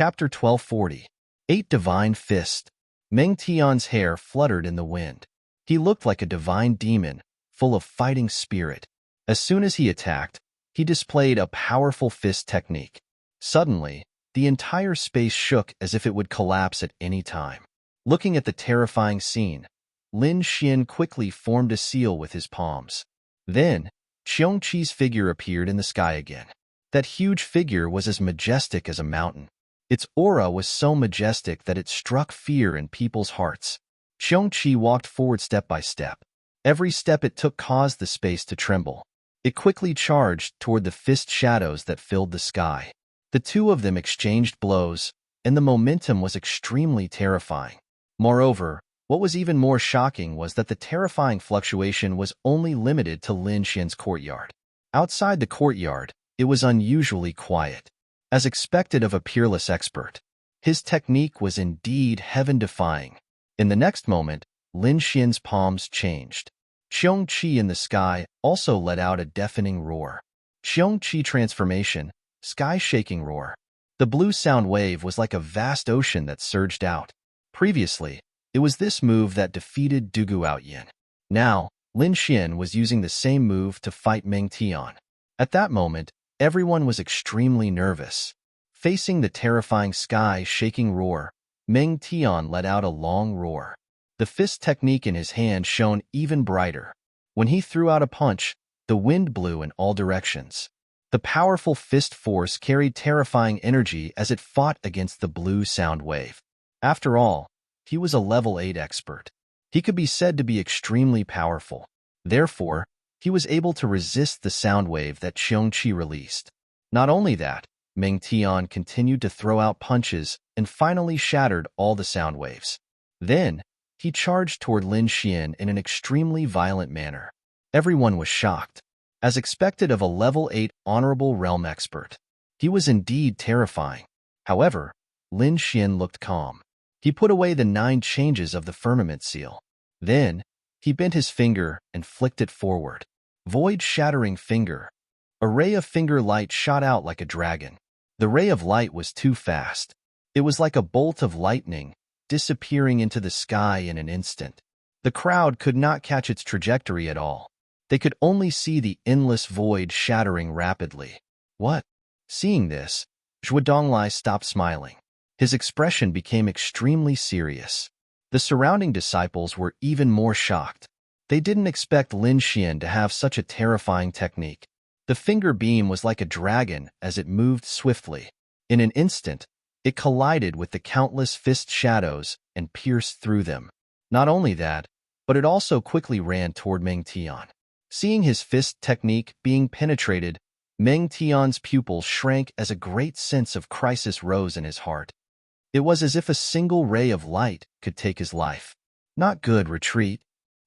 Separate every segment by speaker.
Speaker 1: Chapter 1240. 8 Divine Fist. Meng Tian's hair fluttered in the wind. He looked like a divine demon, full of fighting spirit. As soon as he attacked, he displayed a powerful fist technique. Suddenly, the entire space shook as if it would collapse at any time. Looking at the terrifying scene, Lin Xian quickly formed a seal with his palms. Then, Qiongqi's figure appeared in the sky again. That huge figure was as majestic as a mountain. Its aura was so majestic that it struck fear in people's hearts. Qiongqi walked forward step by step. Every step it took caused the space to tremble. It quickly charged toward the fist shadows that filled the sky. The two of them exchanged blows, and the momentum was extremely terrifying. Moreover, what was even more shocking was that the terrifying fluctuation was only limited to Lin Xian's courtyard. Outside the courtyard, it was unusually quiet. As expected of a peerless expert, his technique was indeed heaven-defying. In the next moment, Lin Xian's palms changed. Qiongqi in the sky also let out a deafening roar. Qiongqi transformation, sky-shaking roar. The blue sound wave was like a vast ocean that surged out. Previously, it was this move that defeated Du Guoyin. Now, Lin Xian was using the same move to fight Meng Tian. At that moment, everyone was extremely nervous. Facing the terrifying sky-shaking roar, Meng Tian let out a long roar. The fist technique in his hand shone even brighter. When he threw out a punch, the wind blew in all directions. The powerful fist force carried terrifying energy as it fought against the blue sound wave. After all, he was a level 8 expert. He could be said to be extremely powerful. Therefore, he was able to resist the sound wave that Qiongqi released. Not only that, Meng Tian continued to throw out punches and finally shattered all the sound waves. Then, he charged toward Lin Xian in an extremely violent manner. Everyone was shocked. As expected of a level 8 honorable realm expert, he was indeed terrifying. However, Lin Xian looked calm. He put away the 9 changes of the firmament seal. Then, he bent his finger and flicked it forward. Void-shattering finger. A ray of finger light shot out like a dragon. The ray of light was too fast. It was like a bolt of lightning, disappearing into the sky in an instant. The crowd could not catch its trajectory at all. They could only see the endless void shattering rapidly. What? Seeing this, Zhuo Donglai stopped smiling. His expression became extremely serious. The surrounding disciples were even more shocked. They didn't expect Lin Xian to have such a terrifying technique. The finger beam was like a dragon as it moved swiftly. In an instant, it collided with the countless fist shadows and pierced through them. Not only that, but it also quickly ran toward Meng Tian. Seeing his fist technique being penetrated, Meng Tian's pupils shrank as a great sense of crisis rose in his heart. It was as if a single ray of light could take his life. Not good, retreat.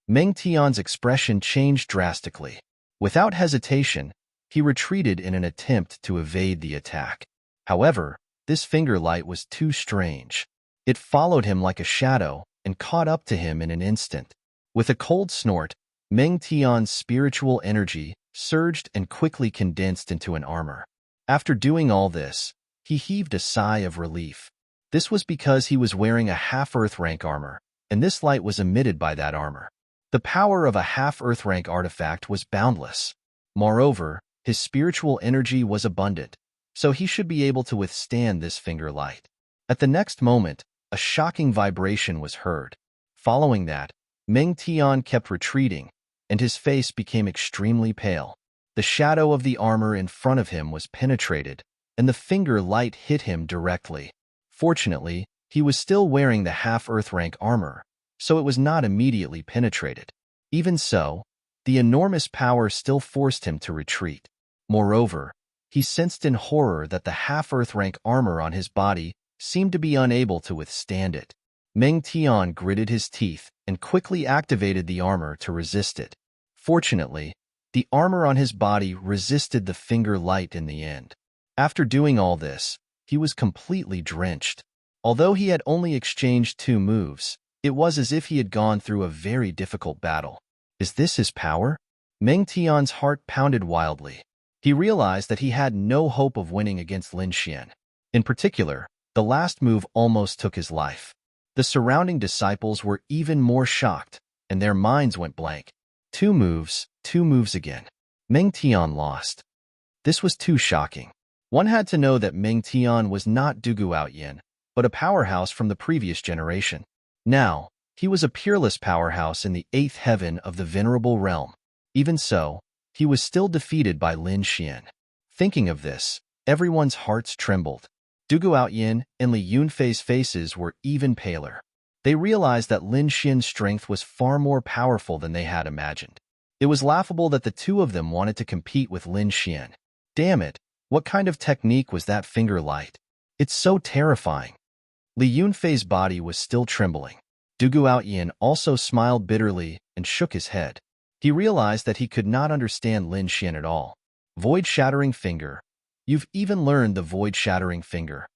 Speaker 1: Meng Tian's expression changed drastically. Without hesitation, he retreated in an attempt to evade the attack. However, this finger light was too strange. It followed him like a shadow and caught up to him in an instant. With a cold snort, Meng Tian's spiritual energy surged and quickly condensed into an armor. After doing all this, he heaved a sigh of relief. This was because he was wearing a half-Earth rank armor, and this light was emitted by that armor. The power of a half-Earth rank artifact was boundless. Moreover, his spiritual energy was abundant, so he should be able to withstand this finger light. At the next moment, a shocking vibration was heard. Following that, Meng Tian kept retreating, and his face became extremely pale. The shadow of the armor in front of him was penetrated, and the finger light hit him directly. Fortunately, he was still wearing the half-Earth rank armor, so it was not immediately penetrated. Even so, the enormous power still forced him to retreat. Moreover, he sensed in horror that the half-Earth rank armor on his body seemed to be unable to withstand it. Meng Tian gritted his teeth and quickly activated the armor to resist it. Fortunately, the armor on his body resisted the finger light in the end. After doing all this, he was completely drenched. Although he had only exchanged 2 moves, it was as if he had gone through a very difficult battle. Is this his power? Meng Tian's heart pounded wildly. He realized that he had no hope of winning against Lin Xian. In particular, The last move almost took his life. The surrounding disciples were even more shocked, and their minds went blank. Two moves again. Meng Tian lost. This was too shocking. One had to know that Meng Tian was not Dugu Outyin, but a powerhouse from the previous generation. Now, he was a peerless powerhouse in the 8th heaven of the venerable realm. Even so, he was still defeated by Lin Xian. Thinking of this, everyone's hearts trembled. Dugu Outyin and Li Yunfei's faces were even paler. They realized that Lin Xian's strength was far more powerful than they had imagined. It was laughable that the two of them wanted to compete with Lin Xian. Damn it, what kind of technique was that finger light? It's so terrifying. Li Yunfei's body was still trembling. Dugu Outyin also smiled bitterly and shook his head. He realized that he could not understand Lin Xian at all. Void-shattering finger. You've even learned the void-shattering finger.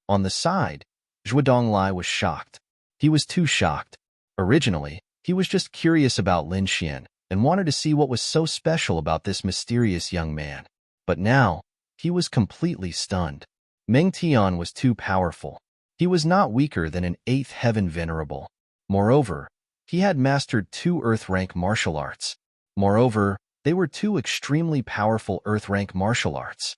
Speaker 1: On the side, Zhuo Donglai was shocked. He was too shocked. Originally, he was just curious about Lin Xian and wanted to see what was so special about this mysterious young man. But now, he was completely stunned. Meng Tian was too powerful. He was not weaker than an 8th heaven venerable. Moreover, he had mastered 2 Earth-rank martial arts. Moreover, they were 2 extremely powerful Earth-rank martial arts.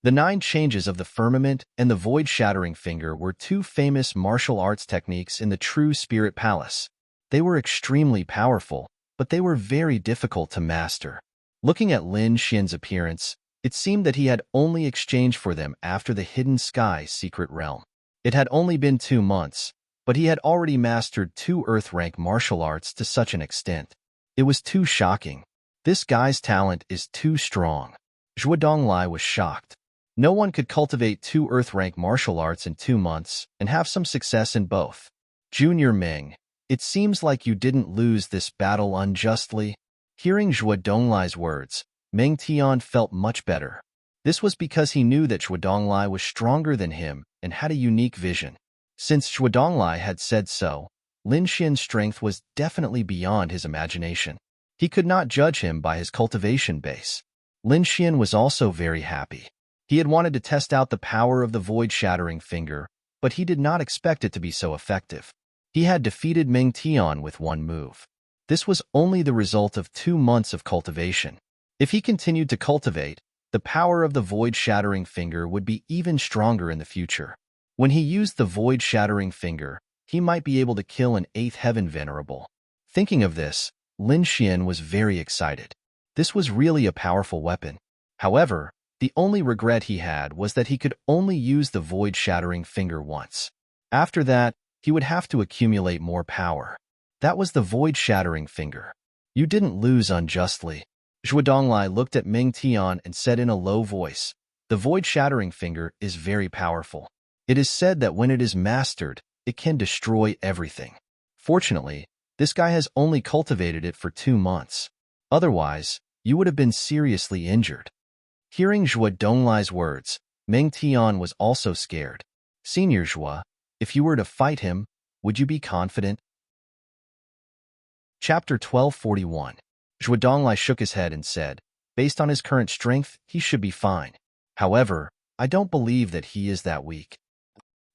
Speaker 1: The 9 changes of the firmament and the void-shattering finger were 2 famous martial arts techniques in the True Spirit Palace. They were extremely powerful, but they were very difficult to master. Looking at Lin Xian's appearance, it seemed that he had only exchanged for them after the Hidden Sky secret realm. It had only been 2 months, but he had already mastered 2 Earth-rank martial arts to such an extent. It was too shocking. This guy's talent is too strong. Zhuo Donglai was shocked. No one could cultivate 2 Earth-rank martial arts in 2 months and have some success in both. Junior Meng, it seems like you didn't lose this battle unjustly. Hearing Zhuo Donglai's words, Meng Tian felt much better. This was because he knew that Zhuo Donglai was stronger than him and had a unique vision. Since Zhuo Donglai had said so, Lin Xian's strength was definitely beyond his imagination. He could not judge him by his cultivation base. Lin Xian was also very happy. He had wanted to test out the power of the void-shattering finger, but he did not expect it to be so effective. He had defeated Meng Tian with 1 move. This was only the result of 2 months of cultivation. If he continued to cultivate, the power of the void-shattering finger would be even stronger in the future. When he used the void-shattering finger, he might be able to kill an 8th heaven venerable. Thinking of this, Lin Xian was very excited. This was really a powerful weapon. However, the only regret he had was that he could only use the void-shattering finger once. After that, he would have to accumulate more power. That was the void-shattering finger. You didn't lose unjustly. Zhuo Donglai looked at Meng Tian and said in a low voice, "The void-shattering finger is very powerful. It is said that when it is mastered, it can destroy everything. Fortunately, this guy has only cultivated it for 2 months. Otherwise, you would have been seriously injured." Hearing Zhuo Donglai's words, Meng Tian was also scared. "Senior Zhuo, if you were to fight him, would you be confident?" Chapter 1241. Zhuo Donglai shook his head and said, "Based on his current strength, he should be fine. However, I don't believe that he is that weak.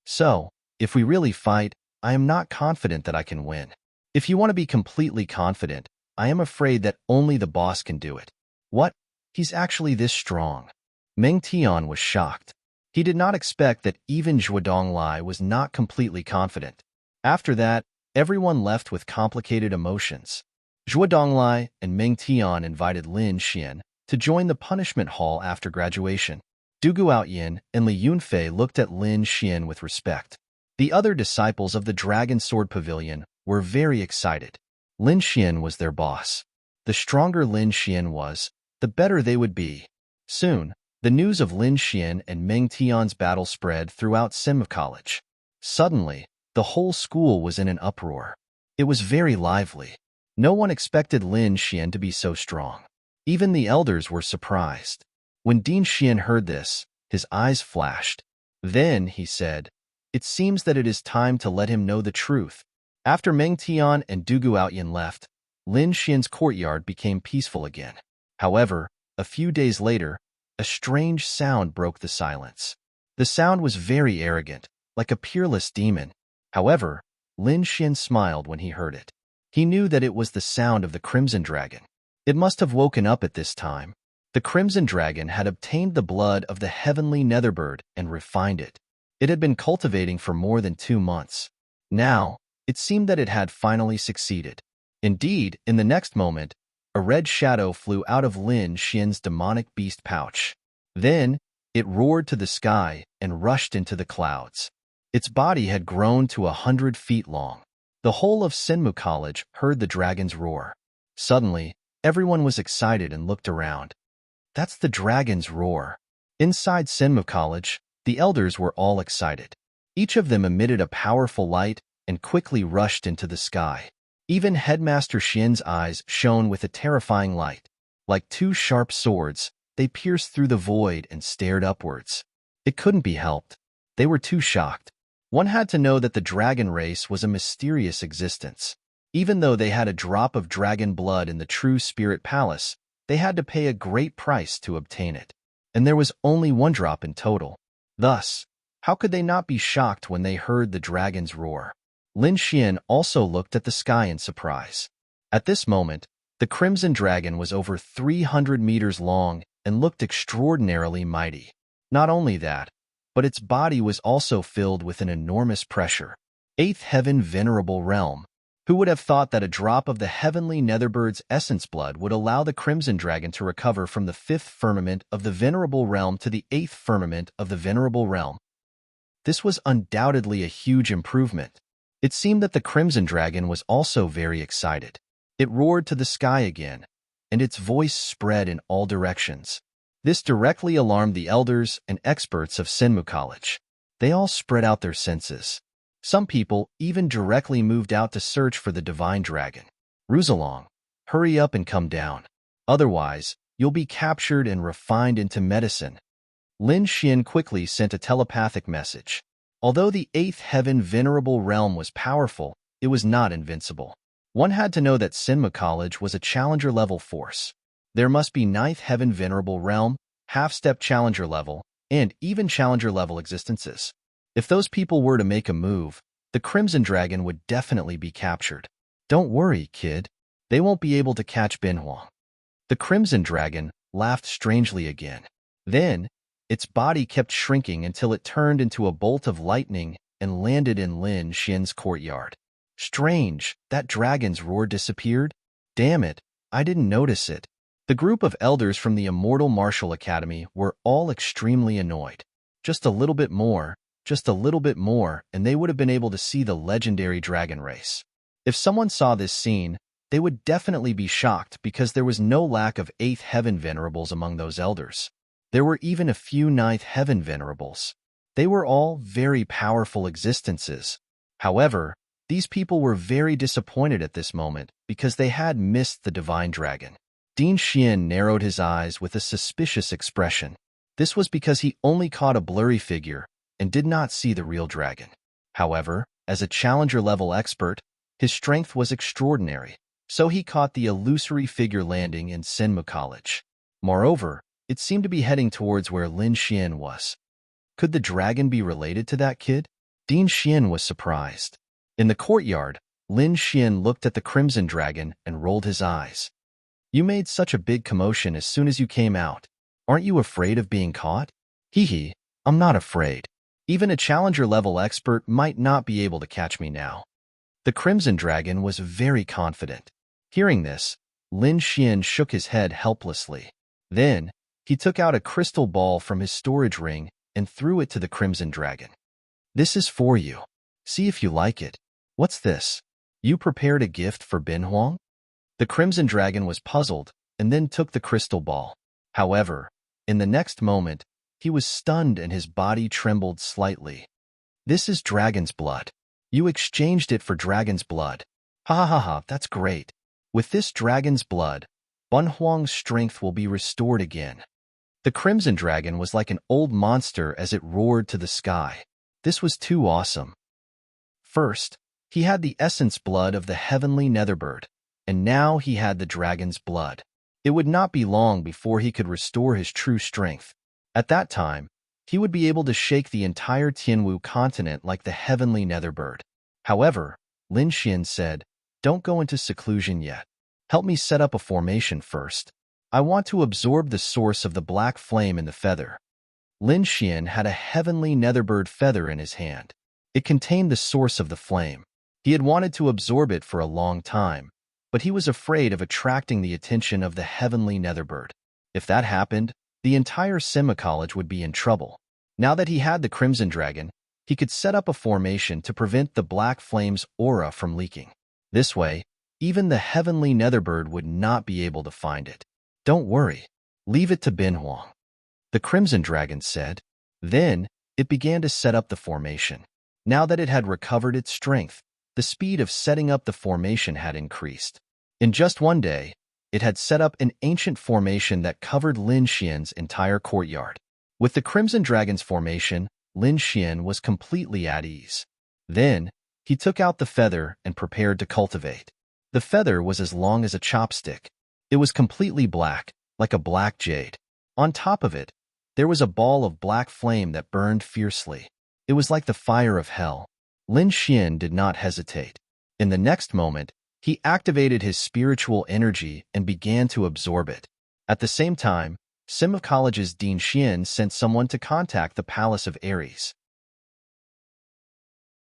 Speaker 1: So, if we really fight, I am not confident that I can win. If you want to be completely confident, I am afraid that only the boss can do it." "What? He's actually this strong?" Meng Tian was shocked. He did not expect that even Zhuo Donglai was not completely confident. After that, everyone left with complicated emotions. Zhuo Donglai and Meng Tian invited Lin Xian to join the punishment hall after graduation. Dugu Outyin and Li Yunfei looked at Lin Xian with respect. The other disciples of the Dragon Sword Pavilion were very excited. Lin Xian was their boss. The stronger Lin Xian was, the better they would be. Soon, the news of Lin Xian and Meng Tian's battle spread throughout Sim College. Suddenly, the whole school was in an uproar. It was very lively. No one expected Lin Xian to be so strong. Even the elders were surprised. When Dean Xian heard this, his eyes flashed. Then he said, "It seems that it is time to let him know the truth." After Meng Tian and Dugu Outyin left, Lin Xian's courtyard became peaceful again. However, a few days later, a strange sound broke the silence. The sound was very arrogant. like a peerless demon. However, Lin Xin smiled when he heard it. He knew that it was the sound of the Crimson Dragon. It must have woken up at this time. The Crimson Dragon had obtained the blood of the heavenly Netherbird and refined it. It had been cultivating for more than 2 months. Now, it seemed that it had finally succeeded. Indeed, in the next moment, a red shadow flew out of Lin Xian's demonic beast pouch. Then, it roared to the sky and rushed into the clouds. Its body had grown to 100 feet long. The whole of Senmu College heard the dragon's roar. Suddenly, everyone was excited and looked around. That's the dragon's roar. Inside Senmu College, the elders were all excited. Each of them emitted a powerful light and quickly rushed into the sky. Even Headmaster Xian's eyes shone with a terrifying light. Like 2 sharp swords, they pierced through the void and stared upwards. It couldn't be helped. They were too shocked. One had to know that the dragon race was a mysterious existence. Even though they had a drop of dragon blood in the true spirit palace, they had to pay a great price to obtain it. And there was only 1 drop in total. Thus, how could they not be shocked when they heard the dragon's roar? Lin Xian also looked at the sky in surprise. At this moment, the Crimson Dragon was over 300 meters long and looked extraordinarily mighty. Not only that, but its body was also filled with an enormous pressure. 8th Heaven Venerable Realm. Who would have thought that a drop of the heavenly Netherbird's essence blood would allow the Crimson Dragon to recover from the 5th firmament of the Venerable Realm to the 8th firmament of the Venerable Realm? This was undoubtedly a huge improvement. It seemed that the Crimson Dragon was also very excited. It roared to the sky again, and its voice spread in all directions. This directly alarmed the elders and experts of Senmu College. They all spread out their senses. Some people even directly moved out to search for the divine dragon. Ruzalong, hurry up and come down. Otherwise, you'll be captured and refined into medicine. Lin Xian quickly sent a telepathic message. Although the 8th Heaven Venerable Realm was powerful, it was not invincible. One had to know that Senmu College was a challenger-level force. There must be 9th Heaven Venerable Realm, half-step challenger level, and even challenger-level existences. If those people were to make a move, the Crimson Dragon would definitely be captured. Don't worry, kid. They won't be able to catch Binhuang. The Crimson Dragon laughed strangely again. Then, its body kept shrinking until it turned into a bolt of lightning and landed in Lin Xian's courtyard. Strange, that dragon's roar disappeared? Damn it, I didn't notice it. The group of elders from the Immortal Martial Academy were all extremely annoyed. Just a little bit more, and they would have been able to see the legendary dragon race. If someone saw this scene, they would definitely be shocked because there was no lack of 8th Heaven Venerables among those elders. There were even a few 9th Heaven Venerables. They were all very powerful existences. However, these people were very disappointed at this moment because they had missed the divine dragon. Din Xian narrowed his eyes with a suspicious expression. This was because he only caught a blurry figure and did not see the real dragon. However, as a challenger-level expert, his strength was extraordinary, so he caught the illusory figure landing in Senmu College. Moreover, it seemed to be heading towards where Lin Xian was. Could the dragon be related to that kid? Din Xian was surprised. In the courtyard, Lin Xian looked at the Crimson Dragon and rolled his eyes. You made such a big commotion as soon as you came out. Aren't you afraid of being caught? Hee, I'm not afraid. Even a challenger-level expert might not be able to catch me now. The Crimson Dragon was very confident. Hearing this, Lin Xian shook his head helplessly. Then, he took out a crystal ball from his storage ring and threw it to the Crimson Dragon. This is for you. See if you like it. What's this? You prepared a gift for Binhuang? The Crimson Dragon was puzzled and then took the crystal ball. However, in the next moment, he was stunned and his body trembled slightly. This is dragon's blood. You exchanged it for dragon's blood. Ha, that's great. With this dragon's blood, Binhuang's strength will be restored again. The Crimson Dragon was like an old monster as it roared to the sky. This was too awesome. First, he had the essence blood of the heavenly Netherbird, and now he had the dragon's blood. It would not be long before he could restore his true strength. At that time, he would be able to shake the entire Tianwu continent like the heavenly netherbird. However, Lin Xian said, "Don't go into seclusion yet. Help me set up a formation first. I want to absorb the source of the black flame in the feather." Lin Xian had a heavenly netherbird feather in his hand. It contained the source of the flame. He had wanted to absorb it for a long time, but he was afraid of attracting the attention of the heavenly netherbird. If that happened, the entire Sima College would be in trouble. Now that he had the Crimson Dragon, he could set up a formation to prevent the black flame's aura from leaking. This way, even the heavenly netherbird would not be able to find it. "Don't worry. Leave it to Bin Huang," the Crimson Dragon said. Then, it began to set up the formation. Now that it had recovered its strength, the speed of setting up the formation had increased. In just one day, it had set up an ancient formation that covered Lin Xian's entire courtyard. With the Crimson Dragon's formation, Lin Xian was completely at ease. Then, he took out the feather and prepared to cultivate. The feather was as long as a chopstick. It was completely black, like a black jade. On top of it, there was a ball of black flame that burned fiercely. It was like the fire of hell. Lin Xian did not hesitate. In the next moment, he activated his spiritual energy and began to absorb it. At the same time, Sima College's Dean Xian sent someone to contact the Palace of Aries.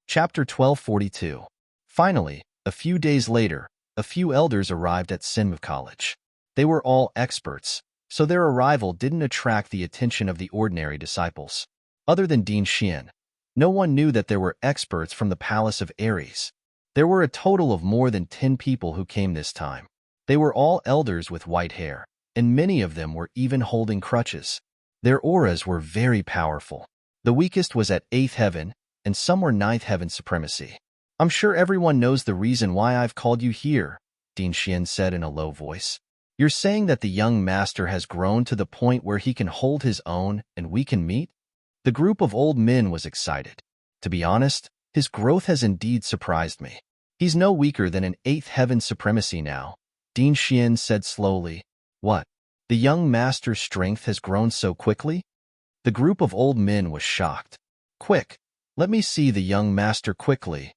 Speaker 1: Chapter 1242. Finally, a few days later, a few elders arrived at Sima College. They were all experts, so their arrival didn't attract the attention of the ordinary disciples. Other than Dean Xian, no one knew that there were experts from the Palace of Aries. There were a total of more than 10 people who came this time. They were all elders with white hair, and many of them were even holding crutches. Their auras were very powerful. The weakest was at 8th heaven, and some were 9th heaven supremacy. "I'm sure everyone knows the reason why I've called you here," Dean Xian said in a low voice. "You're saying that the young master has grown to the point where he can hold his own and we can meet?" The group of old men was excited. "To be honest, his growth has indeed surprised me. He's no weaker than an 8th heaven supremacy now," Dean Xian said slowly. "What? The young master's strength has grown so quickly?" The group of old men was shocked. "Quick, let me see the young master quickly."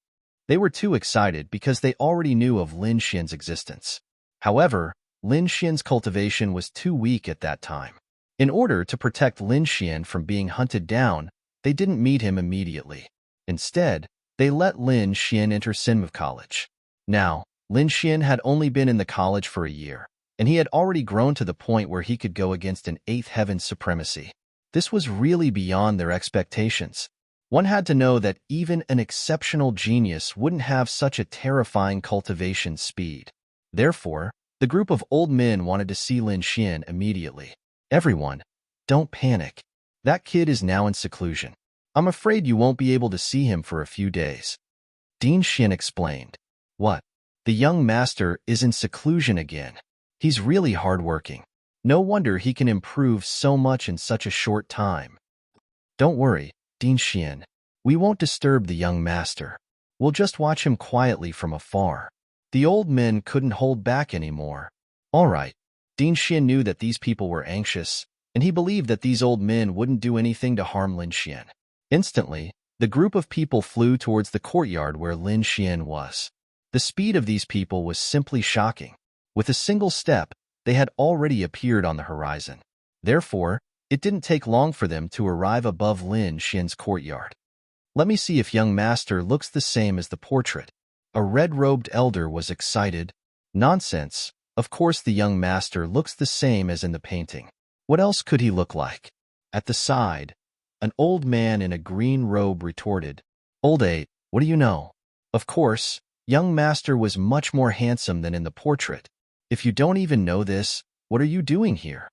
Speaker 1: They were too excited because they already knew of Lin Xian's existence. However, Lin Xian's cultivation was too weak at that time. In order to protect Lin Xian from being hunted down, they didn't meet him immediately. Instead, they let Lin Xian enter Sima College. Now, Lin Xian had only been in the college for a year, and he had already grown to the point where he could go against an 8th heaven supremacy. This was really beyond their expectations. One had to know that even an exceptional genius wouldn't have such a terrifying cultivation speed. Therefore, the group of old men wanted to see Lin Xian immediately. "Everyone, don't panic. That kid is now in seclusion. I'm afraid you won't be able to see him for a few days," Dean Xian explained. "What? The young master is in seclusion again. He's really hardworking. No wonder he can improve so much in such a short time." "Don't worry, Dean Xian. We won't disturb the young master. We'll just watch him quietly from afar." The old men couldn't hold back anymore. "All right." Dean Xian knew that these people were anxious, and he believed that these old men wouldn't do anything to harm Lin Xian. Instantly, the group of people flew towards the courtyard where Lin Xian was. The speed of these people was simply shocking. With a single step, they had already appeared on the horizon. Therefore, it didn't take long for them to arrive above Lin Xian's courtyard. "Let me see if young master looks the same as the portrait." A red-robed elder was excited. "Nonsense. Of course the young master looks the same as in the painting. What else could he look like?" At the side, an old man in a green robe retorted, "Old eight, what do you know? Of course, young master was much more handsome than in the portrait. If you don't even know this, what are you doing here?"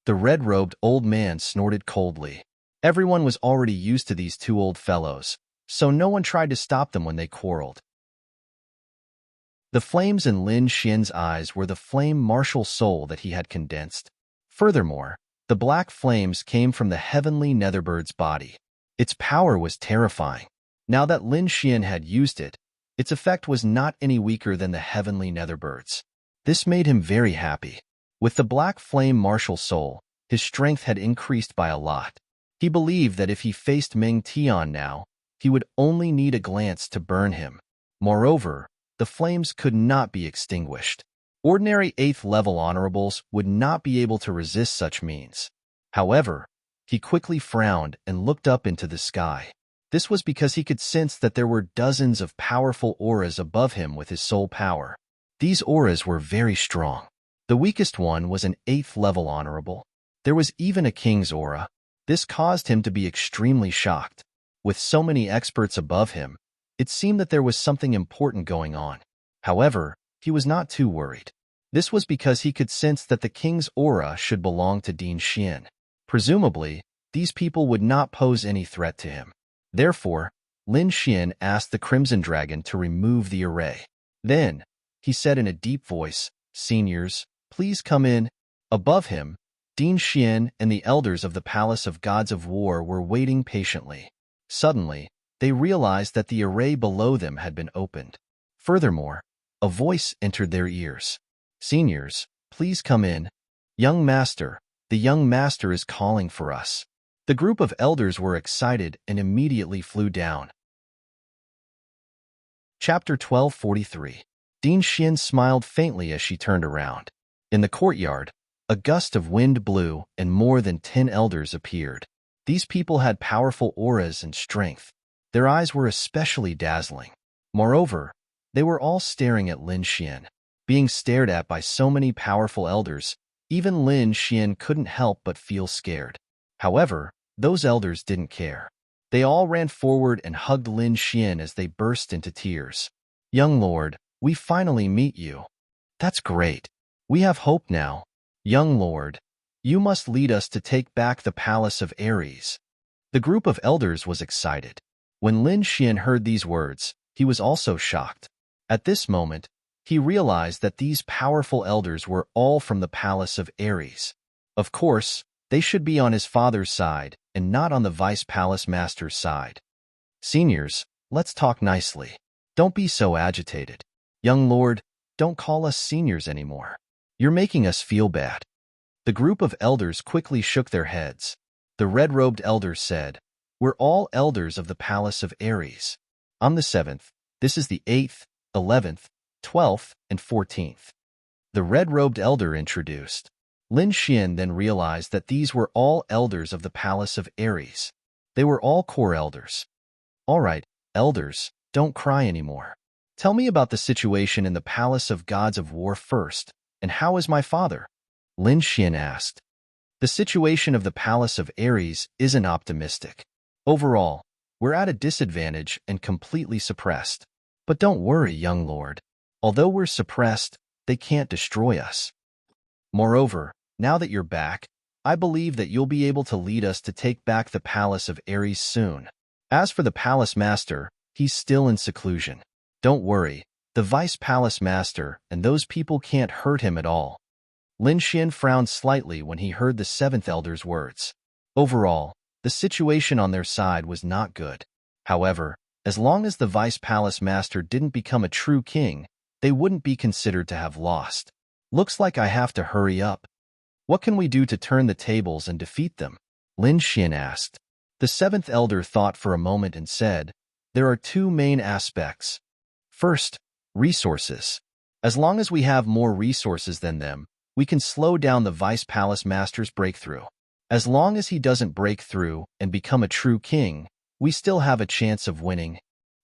Speaker 1: The red-robed old man snorted coldly. Everyone was already used to these two old fellows, so no one tried to stop them when they quarreled. The flames in Lin Xian's eyes were the flame martial soul that he had condensed. Furthermore, the black flames came from the heavenly netherbird's body. Its power was terrifying. Now that Lin Xian had used it, its effect was not any weaker than the heavenly netherbirds. This made him very happy. With the black flame martial soul, his strength had increased by a lot. He believed that if he faced Meng Tian now, he would only need a glance to burn him. Moreover, the flames could not be extinguished. Ordinary 8th level honorables would not be able to resist such means. However, he quickly frowned and looked up into the sky. This was because he could sense that there were dozens of powerful auras above him with his soul power. These auras were very strong. The weakest one was an 8th level honorable. There was even a king's aura. This caused him to be extremely shocked. With so many experts above him, it seemed that there was something important going on. However, he was not too worried. This was because he could sense that the king's aura should belong to Din Xian. Presumably, these people would not pose any threat to him. Therefore, Lin Xian asked the Crimson Dragon to remove the array. Then, he said in a deep voice, "Seniors, please come in." Above him, Din Xian and the elders of the Palace of Gods of War were waiting patiently. Suddenly, they realized that the array below them had been opened. Furthermore, a voice entered their ears. "Seniors, please come in. Young Master, the young master is calling for us." The group of elders were excited and immediately flew down. Chapter 1243. Din Xian smiled faintly as she turned around. In the courtyard, a gust of wind blew and more than 10 elders appeared. These people had powerful auras and strength. Their eyes were especially dazzling. Moreover, they were all staring at Lin Xian. Being stared at by so many powerful elders, even Lin Xian couldn't help but feel scared. However, those elders didn't care. They all ran forward and hugged Lin Xian as they burst into tears. "Young Lord, we finally meet you. That's great. We have hope now. Young Lord, you must lead us to take back the Palace of Ares." The group of elders was excited. When Lin Xian heard these words, he was also shocked. At this moment, he realized that these powerful elders were all from the Palace of Ares. Of course, they should be on his father's side and not on the Vice Palace Master's side. "Seniors, let's talk nicely. Don't be so agitated. Young Lord, don't call us seniors anymore. You're making us feel bad." The group of elders quickly shook their heads. The red-robed elders said, "We're all elders of the Palace of Ares. I'm the 7th. This is the 8th, 11th, 12th, and 14th. The red-robed elder introduced. Lin Xian then realized that these were all elders of the Palace of Ares. They were all core elders. "All right, elders, don't cry anymore. Tell me about the situation in the Palace of Gods of War first, and how is my father?" Lin Xian asked. "The situation of the Palace of Ares isn't optimistic. Overall, we're at a disadvantage and completely suppressed. But don't worry, young lord. Although we're suppressed, they can't destroy us. Moreover, now that you're back, I believe that you'll be able to lead us to take back the Palace of Ares soon. As for the Palace Master, he's still in seclusion. Don't worry, the Vice Palace Master and those people can't hurt him at all." Lin Xian frowned slightly when he heard the 7th elder's words. Overall, the situation on their side was not good. However, as long as the Vice Palace Master didn't become a true king, they wouldn't be considered to have lost. "Looks like I have to hurry up. What can we do to turn the tables and defeat them?" Lin Xian asked. The 7th elder thought for a moment and said, "There are two main aspects. First, resources. As long as we have more resources than them, we can slow down the Vice Palace Master's breakthrough. As long as he doesn't break through and become a true king, we still have a chance of winning.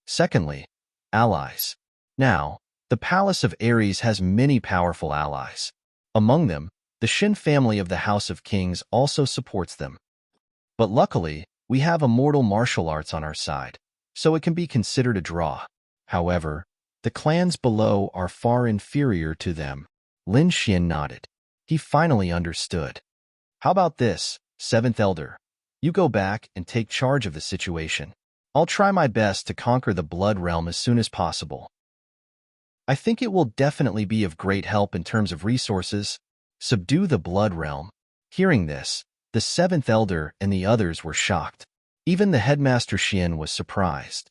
Speaker 1: Secondly, allies. Now, the Palace of Ares has many powerful allies. Among them, the Xin family of the House of Kings also supports them. But luckily, we have immortal martial arts on our side, so it can be considered a draw. However, the clans below are far inferior to them." Lin Xian nodded. He finally understood. "How about this, 7th elder? You go back and take charge of the situation. I'll try my best to conquer the Blood Realm as soon as possible. I think it will definitely be of great help in terms of resources. Subdue the Blood Realm." Hearing this, the 7th elder and the others were shocked. Even the headmaster Xian was surprised.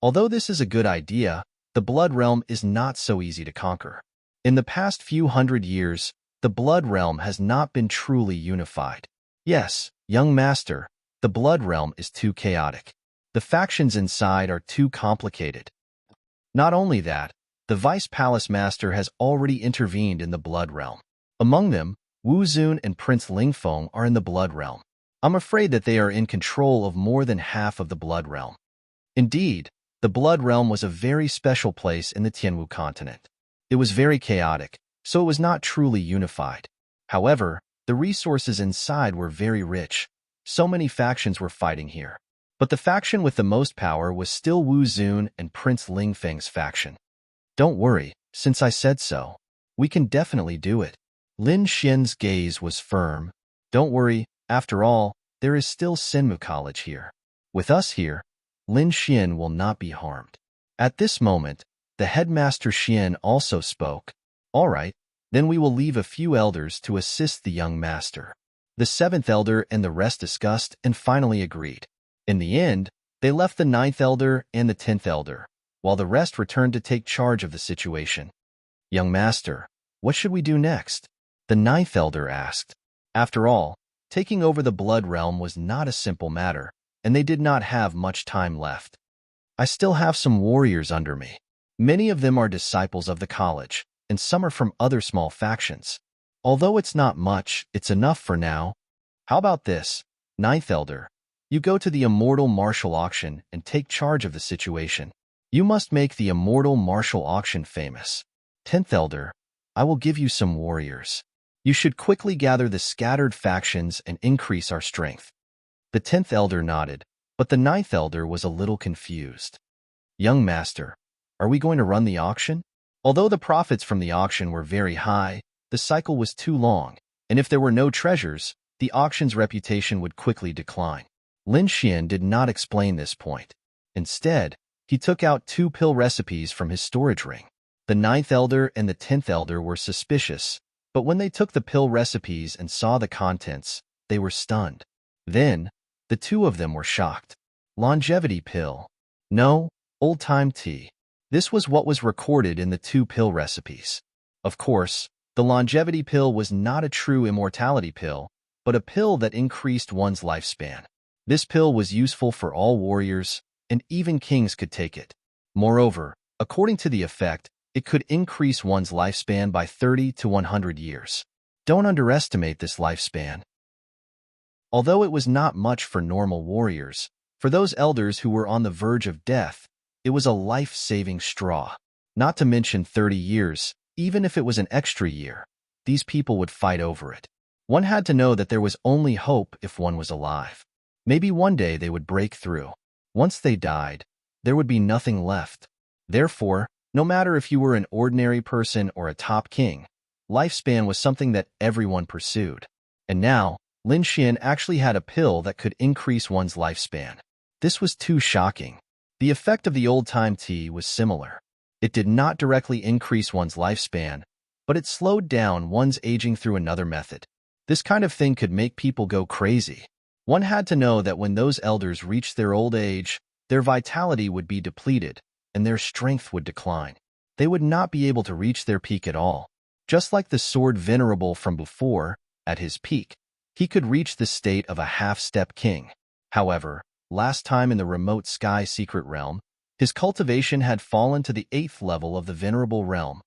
Speaker 1: Although this is a good idea, the Blood Realm is not so easy to conquer. In the past few hundred years, the Blood Realm has not been truly unified. Yes, young master, The Blood Realm is too chaotic. The factions inside are too complicated. Not only that, the Vice Palace Master has already intervened in the Blood Realm. Among them, Wu Zun and Prince Lingfeng are in the Blood Realm. I'm afraid that they are in control of more than half of the Blood Realm. Indeed, the Blood Realm was a very special place in the Tianwu continent. It was very chaotic, so it was not truly unified. However, the resources inside were very rich. So many factions were fighting here. But the faction with the most power was still Wu Zun and Prince Lingfeng's faction. Don't worry, since I said so. We can definitely do it. Lin Xian's gaze was firm. Don't worry, after all, there is still Sinmu College here. With us here, Lin Xian will not be harmed. At this moment, the headmaster Xian also spoke. All right, then we will leave a few elders to assist the young master. The 7th elder and the rest discussed and finally agreed. In the end, they left the 9th elder and the 10th elder, while the rest returned to take charge of the situation. Young master, what should we do next? The 9th elder asked. After all, taking over the Blood Realm was not a simple matter, and they did not have much time left. I still have some warriors under me. Many of them are disciples of the college, and some are from other small factions. Although it's not much, it's enough for now. How about this, 9th elder? You go to the Immortal Martial Auction and take charge of the situation. You must make the Immortal Martial Auction famous. 10th elder, I will give you some warriors. You should quickly gather the scattered factions and increase our strength. The 10th elder nodded, but the 9th elder was a little confused. Young master, are we going to run the auction? Although the profits from the auction were very high, the cycle was too long, and if there were no treasures, the auction's reputation would quickly decline. Lin Xian did not explain this point. Instead, he took out 2 pill recipes from his storage ring. The 9th elder and the 10th elder were suspicious, but when they took the pill recipes and saw the contents, they were stunned. Then, the 2 of them were shocked. Longevity pill. No, old-time tea. This was what was recorded in the 2 pill recipes. Of course, the longevity pill was not a true immortality pill, but a pill that increased one's lifespan. This pill was useful for all warriors, and even kings could take it. Moreover, according to the effect, it could increase one's lifespan by 30 to 100 years. Don't underestimate this lifespan. Although it was not much for normal warriors, for those elders who were on the verge of death, it was a life-saving straw. Not to mention 30 years, even if it was an extra year, these people would fight over it. One had to know that there was only hope if one was alive. Maybe one day they would break through. Once they died, there would be nothing left. Therefore, no matter if you were an ordinary person or a top king, lifespan was something that everyone pursued. And now, Lin Xian actually had a pill that could increase one's lifespan. This was too shocking. The effect of the old-time tea was similar. It did not directly increase one's lifespan, but it slowed down one's aging through another method. This kind of thing could make people go crazy. One had to know that when those elders reached their old age, their vitality would be depleted, and their strength would decline. They would not be able to reach their peak at all. Just like the sword venerable from before, at his peak, he could reach the state of a half-step king. However, last time in the remote sky secret realm, his cultivation had fallen to the 8th level of the venerable realm.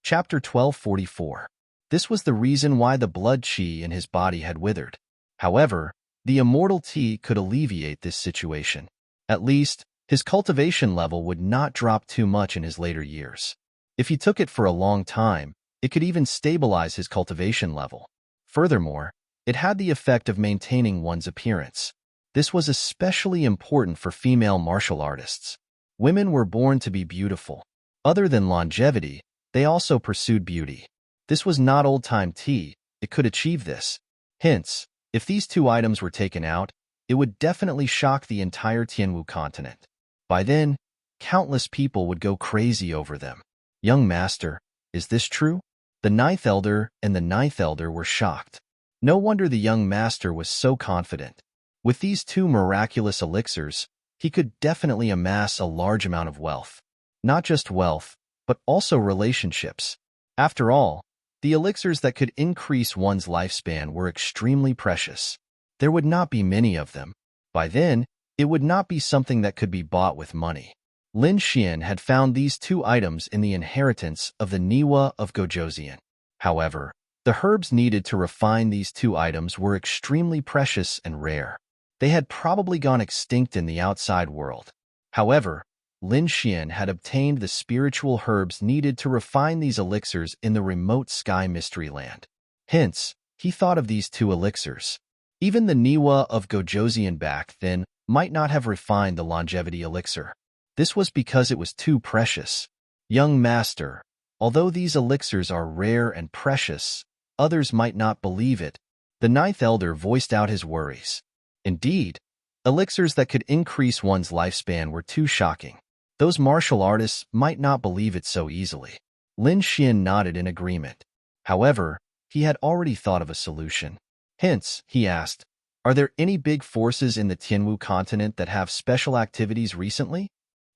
Speaker 1: Chapter 1244. This was the reason why the blood qi in his body had withered. However, the immortal tea could alleviate this situation. At least, his cultivation level would not drop too much in his later years. If he took it for a long time, it could even stabilize his cultivation level. Furthermore, it had the effect of maintaining one's appearance. This was especially important for female martial artists. Women were born to be beautiful. Other than longevity, they also pursued beauty. This was not old-time tea, it could achieve this. Hence, if these 2 items were taken out, it would definitely shock the entire Tianwu continent. By then, countless people would go crazy over them. Young master, is this true? The 9th elder and the 9th elder were shocked. No wonder the young master was so confident. With these 2 miraculous elixirs, he could definitely amass a large amount of wealth. Not just wealth, but also relationships. After all, The elixirs that could increase one's lifespan were extremely precious. There would not be many of them. By then, it would not be something that could be bought with money. Lin Xian had found these two items in the inheritance of the Niwa of Gojoseon. However, the herbs needed to refine these two items were extremely precious and rare. They had probably gone extinct in the outside world. However, Lin Xian had obtained the spiritual herbs needed to refine these elixirs in the remote sky mystery land. Hence, he thought of these two elixirs. Even the Niwa of Gojoseon back then might not have refined the longevity elixir. This was because it was too precious. Young master, although these elixirs are rare and precious, others might not believe it. The ninth elder voiced out his worries. Indeed, elixirs that could increase one's lifespan were too shocking. Those martial artists might not believe it so easily. Lin Xian nodded in agreement. However, he had already thought of a solution. Hence, he asked, are there any big forces in the Tianwu continent that have special activities recently?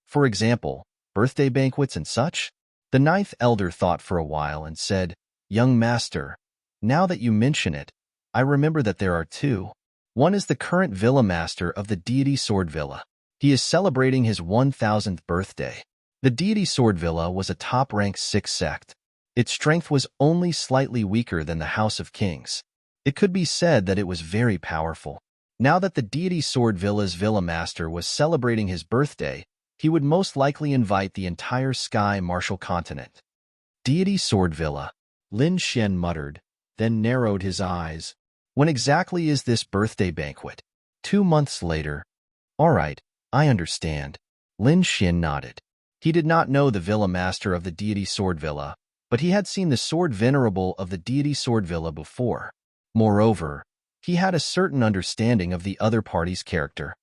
Speaker 1: For example, birthday banquets and such? The ninth elder thought for a while and said, Young master, now that you mention it, I remember that there are two. One is the current villa master of the deity Sword Villa. He is celebrating his 1000th birthday. The deity Sword Villa was a top-ranked 6th sect. Its strength was only slightly weaker than the House of Kings. It could be said that it was very powerful. Now that the deity Sword Villa's villa master was celebrating his birthday, he would most likely invite the entire sky martial continent. Deity Sword Villa, Lin Xian muttered, then narrowed his eyes. When exactly is this birthday banquet? 2 months later. All right, I understand. Lin Xian nodded. He did not know the villa master of the deity Sword Villa, but he had seen the sword venerable of the deity Sword Villa before. Moreover, he had a certain understanding of the other party's character.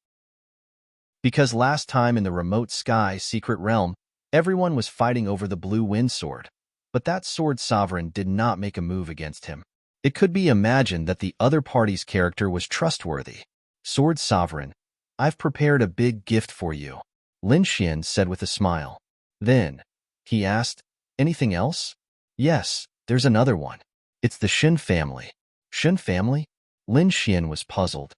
Speaker 1: Because last time in the remote sky secret realm, everyone was fighting over the blue wind sword, but that sword sovereign did not make a move against him. It could be imagined that the other party's character was trustworthy. Sword sovereign, I've prepared a big gift for you, Lin Xian said with a smile. Then, he asked, anything else? Yes, there's another one. It's the Shin family. Shin family? Lin Xian was puzzled.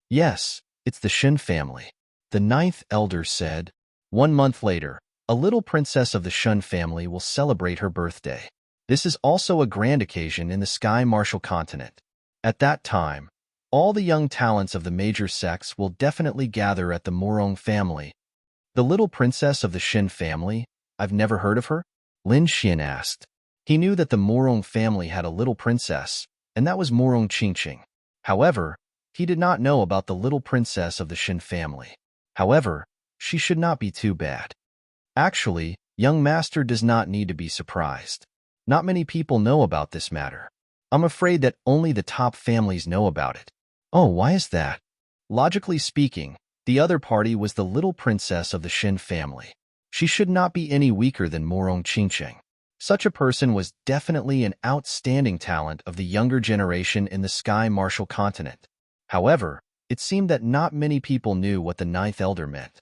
Speaker 1: Yes, it's the Shin family. The ninth elder said. 1 month later, a little princess of the Shin family will celebrate her birthday. This is also a grand occasion in the sky martial continent. At that time, all the young talents of the major sects will definitely gather at the Morong family. The little princess of the Shin family? I've never heard of her? Lin Xian asked. He knew that the Morong family had a little princess, and that was Morong Qingqing. However, he did not know about the little princess of the Shin family. However, she should not be too bad. Actually, young master does not need to be surprised. Not many people know about this matter. I'm afraid that only the top families know about it. Oh, why is that? Logically speaking, the other party was the little princess of the Shin family. She should not be any weaker than Morong Qingqing. Such a person was definitely an outstanding talent of the younger generation in the sky martial continent. However, it seemed that not many people knew what the ninth elder meant.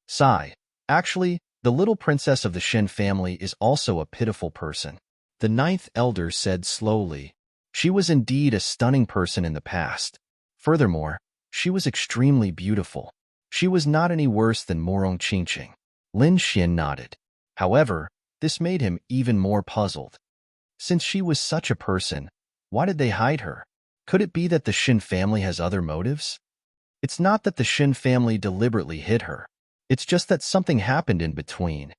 Speaker 1: Sigh. Actually, the little princess of the Shin family is also a pitiful person. The ninth elder said slowly. She was indeed a stunning person in the past. Furthermore, she was extremely beautiful. She was not any worse than Morong Qingqing. Lin Xian nodded. However, this made him even more puzzled. Since she was such a person, why did they hide her? Could it be that the Shin family has other motives? It's not that the Shin family deliberately hid her. It's just that something happened in between.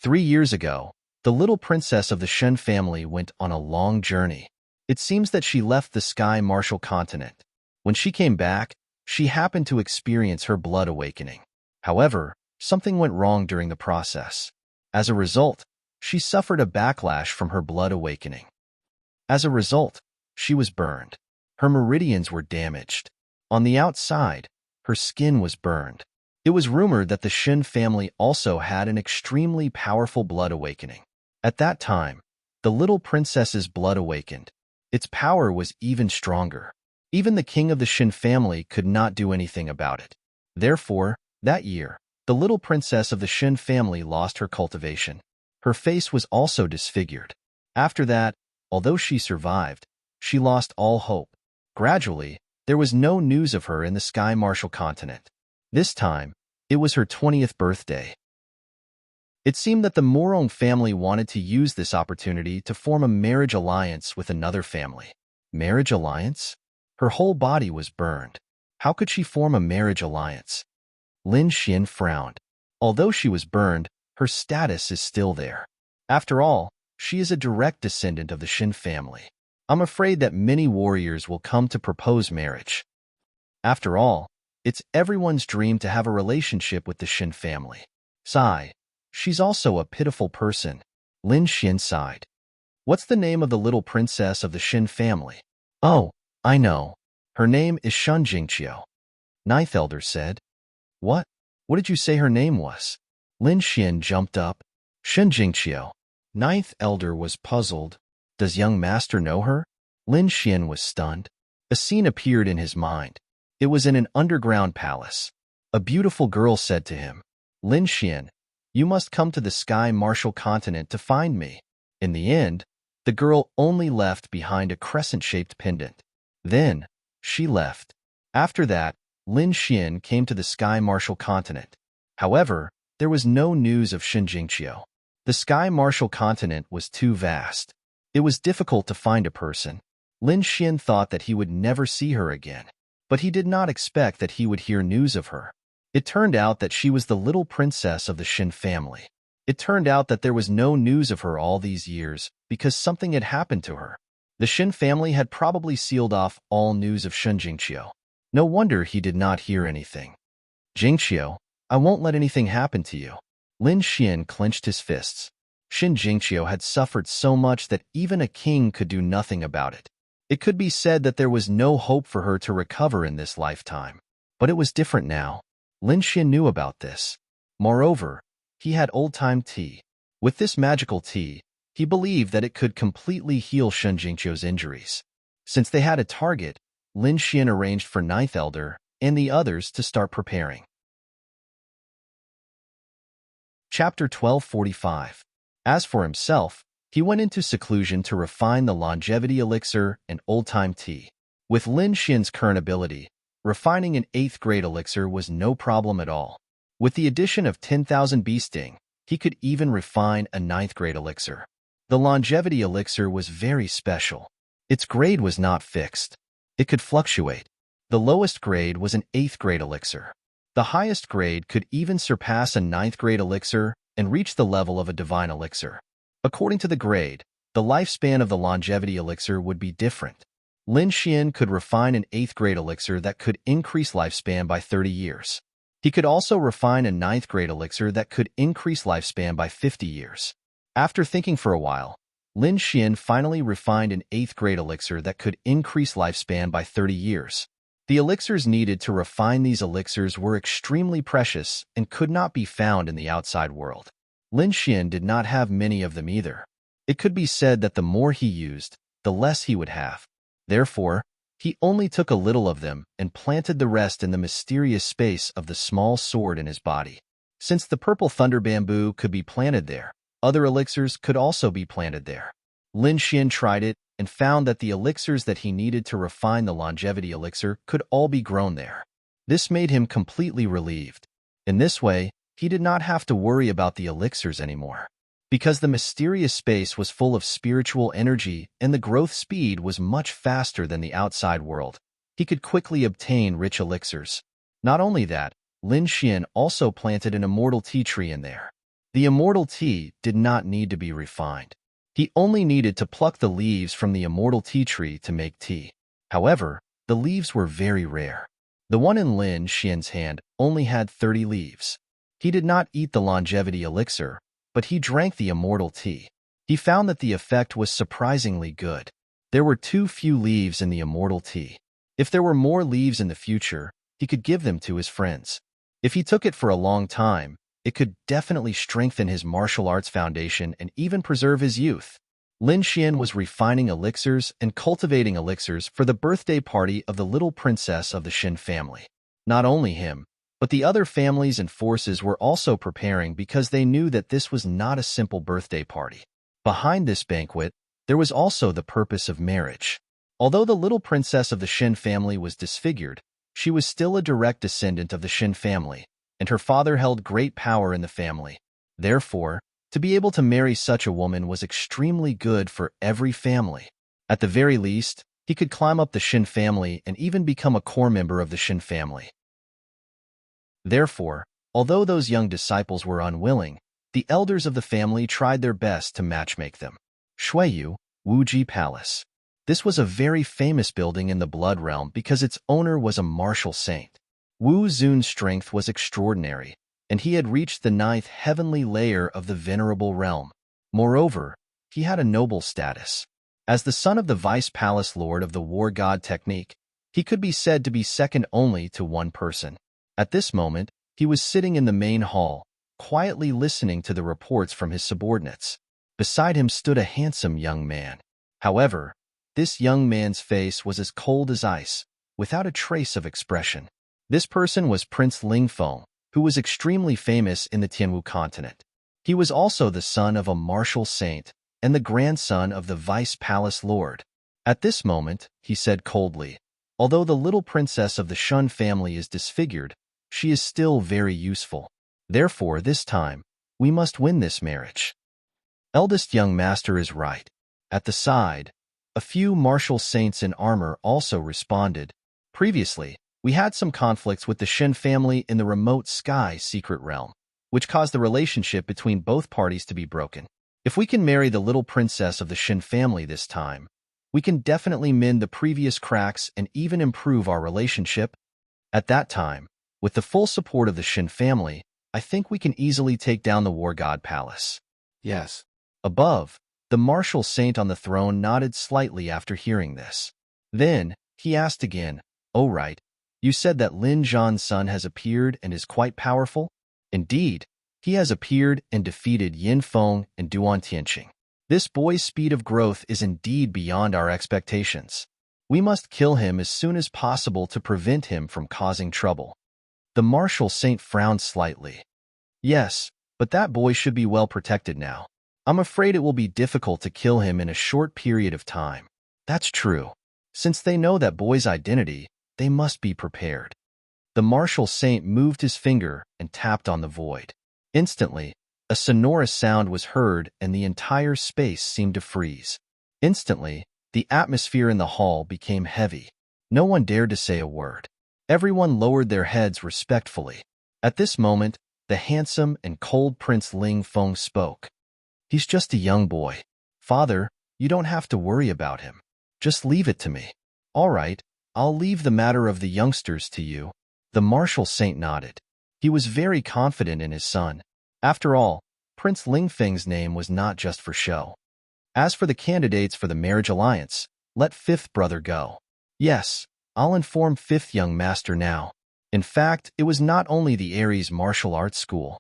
Speaker 1: 3 years ago, the little princess of the Shin family went on a long journey. It seems that she left the sky martial continent. When she came back, she happened to experience her blood awakening. However, something went wrong during the process. As a result, she suffered a backlash from her blood awakening. As a result, she was burned. Her meridians were damaged. On the outside, her skin was burned. It was rumored that the Shin family also had an extremely powerful blood awakening. At that time, the little princess's blood awakened. Its power was even stronger. Even the king of the Shin family could not do anything about it. Therefore, that year, the little princess of the Shin family lost her cultivation. Her face was also disfigured. After that, Although she survived, she lost all hope. Gradually, there was no news of her in the Sky Martial continent. This time, it was her 20th birthday. It seemed that the Morong family wanted to use this opportunity to form a marriage alliance with another family. Marriage alliance? Her whole body was burned. How could she form a marriage alliance? Lin Xian frowned. Although she was burned, her status is still there. After all, she is a direct descendant of the Xin family. I'm afraid that many warriors will come to propose marriage. After all, it's everyone's dream to have a relationship with the Xin family. Sigh. She's also a pitiful person. Lin Xian sighed. What's the name of the little princess of the Xin family? Oh, I know. Her name is Shun Jingqiu. Ninth Elder said. What? What did you say her name was? Lin Xian jumped up. Shun Jingqiu. Ninth Elder was puzzled. Does young master know her? Lin Xian was stunned. A scene appeared in his mind. It was in an underground palace. A beautiful girl said to him, Lin Xian, you must come to the Sky Martial continent to find me. In the end, the girl only left behind a crescent-shaped pendant. Then, she left. After that, Lin Xian came to the Sky Martial continent. However, there was no news of Shun Jingqiu. The Sky Martial continent was too vast. It was difficult to find a person. Lin Xian thought that he would never see her again, but he did not expect that he would hear news of her. It turned out that she was the little princess of the Xin family. It turned out that there was no news of her all these years because something had happened to her. The Xin family had probably sealed off all news of Shun Jingqiu. No wonder he did not hear anything. Jingqiu, I won't let anything happen to you. Lin Xian clenched his fists. Shun Jingqiu had suffered so much that even a king could do nothing about it. It could be said that there was no hope for her to recover in this lifetime. But it was different now. Lin Xian knew about this. Moreover, he had old-time tea. With this magical tea, he believed that it could completely heal Shun Jingqiu's injuries. Since they had a target, Lin Xian arranged for Ninth Elder and the others to start preparing. Chapter 1245. As for himself, he went into seclusion to refine the longevity elixir and old-time tea. With Lin Xian's current ability, refining an 8th grade elixir was no problem at all. With the addition of 10,000 bee sting, he could even refine a 9th grade elixir. The longevity elixir was very special. Its grade was not fixed. It could fluctuate. The lowest grade was an 8th grade elixir. The highest grade could even surpass a 9th grade elixir and reach the level of a divine elixir. According to the grade, the lifespan of the longevity elixir would be different. Lin Xian could refine an 8th grade elixir that could increase lifespan by 30 years. He could also refine a 9th grade elixir that could increase lifespan by 50 years. After thinking for a while, Lin Xian finally refined an 8th grade elixir that could increase lifespan by 30 years. The elixirs needed to refine these elixirs were extremely precious and could not be found in the outside world. Lin Xian did not have many of them either. It could be said that the more he used, the less he would have. Therefore, he only took a little of them and planted the rest in the mysterious space of the small sword in his body. Since the purple thunder bamboo could be planted there, other elixirs could also be planted there. Lin Xian tried it and found that the elixirs that he needed to refine the longevity elixir could all be grown there. This made him completely relieved. In this way, he did not have to worry about the elixirs anymore. Because the mysterious space was full of spiritual energy and the growth speed was much faster than the outside world, he could quickly obtain rich elixirs. Not only that, Lin Xian also planted an immortal tea tree in there. The immortal tea did not need to be refined. He only needed to pluck the leaves from the immortal tea tree to make tea. However, the leaves were very rare. The one in Lin Xian's hand only had 30 leaves. He did not eat the longevity elixir, but he drank the immortal tea. He found that the effect was surprisingly good. There were too few leaves in the immortal tea. If there were more leaves in the future, he could give them to his friends. If he took it for a long time, it could definitely strengthen his martial arts foundation and even preserve his youth. Lin Xian was refining elixirs and cultivating elixirs for the birthday party of the little princess of the Xin family. Not only him, but the other families and forces were also preparing because they knew that this was not a simple birthday party. Behind this banquet, There was also the purpose of marriage. Although the little princess of the Shin family was disfigured, she was still a direct descendant of the Shin family, and her father held great power in the family. Therefore, to be able to marry such a woman was extremely good for every family. At the very least, he could climb up the Shin family and even become a core member of the Shin family. Therefore, although those young disciples were unwilling, the elders of the family tried their best to matchmake them. Shuiyu, Wuji Palace. This was a very famous building in the Blood Realm because its owner was a martial saint. Wu Zun's strength was extraordinary, and he had reached the 9th heavenly layer of the Venerable Realm. Moreover, he had a noble status. As the son of the Vice Palace Lord of the War God Technique, he could be said to be second only to one person. At this moment, he was sitting in the main hall, quietly listening to the reports from his subordinates. Beside him stood a handsome young man. However, this young man's face was as cold as ice, without a trace of expression. This person was Prince Lingfeng, who was extremely famous in the Tianwu continent. He was also the son of a martial saint and the grandson of the Vice Palace Lord. At this moment, he said coldly, although the little princess of the Shun family is disfigured, she is still very useful. Therefore, this time, we must win this marriage. Eldest young master is right. At the side, a few martial saints in armor also responded. Previously, we had some conflicts with the Shin family in the remote sky secret realm, which caused the relationship between both parties to be broken. If we can marry the little princess of the Shin family this time, we can definitely mend the previous cracks and even improve our relationship. At that time, with the full support of the Shin family, I think we can easily take down the War God Palace.
Speaker 2: Yes.
Speaker 1: Above, the martial saint on the throne nodded slightly after hearing this. Then, he asked again, "Oh right, you said that Lin Zhan's son has appeared and is quite powerful?" "Indeed, he has appeared and defeated Yin Feng and Duan Tianqing. This boy's speed of growth is indeed beyond our expectations. We must kill him as soon as possible to prevent him from causing trouble." The martial saint frowned slightly. "Yes, but that boy should be well protected now. I'm afraid it will be difficult to kill him in a short period of time." "That's true. Since they know that boy's identity, they must be prepared." The martial saint moved his finger and tapped on the void. Instantly, a sonorous sound was heard and the entire space seemed to freeze. Instantly, the atmosphere in the hall became heavy. No one dared to say a word. Everyone lowered their heads respectfully. At this moment, the handsome and cold Prince Ling Feng spoke. "He's just a young boy. Father, you don't have to worry about him. Just leave it to me." "All right, I'll leave the matter of the youngsters to you." The martial saint nodded. He was very confident in his son. After all, Prince Lingfeng's name was not just for show. As for the candidates for the marriage alliance, let fifth brother go. Yes, I'll inform fifth young master now. In fact, it was not only the Aries martial arts school.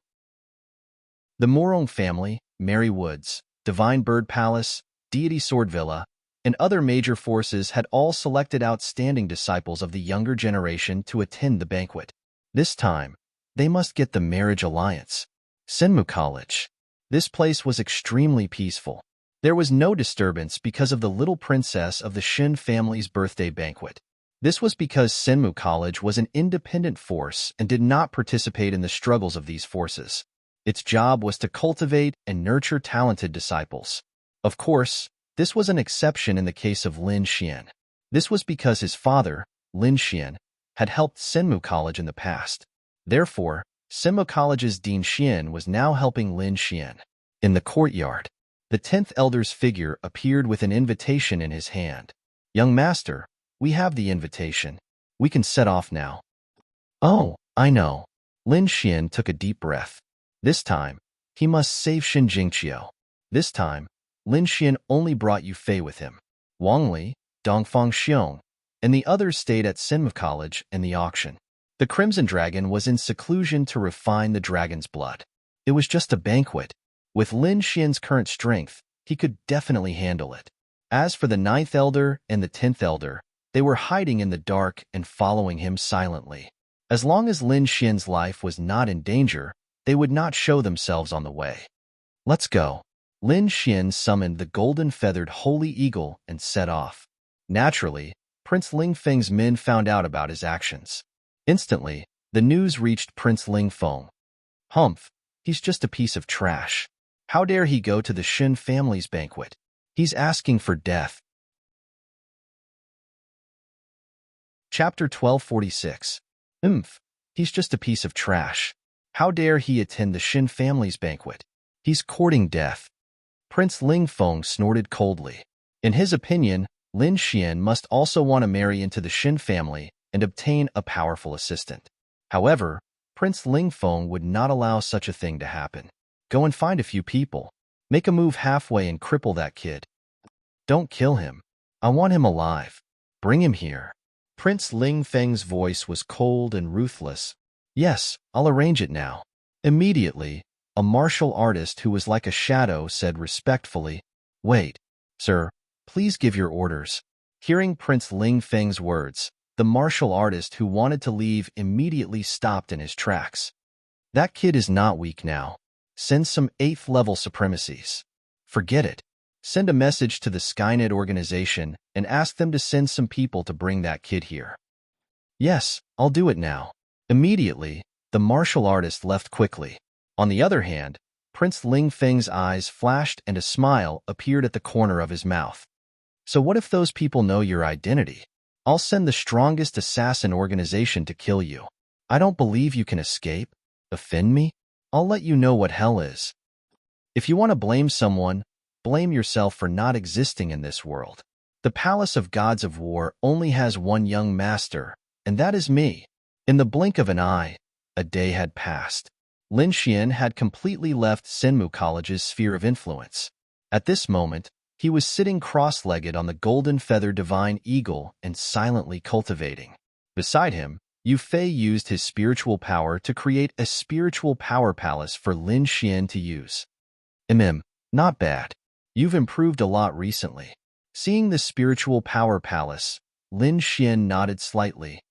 Speaker 1: The Morong family, Mary Woods, Divine Bird Palace, Deity Sword Villa, and other major forces had all selected outstanding disciples of the younger generation to attend the banquet. This time, they must get the marriage alliance. Senmu College. This place was extremely peaceful. There was no disturbance because of the little princess of the Shin family's birthday banquet. This was because Senmu College was an independent force and did not participate in the struggles of these forces. Its job was to cultivate and nurture talented disciples. Of course, this was an exception in the case of Lin Xian. This was because his father, Lin Xian, had helped Senmu College in the past. Therefore, Senmu College's Dean Xian was now helping Lin Xian. In the courtyard, the 10th elder's figure appeared with an invitation in his hand. "Young master, we have the invitation. We can set off now." "Oh, I know." Lin Xian took a deep breath. This time, he must save Shin Jingqiu. This time, Lin Xian only brought Yu Fei with him. Wang Li, Dongfang Xiong, and the others stayed at Senmu College and the auction. The Crimson Dragon was in seclusion to refine the dragon's blood. It was just a banquet. With Lin Xian's current strength, he could definitely handle it. As for the 9th elder and the 10th elder, they were hiding in the dark and following him silently. As long as Lin Xian's life was not in danger, they would not show themselves on the way. "Let's go." Lin Xian summoned the golden-feathered holy eagle and set off. Naturally, Prince Ling Feng's men found out about his actions. Instantly, the news reached Prince Ling Feng. Humph, he's just a piece of trash. How dare he go to the Shen family's banquet? He's asking for death. Chapter 1246. He's just a piece of trash. How dare he attend the Shen family's banquet? He's courting death. Prince Ling Feng snorted coldly. In his opinion, Lin Xian must also want to marry into the Shen family and obtain a powerful assistant. However, Prince Ling Feng would not allow such a thing to happen. Go and find a few people. Make a move halfway and cripple that kid. Don't kill him. I want him alive. Bring him here. Prince Ling Feng's voice was cold and ruthless. Yes, I'll arrange it now. Immediately, a martial artist who was like a shadow said respectfully, Wait, sir, please give your orders. Hearing Prince Ling Feng's words, the martial artist who wanted to leave immediately stopped in his tracks. That kid is not weak now. Send some 8th level supremacies. Forget it. Send a message to the Skynet organization and ask them to send some people to bring that kid here. Yes, I'll do it now. Immediately, the martial artist left quickly. On the other hand, Prince Ling Feng's eyes flashed and a smile appeared at the corner of his mouth. So what if those people know your identity? I'll send the strongest assassin organization to kill you. I don't believe you can escape. Offend me? I'll let you know what hell is. If you want to blame someone, blame yourself for not existing in this world. The Palace of Gods of War only has one young master, and that is me. In the blink of an eye, a day had passed. Lin Xian had completely left Senmu College's sphere of influence. At this moment, he was sitting cross-legged on the golden-feathered divine eagle and silently cultivating. Beside him, Yu Fei used his spiritual power to create a spiritual power palace for Lin Xian to use. Not bad. You've improved a lot recently. Seeing the spiritual power palace, Lin Xian nodded slightly.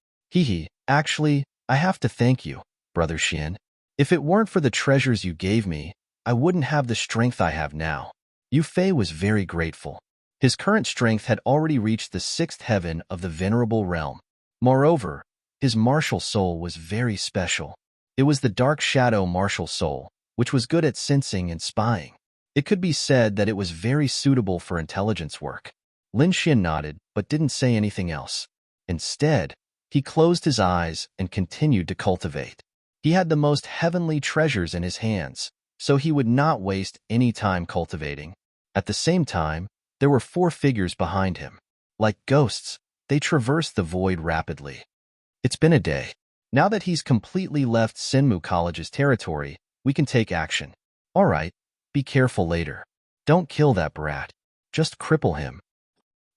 Speaker 1: Actually, I have to thank you, Brother Xian. If it weren't for the treasures you gave me, I wouldn't have the strength I have now. Yu Fei was very grateful. His current strength had already reached the 6th heaven of the venerable realm. Moreover, his martial soul was very special. It was the dark shadow martial soul, which was good at sensing and spying. It could be said that it was very suitable for intelligence work. Lin Xian nodded, but didn't say anything else. Instead, he closed his eyes and continued to cultivate. He had the most heavenly treasures in his hands, so he would not waste any time cultivating. At the same time, there were 4 figures behind him. Like ghosts, they traversed the void rapidly. It's been a day. Now that he's completely left Senmu College's territory, we can take action. All right, be careful later. Don't kill that brat. Just cripple him.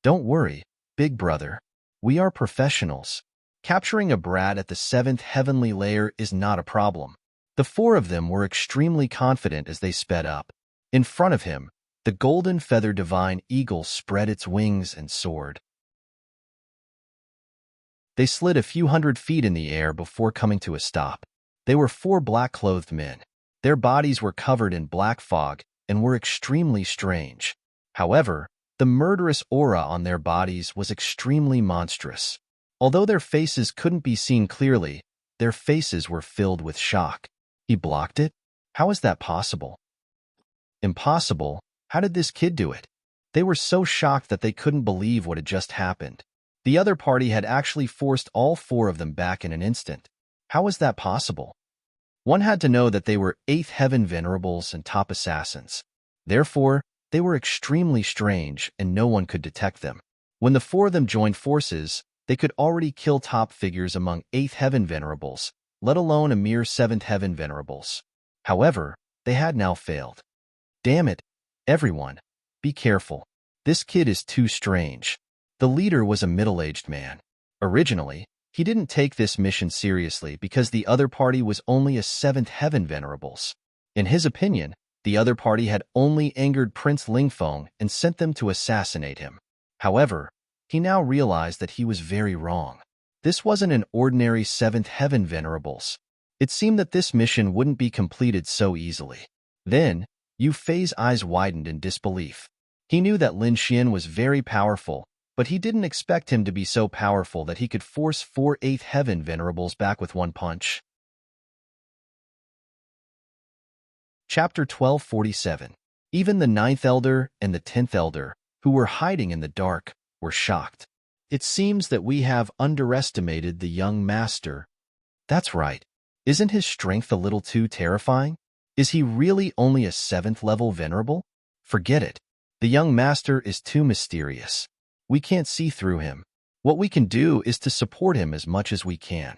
Speaker 1: Don't worry, big brother. We are professionals. Capturing a brat at the 7th heavenly layer is not a problem. The 4 of them were extremely confident as they sped up. In front of him, the golden feather divine eagle spread its wings and soared. They slid a few hundred feet in the air before coming to a stop. They were 4 black-clothed men. Their bodies were covered in black fog and were extremely strange. However, the murderous aura on their bodies was extremely monstrous. Although their faces couldn't be seen clearly, their faces were filled with shock. He blocked it? How is that possible? Impossible. How did this kid do it? They were so shocked that they couldn't believe what had just happened. The other party had actually forced all 4 of them back in an instant. How was that possible? One had to know that they were 8th heaven venerables and top assassins. Therefore, they were extremely strange and no one could detect them. When the 4 of them joined forces, they could already kill top figures among 8th heaven venerables, let alone a mere 7th heaven venerables. However, they had now failed. Damn it, everyone, be careful. This kid is too strange. The leader was a middle-aged man. Originally, he didn't take this mission seriously because the other party was only a 7th heaven venerables. In his opinion, the other party had only angered Prince Ling Feng and sent them to assassinate him. However, he now realized that he was very wrong. This wasn't an ordinary 7th heaven venerables. It seemed that this mission wouldn't be completed so easily. Then, Yu Fei's eyes widened in disbelief. He knew that Lin Xian was very powerful, but he didn't expect him to be so powerful that he could force 4 8th Heaven Venerables back with one punch. Chapter 1247. Even the 9th Elder and the 10th Elder, who were hiding in the dark, were shocked. It seems that we have underestimated the young master. That's right. Isn't his strength a little too terrifying? Is he really only a 7th level venerable? Forget it. The young master is too mysterious. We can't see through him. What we can do is to support him as much as we can.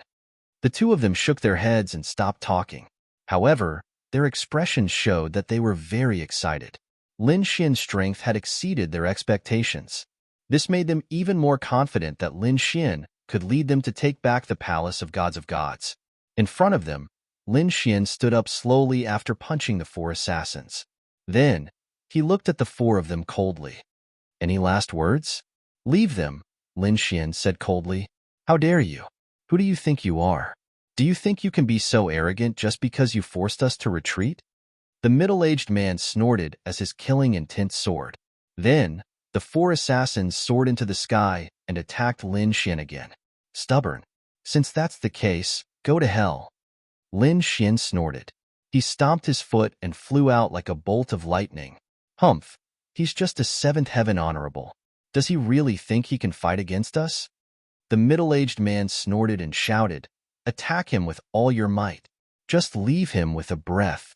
Speaker 1: The two of them shook their heads and stopped talking. However, their expressions showed that they were very excited. Lin Xian's strength had exceeded their expectations. This made them even more confident that Lin Xian could lead them to take back the Palace of Gods. In front of them, Lin Xian stood up slowly after punching the 4 assassins. Then, he looked at the 4 of them coldly. Any last words? Leave them, Lin Xian said coldly. How dare you? Who do you think you are? Do you think you can be so arrogant just because you forced us to retreat? The middle-aged man snorted as his killing intent soared. Then, the 4 assassins soared into the sky and attacked Lin Xian again. Stubborn. Since that's the case, go to hell. Lin Xian snorted. He stomped his foot and flew out like a bolt of lightning. Humph, he's just a 7th Heaven Honorable. Does he really think he can fight against us? The middle-aged man snorted and shouted, Attack him with all your might. Just leave him with a breath.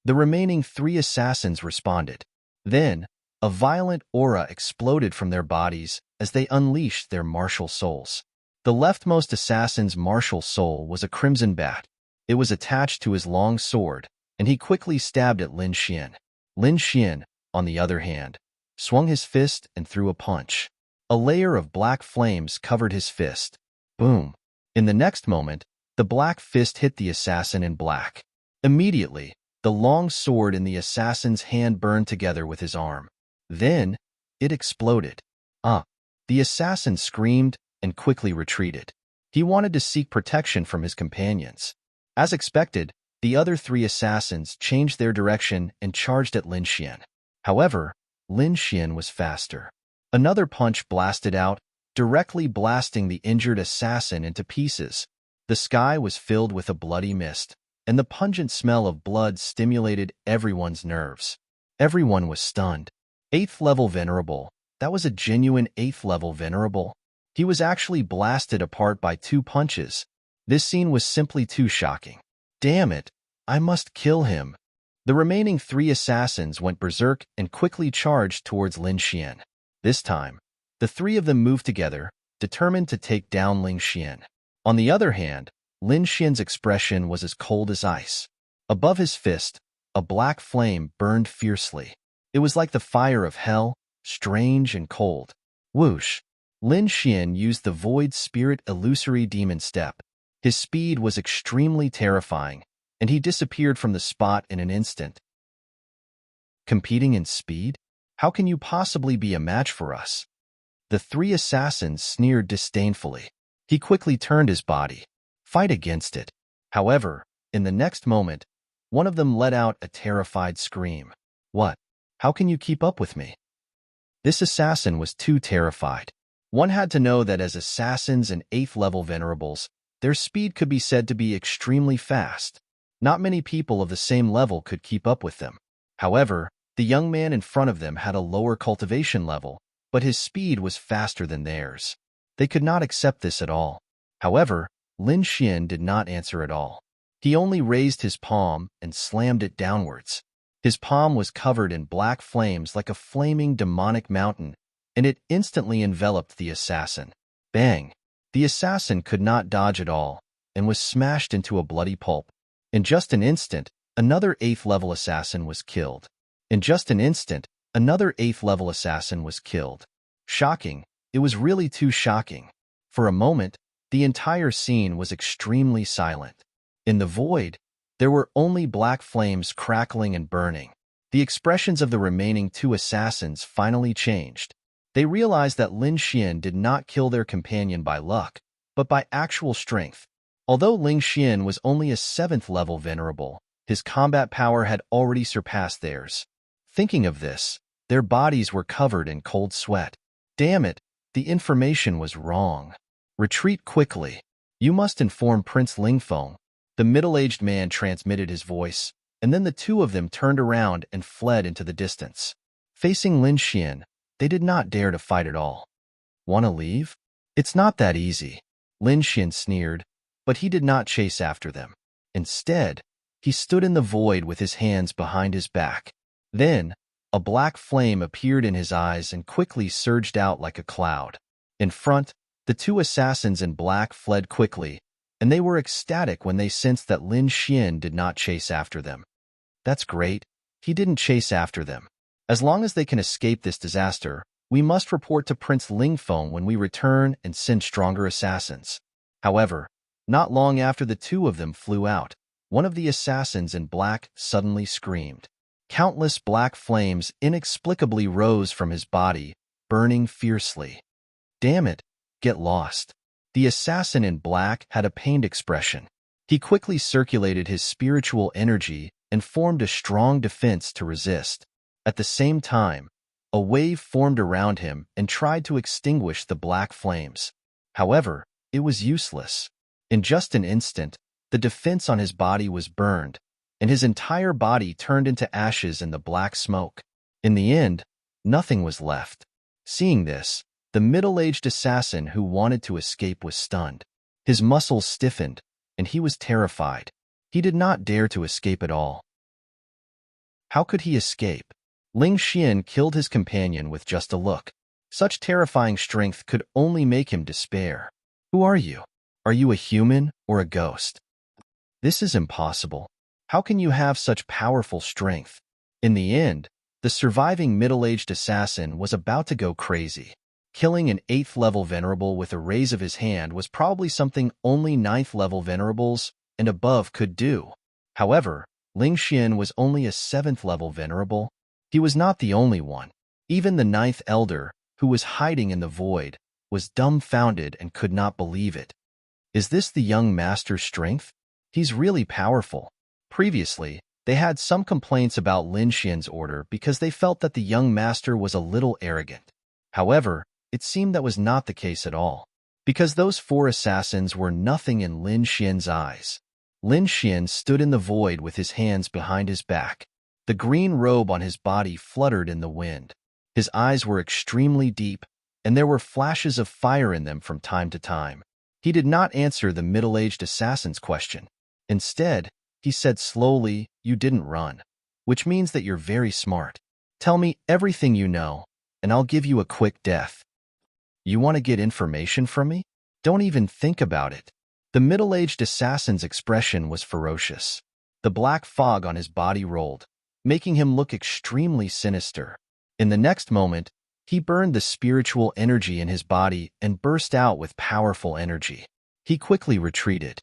Speaker 1: The remaining 3 assassins responded. Then, a violent aura exploded from their bodies as they unleashed their martial souls. The leftmost assassin's martial soul was a crimson bat. It was attached to his long sword, and he quickly stabbed at Lin Xian. Lin Xian, on the other hand, swung his fist and threw a punch. A layer of black flames covered his fist. Boom! In the next moment, the black fist hit the assassin in black. Immediately, the long sword in the assassin's hand burned together with his arm. Then, it exploded. The assassin screamed and quickly retreated. He wanted to seek protection from his companions. As expected, the other 3 assassins changed their direction and charged at Lin Xian. However, Lin Xian was faster. Another punch blasted out, directly blasting the injured assassin into pieces. The sky was filled with a bloody mist, and the pungent smell of blood stimulated everyone's nerves. Everyone was stunned. 8th level venerable. That was a genuine 8th level venerable. He was actually blasted apart by 2 punches. This scene was simply too shocking. Damn it, I must kill him. The remaining 3 assassins went berserk and quickly charged towards Lin Xian. This time, the 3 of them moved together, determined to take down Lin Xian. On the other hand, Lin Xian's expression was as cold as ice. Above his fist, a black flame burned fiercely. It was like the fire of hell, strange and cold. Whoosh! Lin Xian used the Void Spirit Illusory Demon Step. His speed was extremely terrifying, and he disappeared from the spot in an instant. Competing in speed? How can you possibly be a match for us? The 3 assassins sneered disdainfully. He quickly turned his body. Fight against it. However, in the next moment, one of them let out a terrified scream. What? How can you keep up with me? This assassin was too terrified. One had to know that as assassins and 8th level venerables, their speed could be said to be extremely fast. Not many people of the same level could keep up with them. However, the young man in front of them had a lower cultivation level, but his speed was faster than theirs. They could not accept this at all. However, Lin Xian did not answer at all. He only raised his palm and slammed it downwards. His palm was covered in black flames like a flaming demonic mountain, and it instantly enveloped the assassin. Bang! The assassin could not dodge at all, and was smashed into a bloody pulp. In just an instant, another 8th level assassin was killed. In just an instant, another 8th level assassin was killed. Shocking. It was really too shocking. For a moment, the entire scene was extremely silent. In the void, there were only black flames crackling and burning. The expressions of the remaining 2 assassins finally changed. They realized that Lin Xian did not kill their companion by luck, but by actual strength. Although Lin Xian was only a 7th level venerable, His combat power had already surpassed theirs. Thinking of this, their bodies were covered in cold sweat. Damn it, the information was wrong. Retreat quickly. You must inform Prince Lingfeng. The middle-aged man transmitted his voice, and then the two of them turned around and fled into the distance. Facing Lin Xian, they did not dare to fight at all. Want to leave? It's not that easy. Lin Xian sneered, but he did not chase after them. Instead, he stood in the void with his hands behind his back. Then, a black flame appeared in his eyes and quickly surged out like a cloud. In front, the two assassins in black fled quickly, and they were ecstatic when they sensed that Lin Xian did not chase after them. That's great. He didn't chase after them. As long as they can escape this disaster, we must report to Prince Lingfeng when we return and send stronger assassins. However, not long after the two of them flew out, one of the assassins in black suddenly screamed. Countless black flames inexplicably rose from his body, burning fiercely. Damn it, get lost. The assassin in black had a pained expression. He quickly circulated his spiritual energy and formed a strong defense to resist. At the same time, a wave formed around him and tried to extinguish the black flames. However, it was useless. In just an instant, the defense on his body was burned, and his entire body turned into ashes in the black smoke. In the end, nothing was left. Seeing this, the middle-aged assassin who wanted to escape was stunned. His muscles stiffened, and he was terrified. He did not dare to escape at all. How could he escape? Ling Xian killed his companion with just a look. Such terrifying strength could only make him despair. Who are you? Are you a human or a ghost? This is impossible. How can you have such powerful strength? In the end, the surviving middle-aged assassin was about to go crazy. Killing an 8th-level venerable with a raise of his hand was probably something only 9th-level venerables and above could do. However, Ling Xian was only a 7th-level venerable. He was not the only one. Even the 9th elder, who was hiding in the void, was dumbfounded and could not believe it. Is this the young master's strength? He's really powerful. Previously, they had some complaints about Lin Xian's order because they felt that the young master was a little arrogant. However, it seemed that was not the case at all, because those 4 assassins were nothing in Lin Xian's eyes. Lin Xian stood in the void with his hands behind his back. The green robe on his body fluttered in the wind. His eyes were extremely deep, and there were flashes of fire in them from time to time. He did not answer the middle-aged assassin's question. Instead, he said slowly, "You didn't run, which means that you're very smart. Tell me everything you know, and I'll give you a quick death." You want to get information from me? Don't even think about it. The middle-aged assassin's expression was ferocious. The black fog on his body rolled, making him look extremely sinister. In the next moment, he burned the spiritual energy in his body and burst out with powerful energy. He quickly retreated.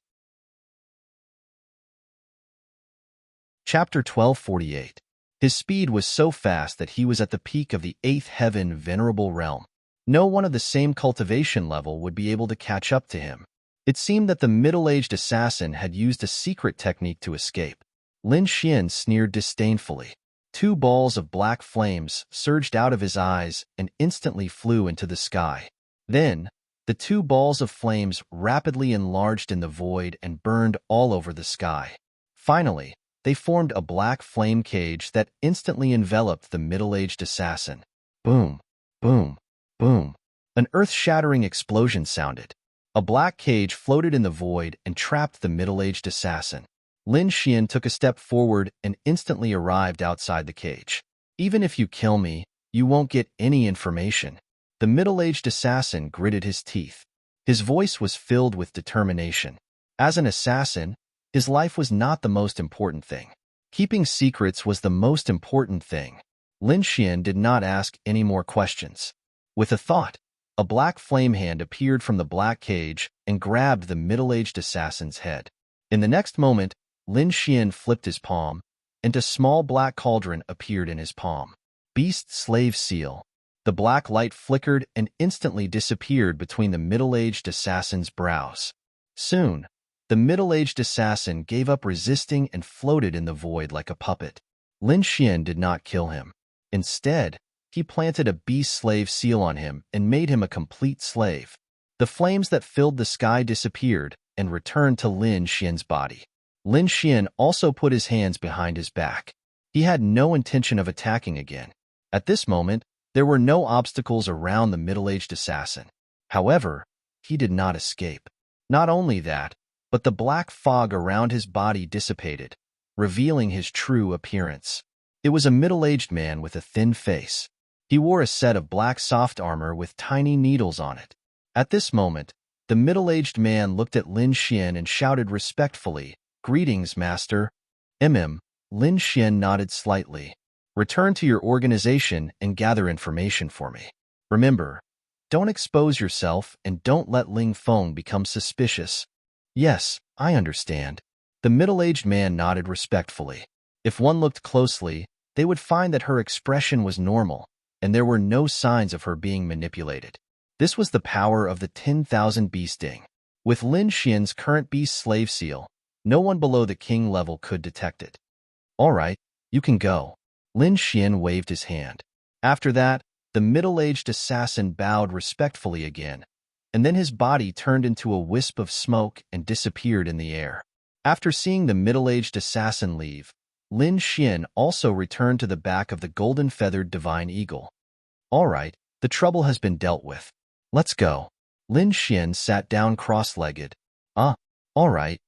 Speaker 1: Chapter 1248. His speed was so fast that he was at the peak of the 8th heaven venerable realm. No one of the same cultivation level would be able to catch up to him. It seemed that the middle-aged assassin had used a secret technique to escape. Lin Xian sneered disdainfully. 2 balls of black flames surged out of his eyes and instantly flew into the sky. Then, the 2 balls of flames rapidly enlarged in the void and burned all over the sky. Finally, they formed a black flame cage that instantly enveloped the middle-aged assassin. Boom, boom, boom. An earth-shattering explosion sounded. A black cage floated in the void and trapped the middle-aged assassin. Lin Xian took a step forward and instantly arrived outside the cage. Even if you kill me, you won't get any information. The middle-aged assassin gritted his teeth. His voice was filled with determination. As an assassin, his life was not the most important thing. Keeping secrets was the most important thing. Lin Xian did not ask any more questions. With a thought, a black flame hand appeared from the black cage and grabbed the middle-aged assassin's head. In the next moment, Lin Xian flipped his palm, and a small black cauldron appeared in his palm. Beast Slave Seal. The black light flickered and instantly disappeared between the middle-aged assassin's brows. Soon, The middle-aged assassin gave up resisting and floated in the void like a puppet. Lin Xian did not kill him. Instead, he planted a beast slave seal on him and made him a complete slave. The flames that filled the sky disappeared and returned to Lin Xian's body. Lin Xian also put his hands behind his back. He had no intention of attacking again. At this moment, there were no obstacles around the middle-aged assassin. However, he did not escape. Not only that, but the black fog around his body dissipated, revealing his true appearance. It was a middle-aged man with a thin face. He wore a set of black soft armor with tiny needles on it. At this moment, the middle-aged man looked at Lin Xian and shouted respectfully, "Greetings, master." Lin Xian nodded slightly. "Return to your organization and gather information for me. Remember, don't expose yourself and don't let Ling Feng become suspicious." "Yes, I understand." The middle-aged man nodded respectfully. If one looked closely, they would find that her expression was normal, and there were no signs of her being manipulated. This was the power of the 10,000 bee sting. With Lin Xian's current beast slave seal, no one below the king level could detect it. "All right, you can go." Lin Xian waved his hand. After that, the middle-aged assassin bowed respectfully again, and then his body turned into a wisp of smoke and disappeared in the air. After seeing the middle-aged assassin leave, Lin Xian also returned to the back of the golden-feathered divine eagle. "All right, the trouble has been dealt with. Let's go." Lin Xian sat down cross-legged. All right."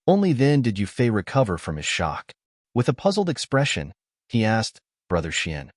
Speaker 1: Only then did Yufei recover from his shock. With a puzzled expression, he asked, "Brother Xian,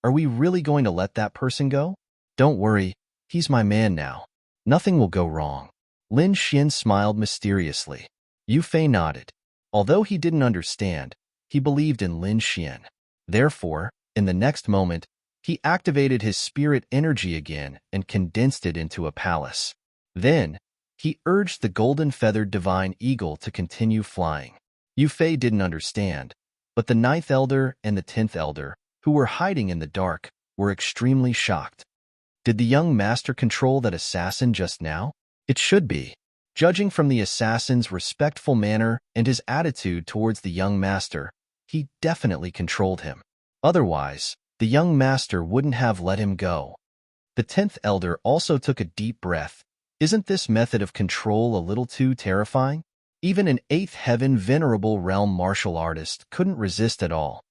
Speaker 1: are we really going to let that person go?" "Don't worry, he's my man now. Nothing will go wrong." Lin Xian smiled mysteriously. Yufei nodded. Although he didn't understand, he believed in Lin Xian. Therefore, in the next moment, he activated his spirit energy again and condensed it into a palace. Then, he urged the golden-feathered divine eagle to continue flying. Yufei didn't understand, but the 9th elder and the 10th elder, who were hiding in the dark, were extremely shocked. Did the young master control that assassin just now? It should be. Judging from the assassin's respectful manner and his attitude towards the young master, he definitely controlled him. Otherwise, the young master wouldn't have let him go. The 10th elder also took a deep breath. Isn't this method of control a little too terrifying? Even an 8th heaven venerable realm martial artist couldn't resist at all.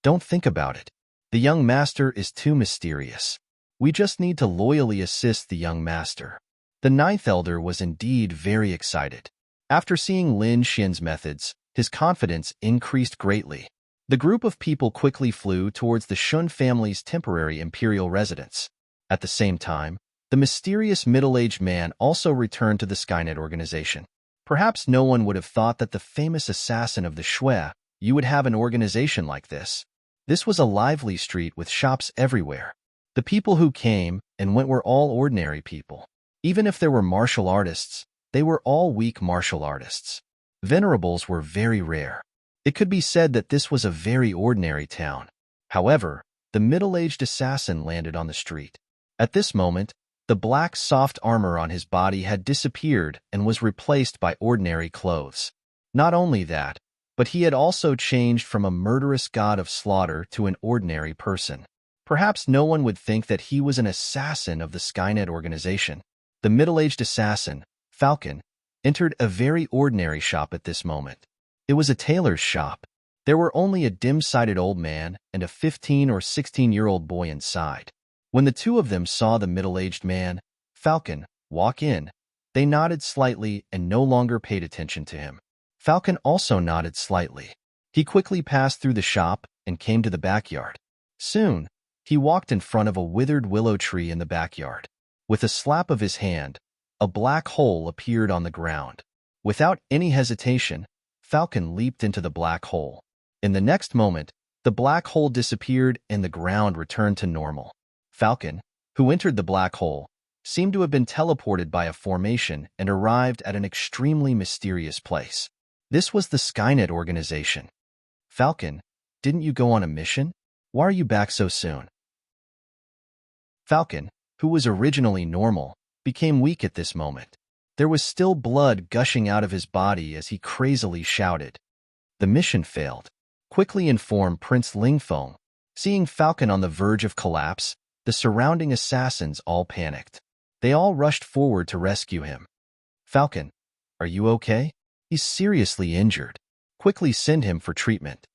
Speaker 1: Don't think about it. The young master is too mysterious. We just need to loyally assist the young master. The 9th elder was indeed very excited. After seeing Lin Xian's methods, his confidence increased greatly. The group of people quickly flew towards the Shun family's temporary imperial residence. At the same time, the mysterious middle-aged man also returned to the Skynet organization. Perhaps no one would have thought that the famous assassin of the Shui, you would have an organization like this. This was a lively street with shops everywhere. The people who came and went were all ordinary people. Even if there were martial artists, they were all weak martial artists. Venerables were very rare. It could be said that this was a very ordinary town. However, the middle-aged assassin landed on the street. At this moment, the black soft armor on his body had disappeared and was replaced by ordinary clothes. Not only that, but he had also changed from a murderous god of slaughter to an ordinary person. Perhaps no one would think that he was an assassin of the Skynet organization. The middle-aged assassin, Falcon, entered a very ordinary shop at this moment. It was a tailor's shop. There were only a dim-sighted old man and a 15 or 16-year-old boy inside. When the two of them saw the middle-aged man, Falcon, walk in, they nodded slightly and no longer paid attention to him. Falcon also nodded slightly. He quickly passed through the shop and came to the backyard. Soon, he walked in front of a withered willow tree in the backyard. With a slap of his hand, a black hole appeared on the ground. Without any hesitation, Falcon leaped into the black hole. In the next moment, the black hole disappeared and the ground returned to normal. Falcon, who entered the black hole, seemed to have been teleported by a formation and arrived at an extremely mysterious place. This was the Skynet organization. Falcon, didn't you go on a mission? Why are you back so soon? Falcon, who was originally normal, became weak at this moment. There was still blood gushing out of his body as he crazily shouted. The mission failed. Quickly informed Prince Lingfeng. Seeing Falcon on the verge of collapse, the surrounding assassins all panicked. They all rushed forward to rescue him. Falcon, are you okay? He's seriously injured. Quickly send him for treatment.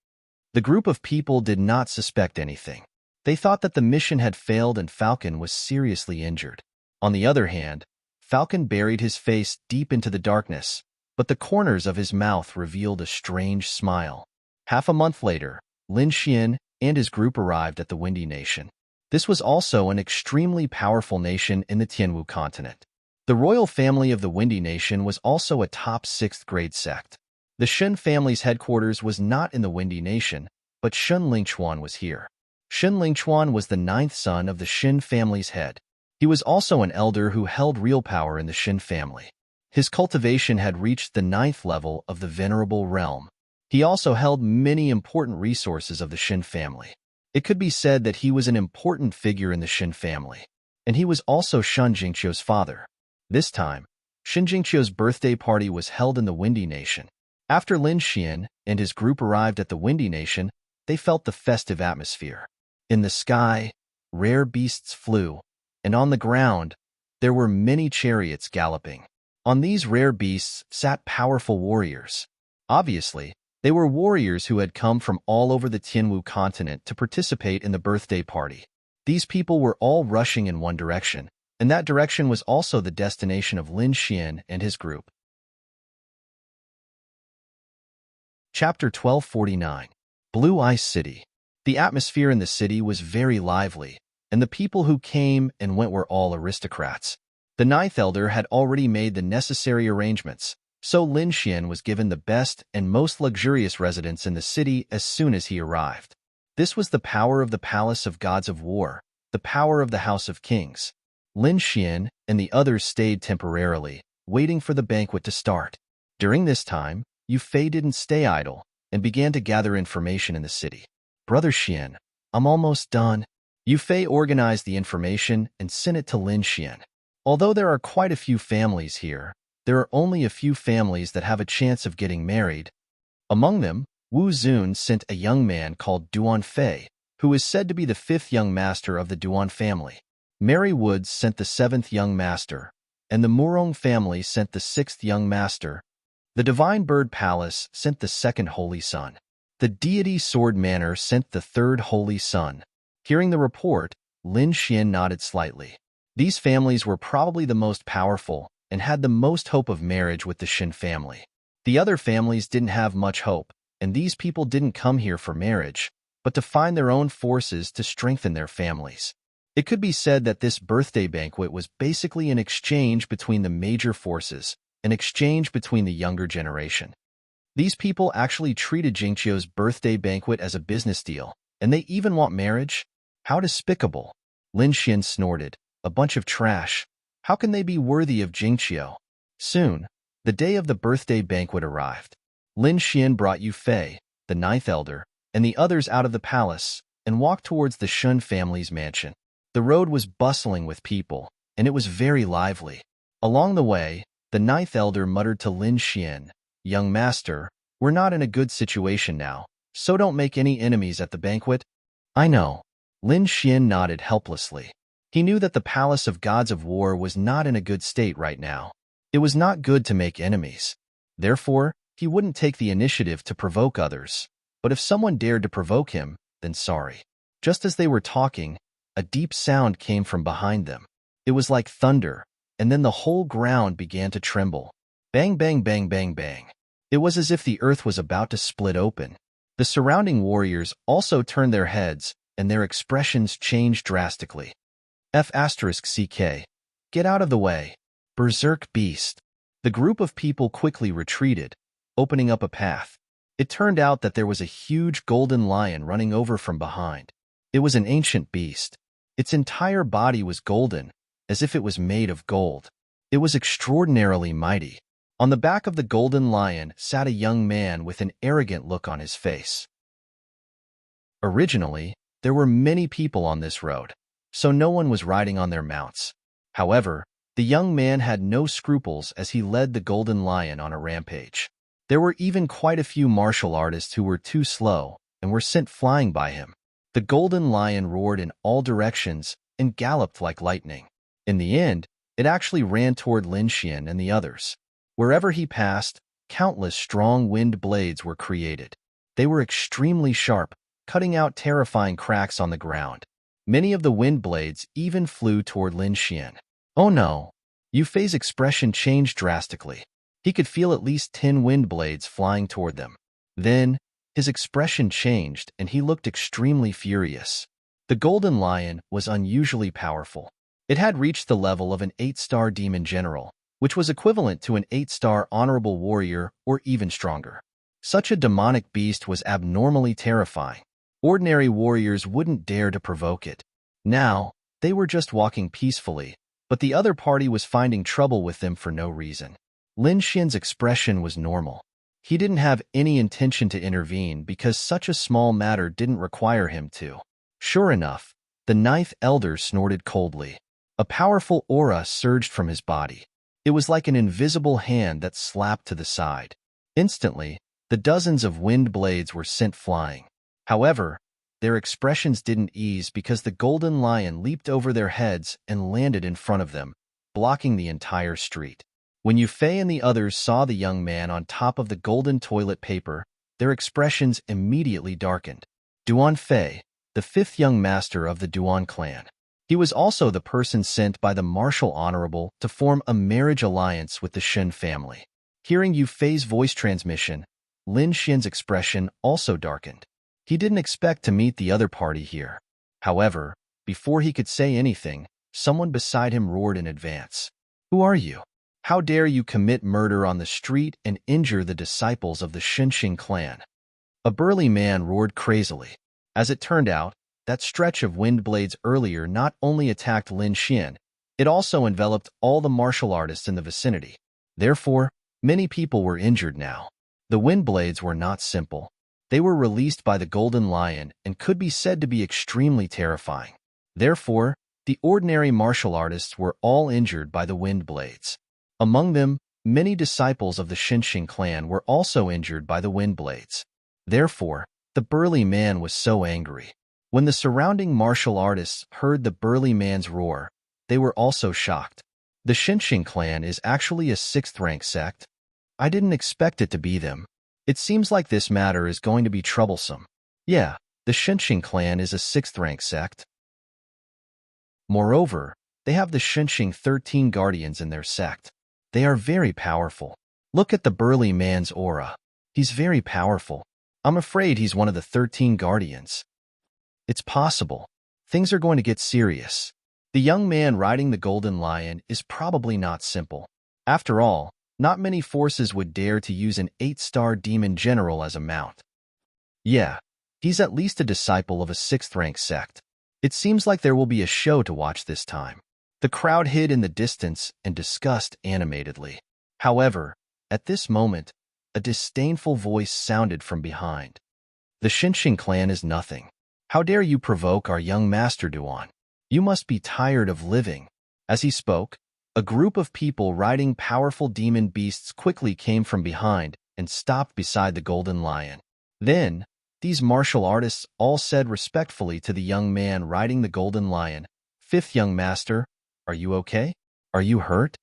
Speaker 1: The group of people did not suspect anything. They thought that the mission had failed and Falcon was seriously injured. On the other hand, Falcon buried his face deep into the darkness, but the corners of his mouth revealed a strange smile. Half a month later, Lin Xian and his group arrived at the Windy Nation. This was also an extremely powerful nation in the Tianwu continent. The royal family of the Windy Nation was also a top 6th grade sect. The Shen family's headquarters was not in the Windy Nation, but Shun Lingchuan was here. Shun Lingchuan was the 9th son of the Shen family's head. He was also an elder who held real power in the Shen family. His cultivation had reached the 9th level of the Venerable Realm. He also held many important resources of the Shen family. It could be said that he was an important figure in the Shen family. And he was also Shun Jingqiu's father. This time, Shen Jingqiu's birthday party was held in the Windy Nation. After Lin Xian and his group arrived at the Windy Nation, they felt the festive atmosphere. In the sky, rare beasts flew, and on the ground, there were many chariots galloping. On these rare beasts sat powerful warriors. Obviously, they were warriors who had come from all over the Tianwu continent to participate in the birthday party. These people were all rushing in one direction, and that direction was also the destination of Lin Xian and his group. Chapter 1249. Blue Ice City. The atmosphere in the city was very lively, and the people who came and went were all aristocrats. The 9th elder had already made the necessary arrangements, so Lin Xian was given the best and most luxurious residence in the city as soon as he arrived. This was the power of the Palace of Gods of War, the power of the House of Kings. Lin Xian and the others stayed temporarily, waiting for the banquet to start. During this time, Yu Fei didn't stay idle and began to gather information in the city. Brother Xian, I'm almost done. Yu Fei organized the information and sent it to Lin Xian. Although there are quite a few families here, there are only a few families that have a chance of getting married. Among them, Wu Zun sent a young man called Duan Fei, who is said to be the 5th young master of the Duan family. Mary Woods sent the 7th young master, and the Murong family sent the 6th young master. The Divine Bird Palace sent the 2nd Holy Son. The Deity Sword Manor sent the 3rd Holy Son. Hearing the report, Lin Xian nodded slightly. These families were probably the most powerful and had the most hope of marriage with the Shen family. The other families didn't have much hope, and these people didn't come here for marriage, but to find their own forces to strengthen their families. It could be said that this birthday banquet was basically an exchange between the major forces, an exchange between the younger generation. These people actually treated Jingqiu's birthday banquet as a business deal, and they even want marriage? How despicable! Lin Xian snorted. A bunch of trash. How can they be worthy of Jingqiu? Soon, the day of the birthday banquet arrived. Lin Xian brought Yu Fei, the 9th elder, and the others out of the palace and walked towards the Shun family's mansion. The road was bustling with people, and it was very lively. Along the way, the 9th elder muttered to Lin Xian, "Young master, we're not in a good situation now, so don't make any enemies at the banquet." "I know." Lin Xian nodded helplessly. He knew that the Palace of Gods of War was not in a good state right now. It was not good to make enemies. Therefore, he wouldn't take the initiative to provoke others. But if someone dared to provoke him, then sorry. Just as they were talking, a deep sound came from behind them. It was like thunder, and then the whole ground began to tremble. Bang, bang, bang, bang, bang. It was as if the earth was about to split open. The surrounding warriors also turned their heads, and their expressions changed drastically. F***CK. Get out of the way. Berserk beast. The group of people quickly retreated, opening up a path. It turned out that there was a huge golden lion running over from behind. It was an ancient beast. Its entire body was golden, as if it was made of gold. It was extraordinarily mighty. On the back of the golden lion sat a young man with an arrogant look on his face. Originally, there were many people on this road, so no one was riding on their mounts. However, The young man had no scruples as he led the Golden Lion on a rampage. There were even quite a few martial artists who were too slow and were sent flying by him. The Golden Lion roared in all directions and galloped like lightning. In the end, it actually ran toward Lin Xian and the others. Wherever he passed, countless strong wind blades were created. They were extremely sharp, cutting out terrifying cracks on the ground. Many of the wind blades even flew toward Lin Xian. Oh no! Yu Fei's expression changed drastically. He could feel at least 10 wind blades flying toward them. Then, his expression changed and he looked extremely furious. The Golden Lion was unusually powerful. It had reached the level of an 8-star demon general, which was equivalent to an 8-star honorable warrior or even stronger. Such a demonic beast was abnormally terrifying. Ordinary warriors wouldn't dare to provoke it. Now, they were just walking peacefully, but the other party was finding trouble with them for no reason. Lin Xian's expression was normal. He didn't have any intention to intervene because such a small matter didn't require him to. Sure enough, the ninth elder snorted coldly. A powerful aura surged from his body. It was like an invisible hand that slapped to the side. Instantly, the dozens of wind blades were sent flying. However, their expressions didn't ease because the Golden Lion leaped over their heads and landed in front of them, blocking the entire street. When Yu Fei and the others saw the young man on top of the golden toilet paper, their expressions immediately darkened. Duan Fei, the 5th young master of the Duan clan. He was also the person sent by the martial honorable to form a marriage alliance with the Shen family. Hearing Yu Fei's voice transmission, Lin Xian's expression also darkened. He didn't expect to meet the other party here. However, before he could say anything, someone beside him roared in advance. "Who are you? How dare you commit murder on the street and injure the disciples of the Shenxing clan?" A burly man roared crazily. As it turned out, that stretch of wind blades earlier not only attacked Lin Xian, it also enveloped all the martial artists in the vicinity. Therefore, many people were injured now. The wind blades were not simple. They were released by the Golden Lion and could be said to be extremely terrifying. Therefore, the ordinary martial artists were all injured by the wind blades. Among them, many disciples of the Shenxing clan were also injured by the wind blades. Therefore, the burly man was so angry. When the surrounding martial artists heard the burly man's roar, they were also shocked. The Shenxing clan is actually a 6th-rank sect. I didn't expect it to be them. It seems like this matter is going to be troublesome. Yeah, the Shenxing clan is a 6th-rank sect. Moreover, they have the Shenxing 13 guardians in their sect. They are very powerful. Look at the burly man's aura. He's very powerful. I'm afraid he's one of the 13 guardians. It's possible. Things are going to get serious. The young man riding the Golden Lion is probably not simple. After all, not many forces would dare to use an 8-star demon general as a mount. Yeah, he's at least a disciple of a 6th-rank sect. It seems like there will be a show to watch this time. The crowd hid in the distance and discussed animatedly. However, at this moment, a disdainful voice sounded from behind. The Shenxing clan is nothing. How dare you provoke our young master Duan? You must be tired of living. As he spoke, a group of people riding powerful demon beasts quickly came from behind and stopped beside the Golden Lion. Then, these martial artists all said respectfully to the young man riding the Golden Lion, "5th young master, are you okay? Are you hurt?"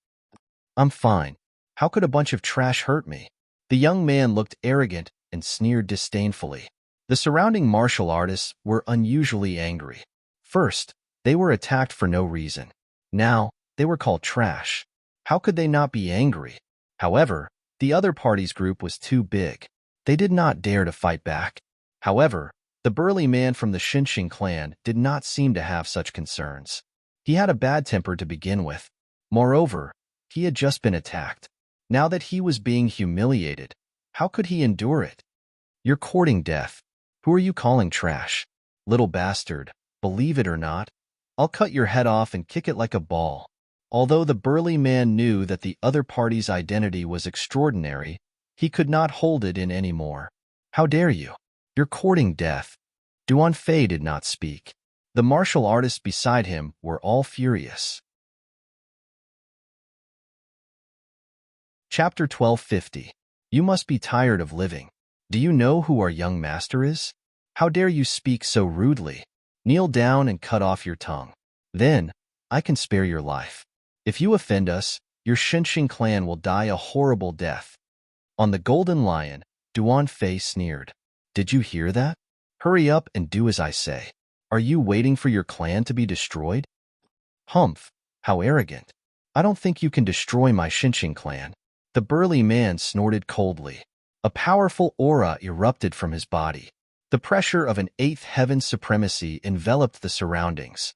Speaker 1: "I'm fine. How could a bunch of trash hurt me?" The young man looked arrogant and sneered disdainfully. The surrounding martial artists were unusually angry. First, they were attacked for no reason. Now, they were called trash. How could they not be angry? However, the other party's group was too big. They did not dare to fight back. However, the burly man from the Shenxing clan did not seem to have such concerns. He had a bad temper to begin with. Moreover, he had just been attacked. Now that he was being humiliated, how could he endure it? "You're courting death. Who are you calling trash? Little bastard, believe it or not, I'll cut your head off and kick it like a ball." Although the burly man knew that the other party's identity was extraordinary, he could not hold it in any more. "How dare you? You're courting death." Duan Fei did not speak. The martial artists beside him were all furious. Chapter 1250. You must be tired of living. Do you know who our young master is? How dare you speak so rudely? Kneel down and cut off your tongue. Then, I can spare your life. If you offend us, your Shinshing clan will die a horrible death. On the Golden Lion, Duan Fei sneered. Did you hear that? Hurry up and do as I say. Are you waiting for your clan to be destroyed? Humph, how arrogant. I don't think you can destroy my Shinshing clan. The burly man snorted coldly. A powerful aura erupted from his body. The pressure of an eighth heaven supremacy enveloped the surroundings.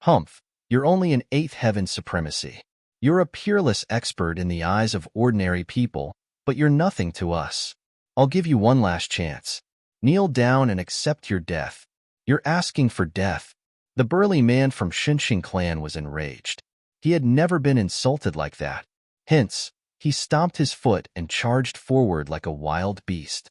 Speaker 1: Humph, you're only an eighth heaven supremacy. You're a peerless expert in the eyes of ordinary people, but you're nothing to us. I'll give you one last chance. Kneel down and accept your death. You're asking for death. The burly man from Shinshing clan was enraged. He had never been insulted like that. Hence, he stomped his foot and charged forward like a wild beast.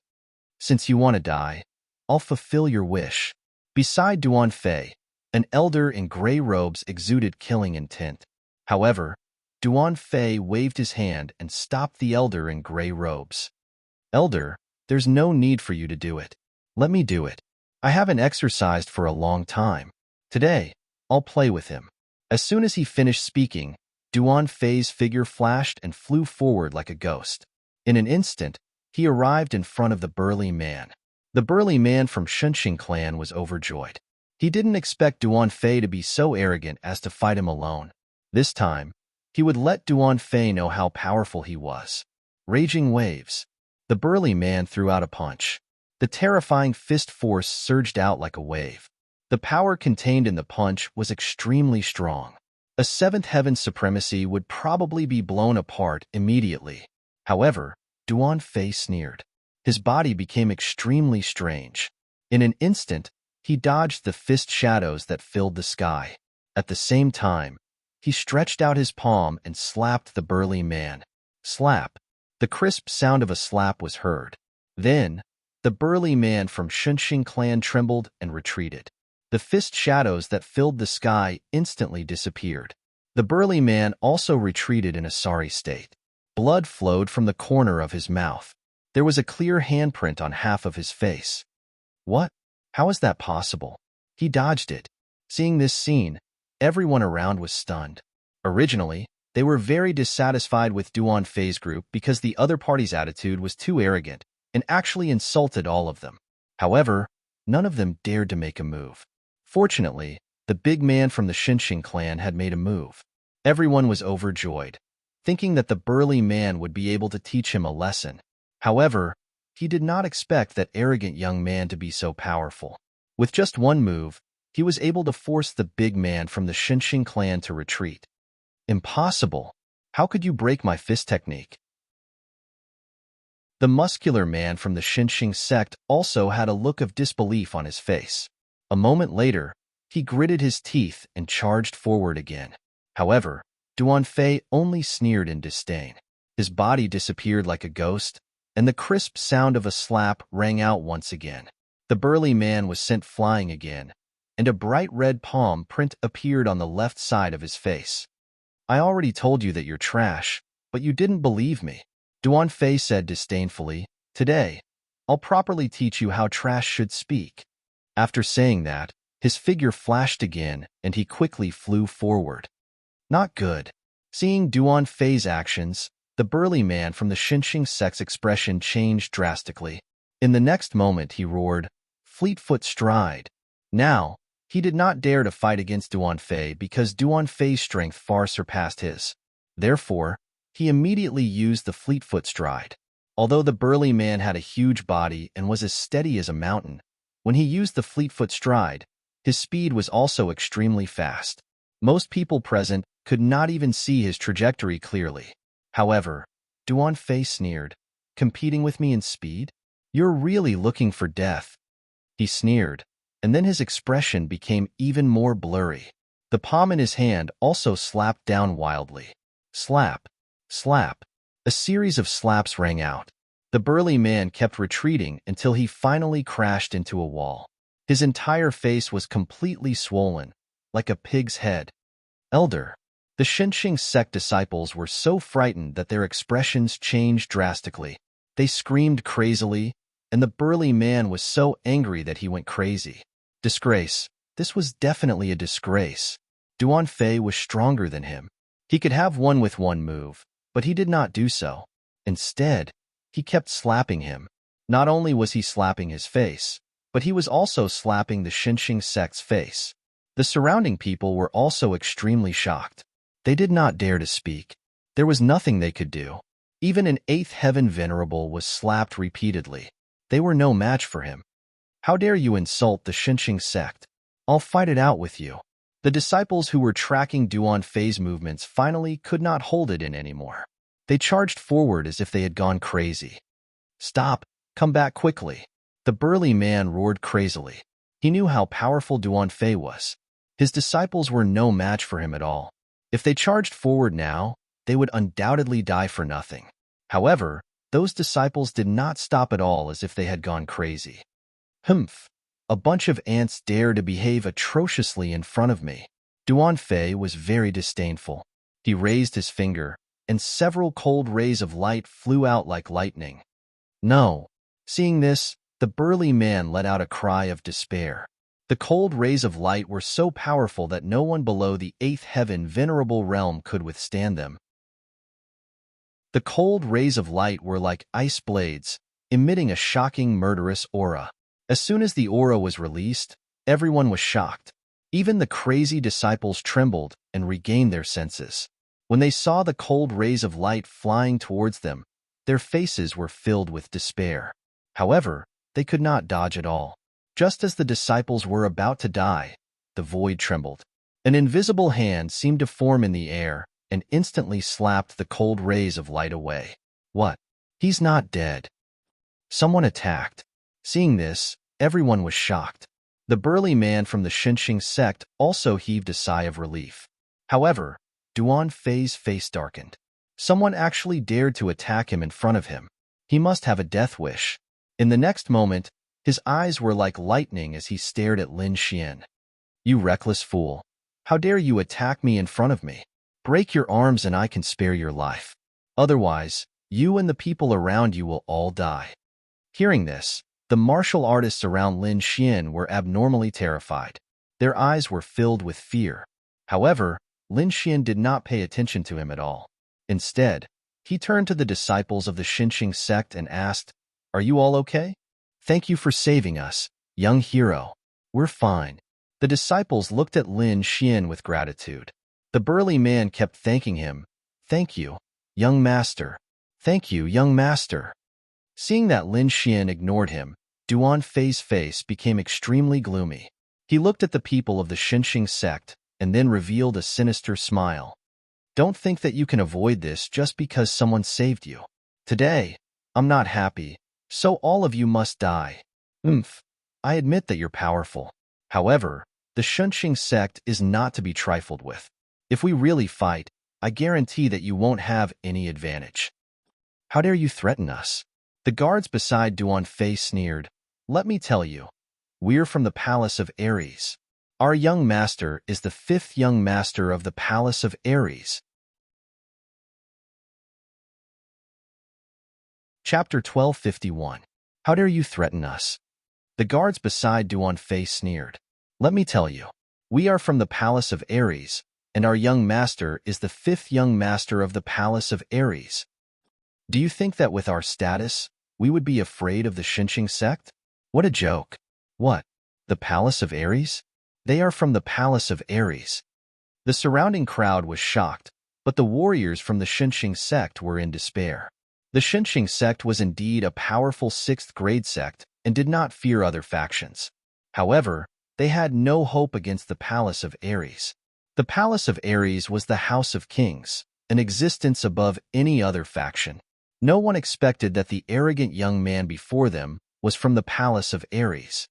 Speaker 1: Since you want to die, I'll fulfill your wish. Beside Duan Fei, an elder in gray robes exuded killing intent. However, Duan Fei waved his hand and stopped the elder in gray robes. Elder, there's no need for you to do it. Let me do it. I haven't exercised for a long time. Today, I'll play with him. As soon as he finished speaking, Duan Fei's figure flashed and flew forward like a ghost. In an instant, he arrived in front of the burly man. The burly man from Shinshing clan was overjoyed. He didn't expect Duan Fei to be so arrogant as to fight him alone. This time, he would let Duan Fei know how powerful he was. Raging waves. The burly man threw out a punch. The terrifying fist force surged out like a wave. The power contained in the punch was extremely strong. A seventh heaven supremacy would probably be blown apart immediately. However, Duan Fei sneered. His body became extremely strange. In an instant, he dodged the fist shadows that filled the sky. At the same time, he stretched out his palm and slapped the burly man. Slap. The crisp sound of a slap was heard. Then, the burly man from Shinshing clan trembled and retreated. The fist shadows that filled the sky instantly disappeared. The burly man also retreated in a sorry state. Blood flowed from the corner of his mouth. There was a clear handprint on half of his face. What? How is that possible? He dodged it. Seeing this scene, everyone around was stunned. Originally, they were very dissatisfied with Duan Fei's group because the other party's attitude was too arrogant and actually insulted all of them. However, none of them dared to make a move. Fortunately, the big man from the Shinshing clan had made a move. Everyone was overjoyed, thinking that the burly man would be able to teach him a lesson. However, he did not expect that arrogant young man to be so powerful. With just one move, he was able to force the big man from the Shinshing clan to retreat. Impossible! How could you break my fist technique? The muscular man from the Shinshing sect also had a look of disbelief on his face. A moment later, he gritted his teeth and charged forward again. However, Duan Fei only sneered in disdain. His body disappeared like a ghost, and the crisp sound of a slap rang out once again. The burly man was sent flying again, and a bright red palm print appeared on the left side of his face. I already told you that you're trash, but you didn't believe me. Duan Fei said disdainfully, Today, I'll properly teach you how trash should speak. After saying that, his figure flashed again, and he quickly flew forward. Not good. Seeing Duan Fei's actions, the burly man from the Shinshing sect's expression changed drastically. In the next moment, he roared, Fleetfoot stride. Now, he did not dare to fight against Duan Fei because Duan Fei's strength far surpassed his. Therefore, he immediately used the Fleetfoot stride. Although the burly man had a huge body and was as steady as a mountain, when he used the Fleetfoot stride, his speed was also extremely fast. Most people present could not even see his trajectory clearly. However, Duan Fei sneered, Competing with me in speed? You're really looking for death. He sneered, and then his expression became even more blurry. The palm in his hand also slapped down wildly. Slap, slap. A series of slaps rang out. The burly man kept retreating until he finally crashed into a wall. His entire face was completely swollen, like a pig's head. Elder, The Xinxing sect disciples were so frightened that their expressions changed drastically. They screamed crazily, and the burly man was so angry that he went crazy. Disgrace. This was definitely a disgrace. Duan Fei was stronger than him. He could have won with one move, but he did not do so. Instead, he kept slapping him. Not only was he slapping his face, but he was also slapping the Xinxing sect's face. The surrounding people were also extremely shocked. They did not dare to speak. There was nothing they could do. Even an eighth heaven venerable was slapped repeatedly. They were no match for him. How dare you insult the Xinxing sect? I'll fight it out with you. The disciples who were tracking Duan Fei's movements finally could not hold it in anymore. They charged forward as if they had gone crazy. Stop! Come back quickly! The burly man roared crazily. He knew how powerful Duan Fei was. His disciples were no match for him at all. If they charged forward now, they would undoubtedly die for nothing. However, those disciples did not stop at all as if they had gone crazy. Humph! A bunch of ants dare to behave atrociously in front of me. Duan Fei was very disdainful. He raised his finger, and several cold rays of light flew out like lightning. No! Seeing this, the burly man let out a cry of despair. The cold rays of light were so powerful that no one below the eighth heaven venerable realm could withstand them. The cold rays of light were like ice blades, emitting a shocking murderous aura. As soon as the aura was released, everyone was shocked. Even the crazy disciples trembled and regained their senses. When they saw the cold rays of light flying towards them, their faces were filled with despair. However, they could not dodge at all. Just as the disciples were about to die, the void trembled. An invisible hand seemed to form in the air and instantly slapped the cold rays of light away. What? He's not dead. Someone attacked. Seeing this, everyone was shocked. The burly man from the Xinxing sect also heaved a sigh of relief. However, Duan Fei's face darkened. Someone actually dared to attack him in front of him. He must have a death wish. In the next moment, his eyes were like lightning as he stared at Lin Xian. You reckless fool! How dare you attack me in front of me? Break your arms and I can spare your life. Otherwise, you and the people around you will all die. Hearing this, the martial artists around Lin Xian were abnormally terrified. Their eyes were filled with fear. However, Lin Xian did not pay attention to him at all. Instead, he turned to the disciples of the Xinxing sect and asked, "Are you all okay? Thank you for saving us, young hero. We're fine." The disciples looked at Lin Xian with gratitude. The burly man kept thanking him. "Thank you, young master. Thank you, young master." Seeing that Lin Xian ignored him, Duan Fei's face became extremely gloomy. He looked at the people of the Xinxing sect and then revealed a sinister smile. Don't think that you can avoid this just because someone saved you. Today, I'm not happy, so all of you must die. I admit that you're powerful. However, the Xinxing sect is not to be trifled with. If we really fight, I guarantee that you won't have any advantage. How dare you threaten us? The guards beside Duan Fei sneered. Let me tell you, we're from the Palace of Ares. Our young master is the fifth young master of the Palace of Ares. Chapter 1251. How dare you threaten us? The guards beside Duan Fei sneered. Let me tell you, we are from the Palace of Ares, and our young master is the fifth young master of the Palace of Ares. Do you think that with our status, we would be afraid of the Xinxing sect? What a joke. What? The Palace of Ares? They are from the Palace of Ares. The surrounding crowd was shocked, but the warriors from the Xinxing sect were in despair. The Xinxing sect was indeed a powerful sixth-grade sect and did not fear other factions. However, they had no hope against the Palace of Ares. The Palace of Ares was the House of Kings, an existence above any other faction. No one expected that the arrogant young man before them was from the Palace of Ares.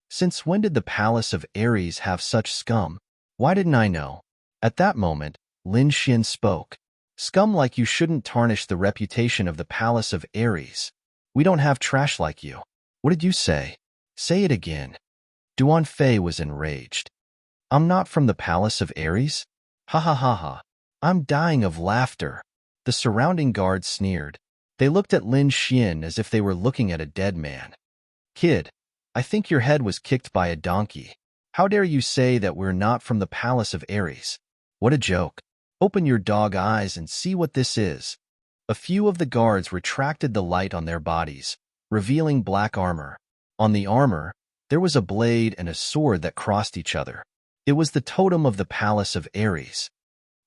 Speaker 1: Since when did the Palace of Ares have such scum? Why didn't I know? At that moment, Lin Xian spoke. Scum like you shouldn't tarnish the reputation of the Palace of Ares. We don't have trash like you. What did you say? Say it again. Duan Fei was enraged. I'm not from the Palace of Ares? Ha ha ha ha. I'm dying of laughter. The surrounding guards sneered. They looked at Lin Xian as if they were looking at a dead man. Kid, I think your head was kicked by a donkey. How dare you say that we're not from the palace of Ares? What a joke. Open your dog eyes and see what this is. A few of the guards retracted the light on their bodies, revealing black armor. On the armor, there was a blade and a sword that crossed each other. It was the totem of the palace of Ares.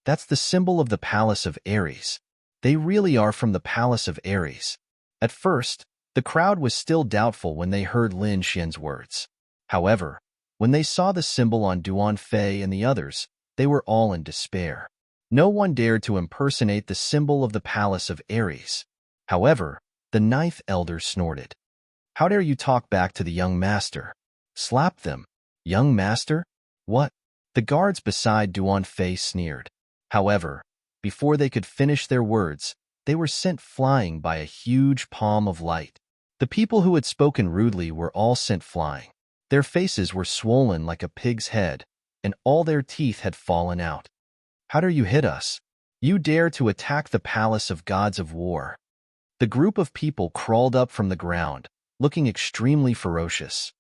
Speaker 1: That's the symbol of the palace of Ares. They really are from the palace of Ares. At first, the crowd was still doubtful when they heard Lin Xian's words. However, when they saw the symbol on Duan Fei and the others, they were all in despair. No one dared to impersonate the symbol of the palace of Ares. However, the ninth elder snorted. How dare you talk back to the young master? Slap them. Young master? What? The guards beside Duan Fei sneered. However, before they could finish their words, they were sent flying by a huge palm of light. The people who had spoken rudely were all sent flying. Their faces were swollen like a pig's head, and all their teeth had fallen out. How dare you hit us? You dare to attack the palace of gods of war. The group of people crawled up from the ground, looking extremely ferocious.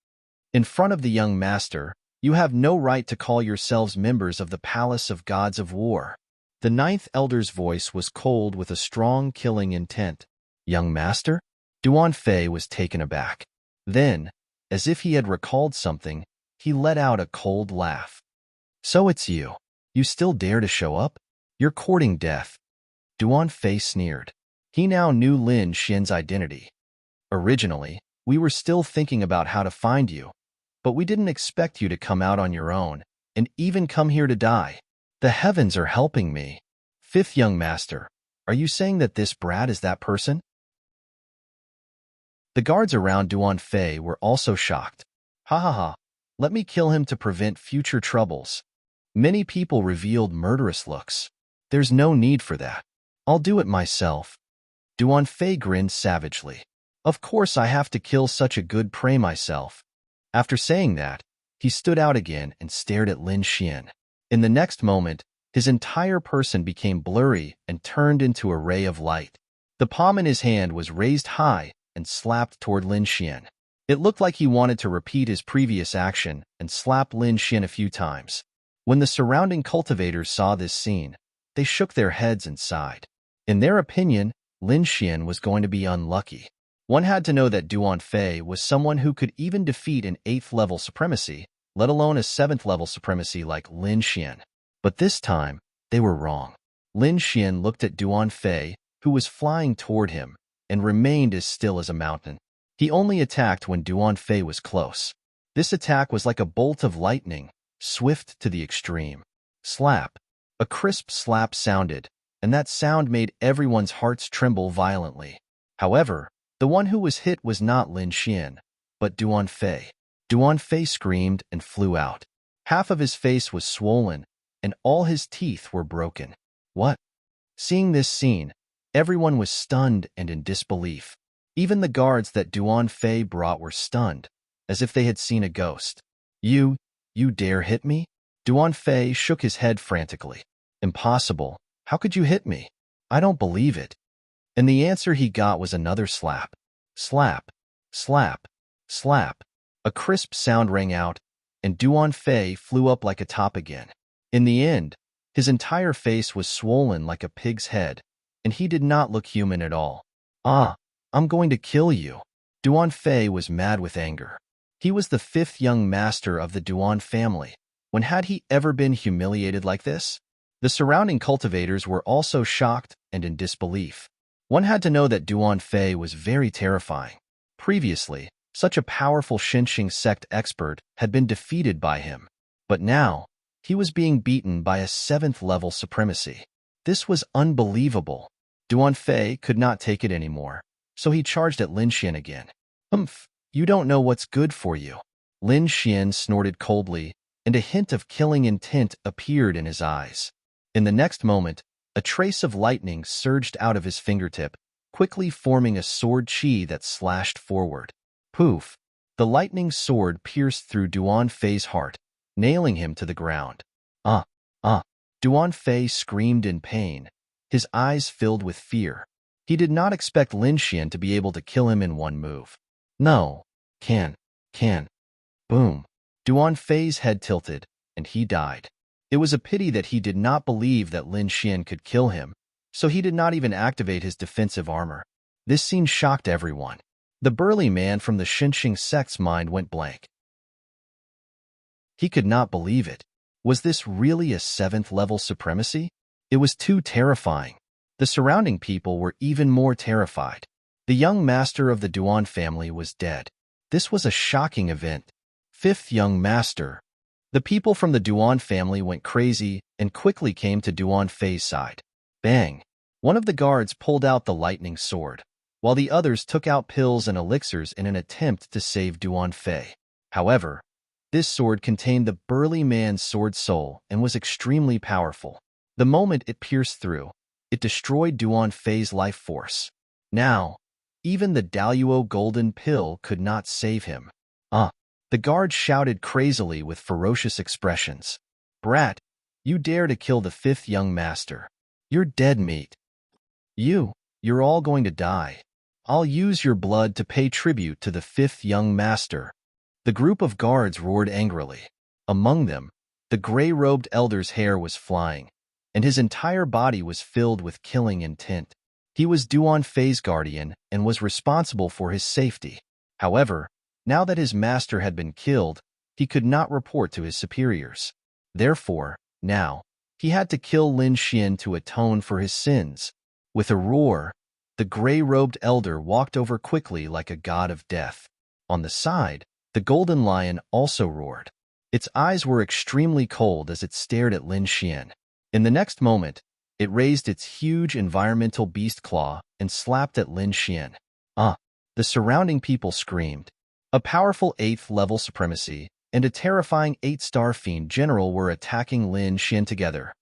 Speaker 1: In front of the young master, you have no right to call yourselves members of the palace of gods of war. The ninth elder's voice was cold with a strong killing intent. Young master? Duan Fei was taken aback. Then, as if he had recalled something, he let out a cold laugh. So it's you. You still dare to show up? You're courting death. Duan Fei sneered. He now knew Lin Xian's identity. Originally, we were still thinking about how to find you, but we didn't expect you to come out on your own, and even come here to die. The heavens are helping me. Fifth young master, are you saying that this brat is that person? The guards around Duan Fei were also shocked. Ha ha ha, let me kill him to prevent future troubles. Many people revealed murderous looks. There's no need for that. I'll do it myself. Duan Fei grinned savagely. Of course I have to kill such a good prey myself. After saying that, he stood out again and stared at Lin Xian. In the next moment, his entire person became blurry and turned into a ray of light. The palm in his hand was raised high and slapped toward Lin Xian. It looked like he wanted to repeat his previous action and slap Lin Xian a few times. When the surrounding cultivators saw this scene, they shook their heads and sighed. In their opinion, Lin Xian was going to be unlucky. One had to know that Duan Fei was someone who could even defeat an 8th-level supremacy, let alone a 7th-level supremacy like Lin Xian. But this time, they were wrong. Lin Xian looked at Duan Fei, who was flying toward him, and remained as still as a mountain. He only attacked when Duan Fei was close. This attack was like a bolt of lightning, swift to the extreme. Slap. A crisp slap sounded, and that sound made everyone's hearts tremble violently. However, the one who was hit was not Lin Xian, but Duan Fei. Duan Fei screamed and flew out. Half of his face was swollen, and all his teeth were broken. What? Seeing this scene, everyone was stunned and in disbelief. Even the guards that Duan Fei brought were stunned, as if they had seen a ghost. You dare hit me? Duan Fei shook his head frantically. Impossible. How could you hit me? I don't believe it. And the answer he got was another slap. Slap. Slap. Slap. A crisp sound rang out, and Duan Fei flew up like a top again. In the end, his entire face was swollen like a pig's head, and he did not look human at all. Ah, I'm going to kill you. Duan Fei was mad with anger. He was the 5th young master of the Duan family. When had he ever been humiliated like this? The surrounding cultivators were also shocked and in disbelief. One had to know that Duan Fei was very terrifying. Previously, such a powerful Xinqing sect expert had been defeated by him. But now, he was being beaten by a 7th-level supremacy. This was unbelievable. Duan Fei could not take it anymore, so he charged at Lin Xian again. You don't know what's good for you. Lin Xian snorted coldly, and a hint of killing intent appeared in his eyes. In the next moment, a trace of lightning surged out of his fingertip, quickly forming a sword chi that slashed forward. Poof! The lightning sword pierced through Duan Fei's heart, nailing him to the ground. Duan Fei screamed in pain, his eyes filled with fear. He did not expect Lin Xian to be able to kill him in one move. No. Can. Boom. Duan Fei's head tilted, and he died. It was a pity that he did not believe that Lin Xian could kill him, so he did not even activate his defensive armor. This scene shocked everyone. The burly man from the Xinxing sect's mind went blank. He could not believe it. Was this really a 7th-level supremacy? It was too terrifying. The surrounding people were even more terrified. The young master of the Duan family was dead. This was a shocking event. 5th young master. The people from the Duan family went crazy and quickly came to Duan Fei's side. Bang! One of the guards pulled out the lightning sword, while the others took out pills and elixirs in an attempt to save Duan Fei. However, this sword contained the burly man's sword soul and was extremely powerful. The moment it pierced through, it destroyed Duan Fei's life force. Now, even the Daluo golden pill could not save him. The guard shouted crazily with ferocious expressions. Brat, you dare to kill the 5th young master. You're dead meat. You're all going to die. I'll use your blood to pay tribute to the 5th young master. The group of guards roared angrily. Among them, the gray-robed elder's hair was flying, and his entire body was filled with killing intent. He was Duan Fei's guardian and was responsible for his safety. However, now that his master had been killed, he could not report to his superiors. Therefore, now, he had to kill Lin Xian to atone for his sins. With a roar, the gray-robed elder walked over quickly like a god of death. On the side, the golden lion also roared. Its eyes were extremely cold as it stared at Lin Xian. In the next moment, it raised its huge environmental beast claw and slapped at Lin Xian. The surrounding people screamed. A powerful 8th-level supremacy and a terrifying 8-star fiend general were attacking Lin Xian together.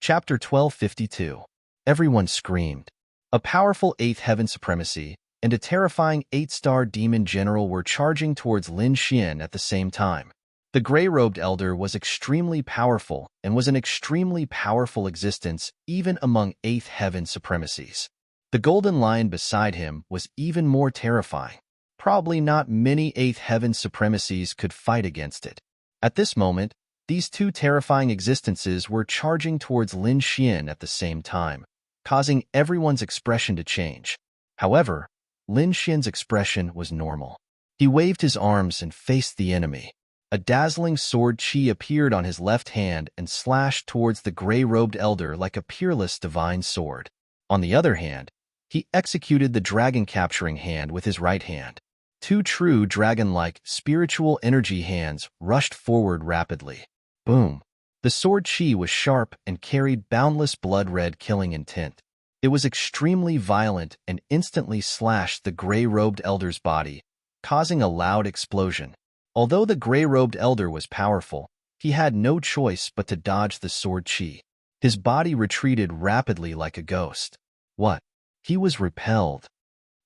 Speaker 1: Chapter 1252. Everyone screamed. A powerful 8th heaven supremacy and a terrifying 8-star demon general were charging towards Lin Xian at the same time. The gray-robed elder was extremely powerful and was an extremely powerful existence even among 8th heaven supremacies. The golden lion beside him was even more terrifying. Probably not many 8th heaven supremacies could fight against it. At this moment, these two terrifying existences were charging towards Lin Xian at the same time, causing everyone's expression to change. However, Lin Xian's expression was normal. He waved his arms and faced the enemy. A dazzling sword chi appeared on his left hand and slashed towards the gray-robed elder like a peerless divine sword. On the other hand, he executed the dragon-capturing hand with his right hand. Two true dragon-like spiritual energy hands rushed forward rapidly. Boom! The sword chi was sharp and carried boundless blood-red killing intent. It was extremely violent and instantly slashed the gray-robed elder's body, causing a loud explosion. Although the gray-robed elder was powerful, he had no choice but to dodge the sword chi. His body retreated rapidly like a ghost. What? He was repelled.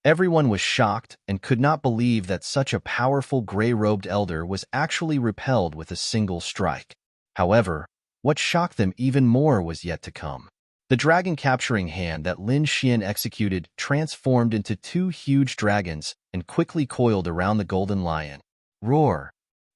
Speaker 1: Everyone was shocked and could not believe that such a powerful gray-robed elder was actually repelled with a single strike. However, what shocked them even more was yet to come. The dragon-capturing hand that Lin Xian executed transformed into two huge dragons and quickly coiled around the golden lion. Roar!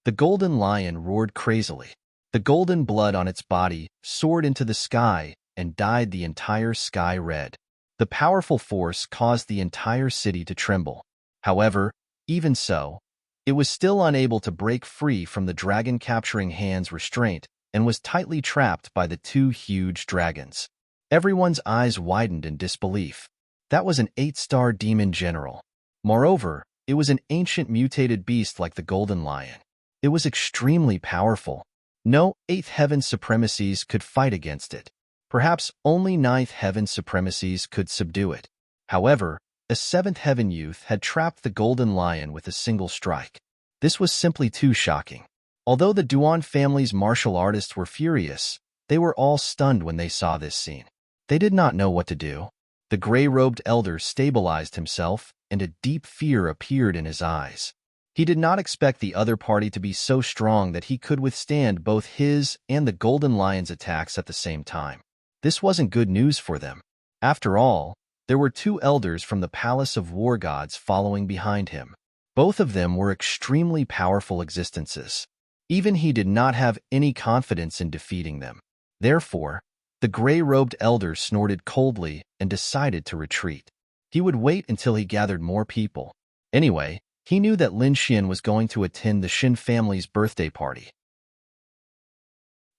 Speaker 1: The golden lion roared crazily. The golden blood on its body soared into the sky and dyed the entire sky red. The powerful force caused the entire city to tremble. However, even so, it was still unable to break free from the dragon-capturing hand's restraint and was tightly trapped by the two huge dragons. Everyone's eyes widened in disbelief. That was an 8-star demon general. Moreover, it was an ancient mutated beast like the golden lion. It was extremely powerful. No 8th heaven supremacies could fight against it. Perhaps only 9th heaven supremacies could subdue it. However, a 7th heaven youth had trapped the golden lion with a single strike. This was simply too shocking. Although the Duan family's martial artists were furious, they were all stunned when they saw this scene. They did not know what to do. The gray-robed elder stabilized himself, and a deep fear appeared in his eyes. He did not expect the other party to be so strong that he could withstand both his and the Golden Lion's attacks at the same time. This wasn't good news for them. After all, there were two elders from the Palace of War Gods following behind him. Both of them were extremely powerful existences. Even he did not have any confidence in defeating them. Therefore, the gray-robed elder snorted coldly and decided to retreat. He would wait until he gathered more people. Anyway, he knew that Lin Xian was going to attend the Xin family's birthday party.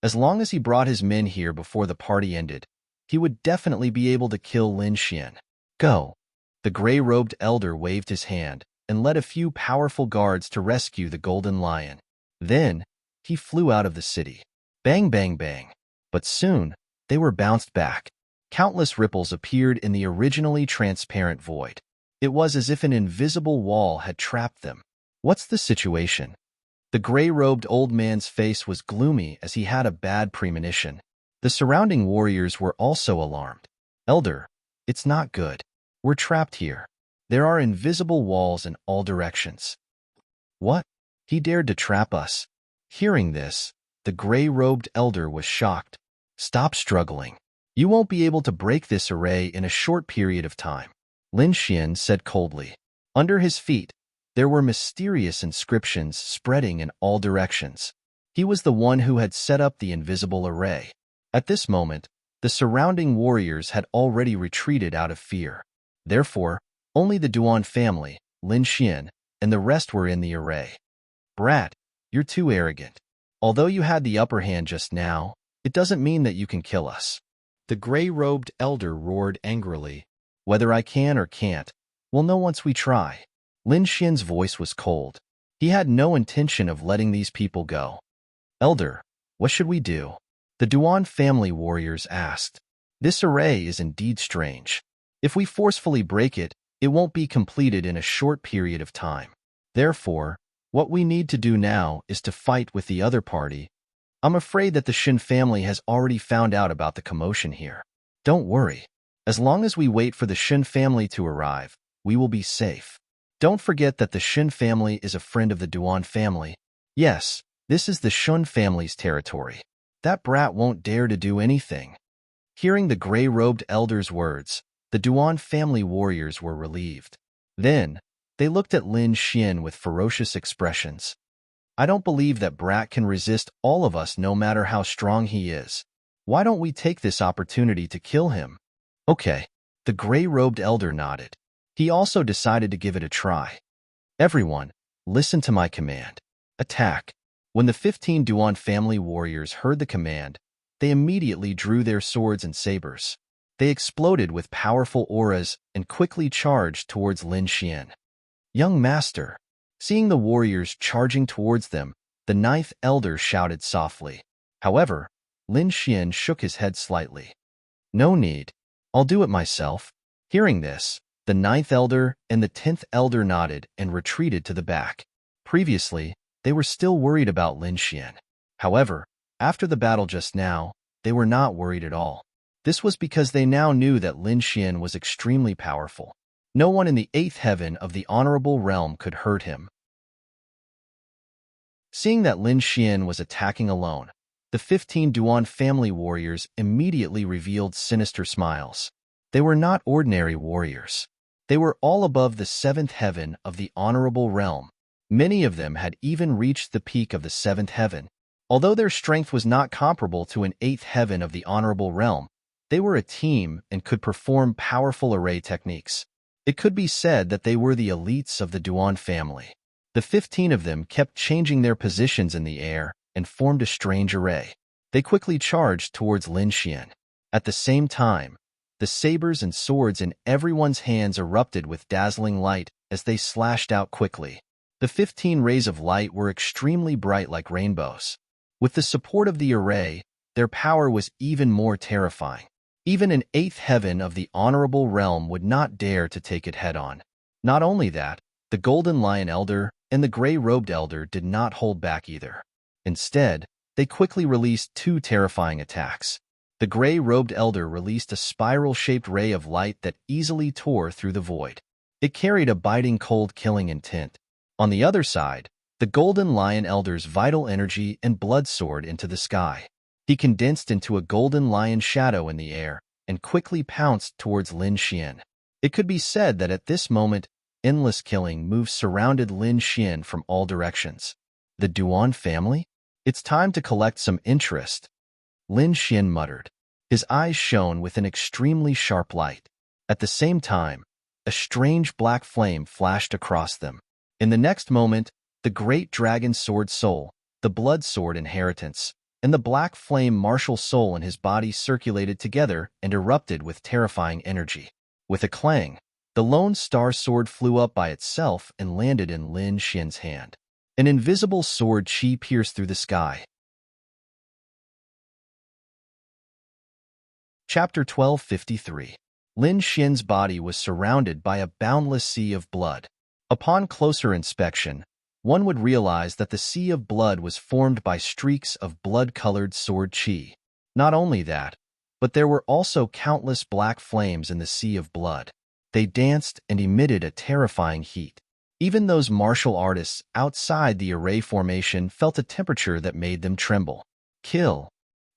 Speaker 1: As long as he brought his men here before the party ended, he would definitely be able to kill Lin Xian. Go! The gray-robed elder waved his hand and led a few powerful guards to rescue the Golden Lion. Then, he flew out of the city. Bang, bang, bang. But soon, they were bounced back. Countless ripples appeared in the originally transparent void. It was as if an invisible wall had trapped them. What's the situation? The gray-robed old man's face was gloomy as he had a bad premonition. The surrounding warriors were also alarmed. Elder, it's not good. We're trapped here. There are invisible walls in all directions. What? He dared to trap us. Hearing this, the gray-robed elder was shocked. Stop struggling. You won't be able to break this array in a short period of time, Lin Xian said coldly. Under his feet, there were mysterious inscriptions spreading in all directions. He was the one who had set up the invisible array. At this moment, the surrounding warriors had already retreated out of fear. Therefore, only the Duan family, Lin Xian, and the rest were in the array. Brat, you're too arrogant. Although you had the upper hand just now, it doesn't mean that you can kill us. The gray-robed elder roared angrily. Whether I can or can't, we'll know once we try. Lin Xian's voice was cold. He had no intention of letting these people go. Elder, what should we do? The Duan family warriors asked. This array is indeed strange. If we forcefully break it, it won't be completed in a short period of time. Therefore, what we need to do now is to fight with the other party. I'm afraid that the Xin family has already found out about the commotion here. Don't worry. As long as we wait for the Xin family to arrive, we will be safe. Don't forget that the Xin family is a friend of the Duan family. Yes, this is the Xun family's territory. That brat won't dare to do anything. Hearing the gray-robed elder's words, the Duan family warriors were relieved. Then, they looked at Lin Xian with ferocious expressions. I don't believe that brat can resist all of us no matter how strong he is. Why don't we take this opportunity to kill him? Okay, the gray-robed elder nodded. He also decided to give it a try. Everyone, listen to my command. Attack. When the 15 Duan family warriors heard the command, they immediately drew their swords and sabers. They exploded with powerful auras and quickly charged towards Lin Xian. Young master. Seeing the warriors charging towards them, the ninth elder shouted softly. However, Lin Xian shook his head slightly. No need. I'll do it myself. Hearing this, the ninth elder and the 10th elder nodded and retreated to the back. Previously, they were still worried about Lin Xian. However, after the battle just now, they were not worried at all. This was because they now knew that Lin Xian was extremely powerful. No one in the 8th heaven of the honorable realm could hurt him. Seeing that Lin Xian was attacking alone, the 15 Duan family warriors immediately revealed sinister smiles. They were not ordinary warriors. They were all above the 7th heaven of the honorable realm. Many of them had even reached the peak of the 7th heaven. Although their strength was not comparable to an 8th heaven of the honorable realm, they were a team and could perform powerful array techniques. It could be said that they were the elites of the Duan family. The 15 of them kept changing their positions in the air and formed a strange array. They quickly charged towards Lin Xian. At the same time, the sabers and swords in everyone's hands erupted with dazzling light as they slashed out quickly. The 15 rays of light were extremely bright like rainbows. With the support of the array, their power was even more terrifying. Even an 8th heaven of the honorable realm would not dare to take it head-on. Not only that, the Golden Lion Elder and the Gray-Robed Elder did not hold back either. Instead, they quickly released two terrifying attacks. The Gray-Robed Elder released a spiral-shaped ray of light that easily tore through the void. It carried a biting cold killing intent. On the other side, the golden lion elder's vital energy and blood soared into the sky. He condensed into a golden lion shadow in the air and quickly pounced towards Lin Xian. It could be said that at this moment, endless killing moves surrounded Lin Xian from all directions. The Duan family? It's time to collect some interest, Lin Xian muttered. His eyes shone with an extremely sharp light. At the same time, a strange black flame flashed across them. In the next moment, the great dragon sword soul, the blood sword inheritance, and the black flame martial soul in his body circulated together and erupted with terrifying energy. With a clang, the lone star sword flew up by itself and landed in Lin Xian's hand. An invisible sword chi pierced through the sky. Chapter 1253. Lin Xian's body was surrounded by a boundless sea of blood. Upon closer inspection, one would realize that the sea of blood was formed by streaks of blood-colored sword chi. Not only that, but there were also countless black flames in the sea of blood. They danced and emitted a terrifying heat. Even those martial artists outside the array formation felt a temperature that made them tremble. Kill!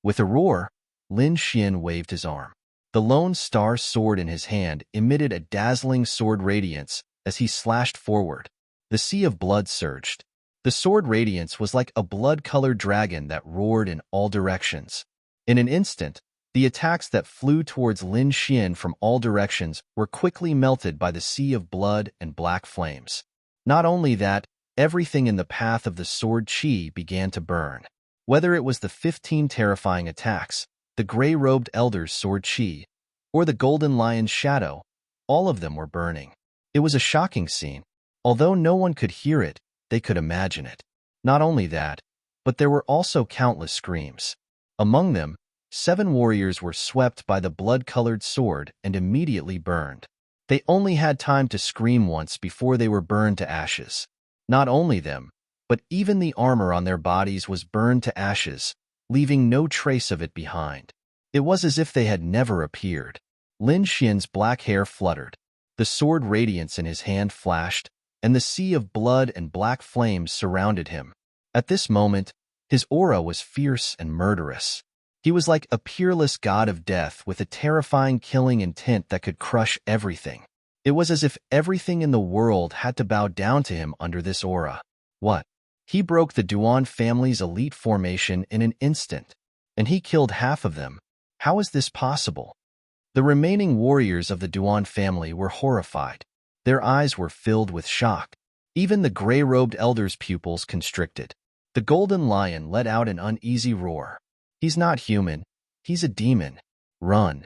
Speaker 1: With a roar, Lin Xian waved his arm. The lone star sword in his hand emitted a dazzling sword radiance as he slashed forward. The sea of blood surged. The sword radiance was like a blood-colored dragon that roared in all directions. In an instant, the attacks that flew towards Lin Xian from all directions were quickly melted by the sea of blood and black flames. Not only that, everything in the path of the sword chi began to burn. Whether it was the 15 terrifying attacks, the gray-robed elder's sword chi, or the golden lion's shadow, all of them were burning. It was a shocking scene. Although no one could hear it, they could imagine it. Not only that, but there were also countless screams. Among them, 7 warriors were swept by the blood-colored sword and immediately burned. They only had time to scream once before they were burned to ashes. Not only them, but even the armor on their bodies was burned to ashes, leaving no trace of it behind. It was as if they had never appeared. Lin Xian's black hair fluttered. The sword radiance in his hand flashed, and the sea of blood and black flames surrounded him. At this moment, his aura was fierce and murderous. He was like a peerless god of death with a terrifying killing intent that could crush everything. It was as if everything in the world had to bow down to him under this aura. What? He broke the Duan family's elite formation in an instant, and he killed half of them. How is this possible? The remaining warriors of the Duan family were horrified. Their eyes were filled with shock. Even the gray-robed elder's pupils constricted. The golden lion let out an uneasy roar. He's not human. He's a demon. Run!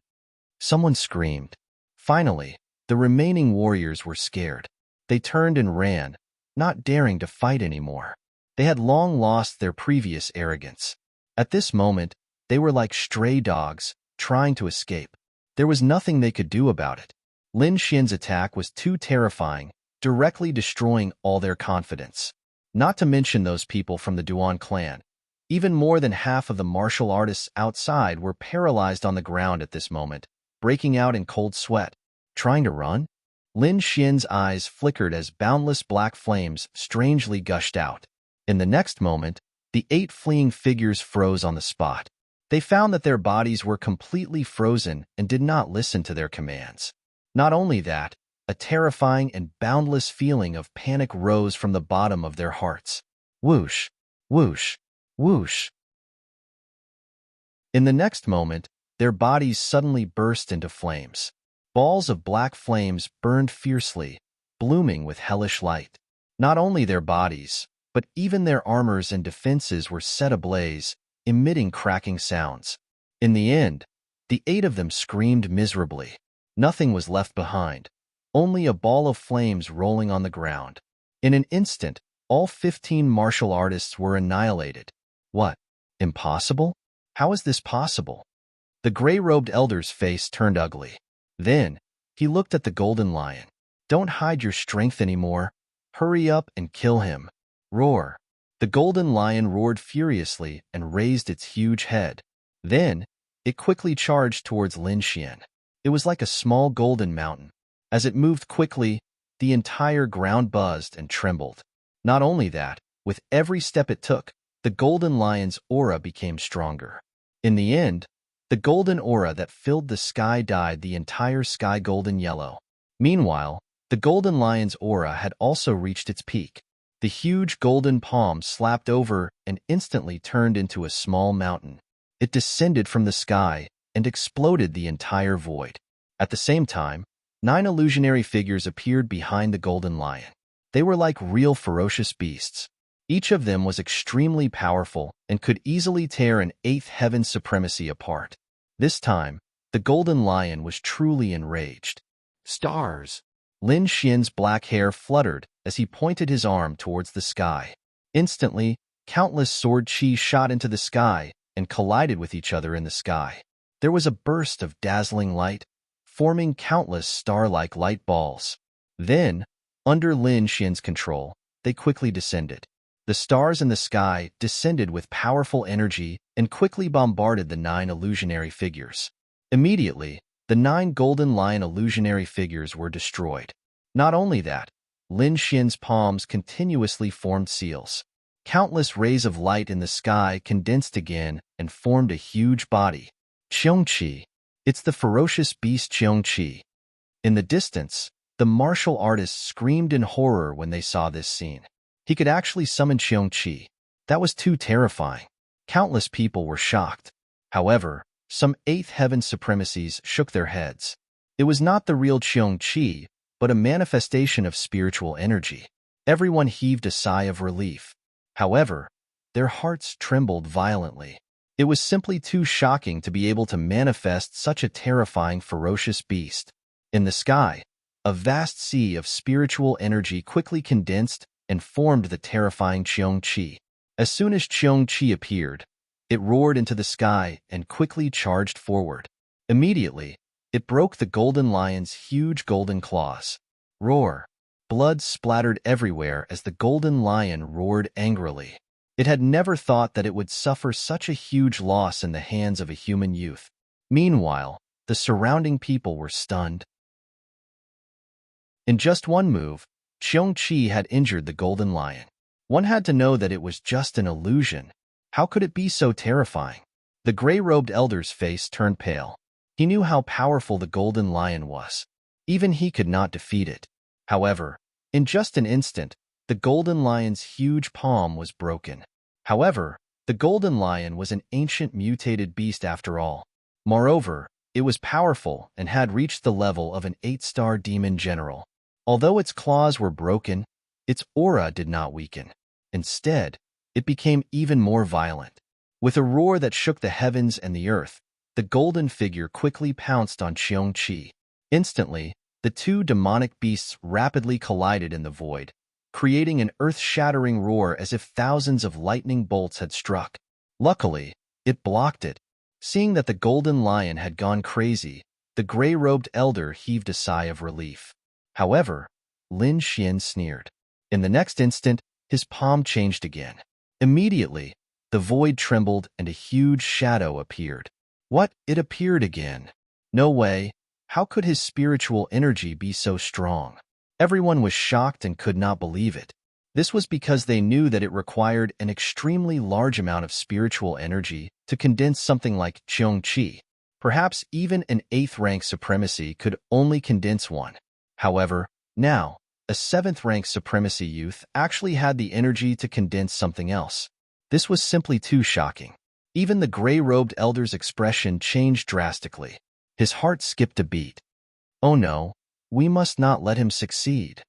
Speaker 1: Someone screamed. Finally, the remaining warriors were scared. They turned and ran, not daring to fight anymore. They had long lost their previous arrogance. At this moment, they were like stray dogs, trying to escape. There was nothing they could do about it. Lin Xian's attack was too terrifying, directly destroying all their confidence. Not to mention those people from the Duan clan. Even more than half of the martial artists outside were paralyzed on the ground at this moment, breaking out in cold sweat. Trying to run? Lin Xian's eyes flickered as boundless black flames strangely gushed out. In the next moment, the 8 fleeing figures froze on the spot. They found that their bodies were completely frozen and did not listen to their commands. Not only that, a terrifying and boundless feeling of panic rose from the bottom of their hearts. Whoosh, whoosh, whoosh. In the next moment, their bodies suddenly burst into flames. Balls of black flames burned fiercely, blooming with hellish light. Not only their bodies, but even their armors and defenses were set ablaze, emitting cracking sounds. In the end, the 8 of them screamed miserably. Nothing was left behind, only a ball of flames rolling on the ground. In an instant, all 15 martial artists were annihilated. What? Impossible? How is this possible? The gray-robed elder's face turned ugly. Then, he looked at the golden lion. Don't hide your strength anymore. Hurry up and kill him. Roar. The golden lion roared furiously and raised its huge head. Then, it quickly charged towards Lin Xian. It was like a small golden mountain. As it moved quickly, the entire ground buzzed and trembled. Not only that, with every step it took, the golden lion's aura became stronger. In the end, the golden aura that filled the sky dyed the entire sky golden yellow. Meanwhile, the golden lion's aura had also reached its peak. The huge golden palm slapped over and instantly turned into a small mountain. It descended from the sky and exploded the entire void. At the same time, 9 illusionary figures appeared behind the golden lion. They were like real ferocious beasts. Each of them was extremely powerful and could easily tear an 8th heaven supremacy apart. This time, the golden lion was truly enraged. Stars! Lin Xian's black hair fluttered as he pointed his arm towards the sky. Instantly, countless sword chi shot into the sky and collided with each other in the sky. There was a burst of dazzling light, forming countless star-like light balls. Then, under Lin Xian's control, they quickly descended. The stars in the sky descended with powerful energy and quickly bombarded the 9 illusionary figures. Immediately, the 9 golden lion illusionary figures were destroyed. Not only that, Lin Xian's palms continuously formed seals. Countless rays of light in the sky condensed again and formed a huge body. Qiongqi. It's the ferocious beast Qiongqi. In the distance, the martial artists screamed in horror when they saw this scene. He could actually summon Qiongqi. That was too terrifying. Countless people were shocked. However, some 8th heaven supremacies shook their heads. It was not the real Qiongqi, but a manifestation of spiritual energy. Everyone heaved a sigh of relief. However, their hearts trembled violently. It was simply too shocking to be able to manifest such a terrifying, ferocious beast. In the sky, a vast sea of spiritual energy quickly condensed and formed the terrifying Qiongqi. As soon as Qiongqi appeared, it roared into the sky and quickly charged forward. Immediately, it broke the golden lion's huge golden claws. Roar! Blood splattered everywhere as the golden lion roared angrily. It had never thought that it would suffer such a huge loss in the hands of a human youth. Meanwhile, the surrounding people were stunned. In just one move, Qiongqi had injured the golden lion. One had to know that it was just an illusion. How could it be so terrifying? The gray-robed elder's face turned pale. He knew how powerful the golden lion was. Even he could not defeat it. However, in just an instant, the golden lion's huge palm was broken. However, the golden lion was an ancient mutated beast after all. Moreover, it was powerful and had reached the level of an 8-star demon general. Although its claws were broken, its aura did not weaken. Instead, it became even more violent. With a roar that shook the heavens and the earth, the golden figure quickly pounced on Qiongqi. Instantly, the 2 demonic beasts rapidly collided in the void, creating an earth-shattering roar as if thousands of lightning bolts had struck. Luckily, it blocked it. Seeing that the golden lion had gone crazy, the gray-robed elder heaved a sigh of relief. However, Lin Xian sneered. In the next instant, his palm changed again. Immediately, the void trembled and a huge shadow appeared. What? It appeared again. No way. How could his spiritual energy be so strong? Everyone was shocked and could not believe it. This was because they knew that it required an extremely large amount of spiritual energy to condense something like Qiongqi. Perhaps even an 8th rank supremacy could only condense one. However, now, a 7th rank supremacy youth actually had the energy to condense something else. This was simply too shocking. Even the gray-robed elder's expression changed drastically. His heart skipped a beat. Oh no, we must not let him succeed.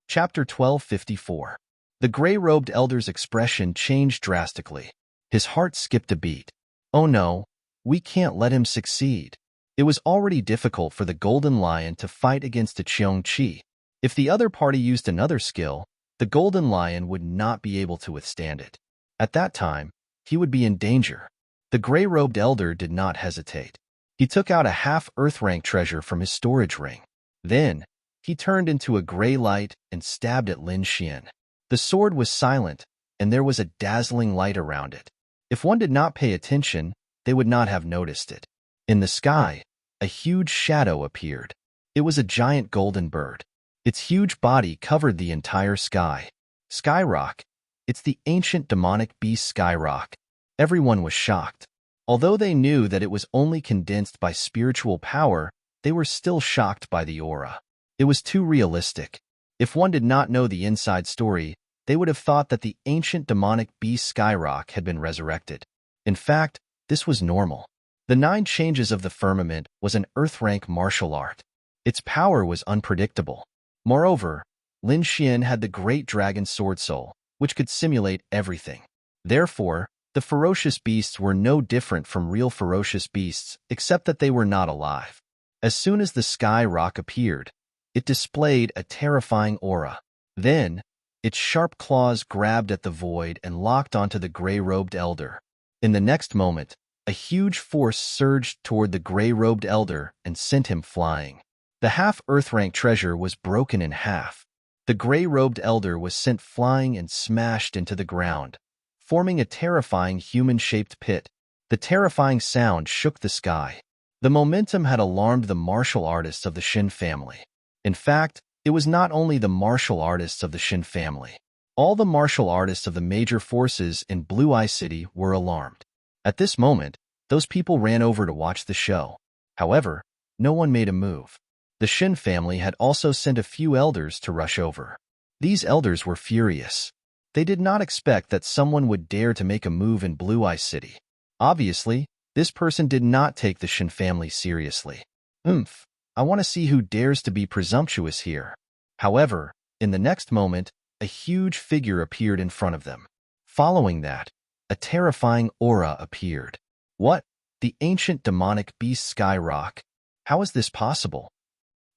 Speaker 1: Chapter 1254. The gray-robed elder's expression changed drastically. His heart skipped a beat. Oh no, we can't let him succeed. It was already difficult for the golden lion to fight against a Qiongqi. If the other party used another skill, the golden lion would not be able to withstand it. At that time, he would be in danger. The gray-robed elder did not hesitate. He took out a half-earth-rank treasure from his storage ring. Then, he turned into a gray light and stabbed at Lin Xian. The sword was silent, and there was a dazzling light around it. If one did not pay attention, they would not have noticed it. In the sky, a huge shadow appeared. It was a giant golden bird. Its huge body covered the entire sky. Skyrock. It's the ancient demonic beast Skyrock. Everyone was shocked. Although they knew that it was only condensed by spiritual power, they were still shocked by the aura. It was too realistic. If one did not know the inside story, they would have thought that the ancient demonic beast Skyrock had been resurrected. In fact, this was normal. The 9 changes of the firmament was an earth-rank martial art. Its power was unpredictable. Moreover, Lin Xian had the great dragon sword soul, which could simulate everything. Therefore, the ferocious beasts were no different from real ferocious beasts, except that they were not alive. As soon as the sky rock appeared, it displayed a terrifying aura. Then, its sharp claws grabbed at the void and locked onto the gray-robed elder. In the next moment, a huge force surged toward the gray-robed elder and sent him flying. The half-Earth-rank treasure was broken in half. The gray-robed elder was sent flying and smashed into the ground, forming a terrifying human-shaped pit. The terrifying sound shook the sky. The momentum had alarmed the martial artists of the Shin family. In fact, it was not only the martial artists of the Shin family. All the martial artists of the major forces in Blue Eye City were alarmed. At this moment, those people ran over to watch the show. However, no one made a move. The Shin family had also sent a few elders to rush over. These elders were furious. They did not expect that someone would dare to make a move in Blue Eye City. Obviously, this person did not take the Shin family seriously. I want to see who dares to be presumptuous here. However, in the next moment, a huge figure appeared in front of them. Following that, a terrifying aura appeared. What? The ancient demonic beast Skyrock? How is this possible?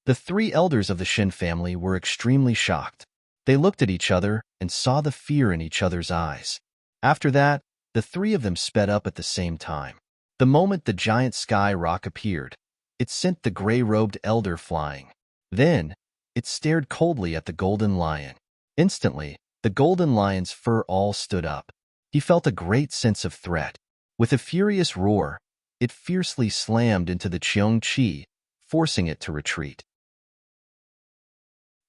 Speaker 1: The 3 elders of the Shin family were extremely shocked. They looked at each other and saw the fear in each other's eyes. After that, the 3 of them sped up at the same time. The moment the giant Skyrock appeared, it sent the gray-robed elder flying. Then, it stared coldly at the golden lion. Instantly, the golden lion's fur all stood up. He felt a great sense of threat. With a furious roar, it fiercely slammed into the Cheong Chi, forcing it to retreat.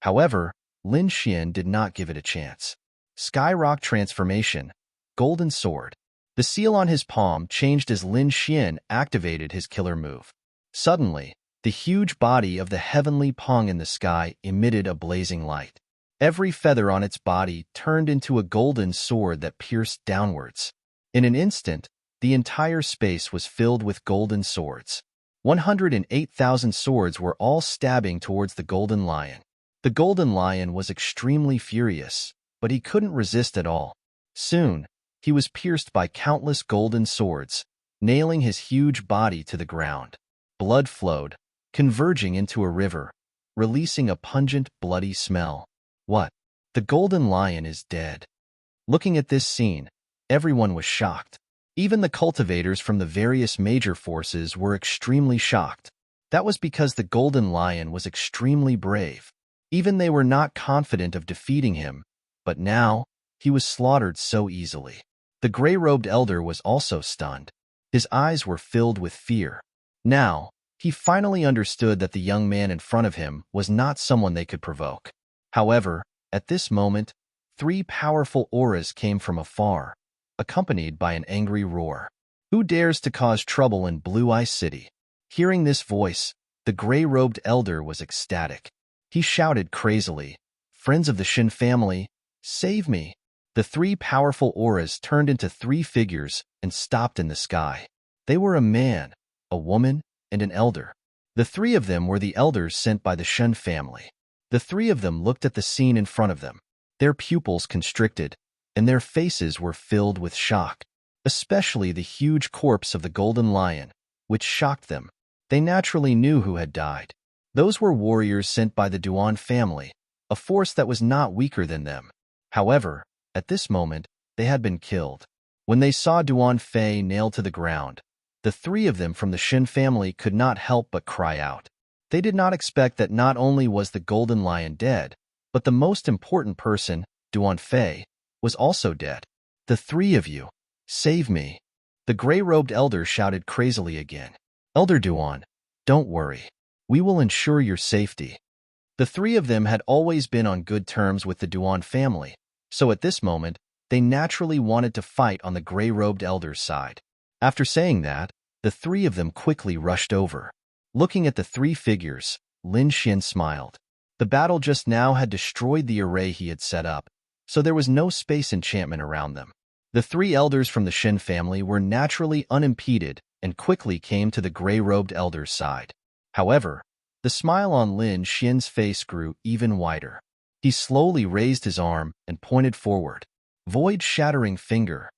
Speaker 1: However, Lin Xian did not give it a chance. Skyrock transformation, golden sword. The seal on his palm changed as Lin Xian activated his killer move. Suddenly, the huge body of the heavenly Pong in the sky emitted a blazing light. Every feather on its body turned into a golden sword that pierced downwards. In an instant, the entire space was filled with golden swords. 108,000 swords were all stabbing towards the golden lion. The golden lion was extremely furious, but he couldn't resist at all. Soon, he was pierced by countless golden swords, nailing his huge body to the ground. Blood flowed, converging into a river, releasing a pungent, bloody smell. What? The golden lion is dead. Looking at this scene, everyone was shocked. Even the cultivators from the various major forces were extremely shocked. That was because the golden lion was extremely brave. Even they were not confident of defeating him, but now, he was slaughtered so easily. The gray-robed elder was also stunned. His eyes were filled with fear. Now, he finally understood that the young man in front of him was not someone they could provoke. However, at this moment, 3 powerful auras came from afar, accompanied by an angry roar. Who dares to cause trouble in Blue Eye City? Hearing this voice, the gray-robed elder was ecstatic. He shouted crazily, "Friends of the Shin family, save me!" The 3 powerful auras turned into 3 figures and stopped in the sky. They were a man, a woman, and an elder. The 3 of them were the elders sent by the Shin family. The 3 of them looked at the scene in front of them. Their pupils constricted, and their faces were filled with shock, especially the huge corpse of the golden lion, which shocked them. They naturally knew who had died. Those were warriors sent by the Duan family, a force that was not weaker than them. However, at this moment, they had been killed. When they saw Duan Fei nailed to the ground, the 3 of them from the Shin family could not help but cry out. They did not expect that not only was the golden lion dead, but the most important person, Duan Fei, was also dead. "The 3 of you, save me!" The gray-robed elder shouted crazily again. "Elder Duan, don't worry. We will ensure your safety. The three of them had always been on good terms with the Duan family, so at this moment, they naturally wanted to fight on the gray-robed elder's side. After saying that, the three of them quickly rushed over. Looking at the three figures, Lin Xian smiled. The battle just now had destroyed the array he had set up, so there was no space enchantment around them. The three elders from the Shin family were naturally unimpeded and quickly came to the gray-robed elder's side. However, the smile on Lin Xian's face grew even wider. He slowly raised his arm and pointed forward. Void-shattering finger.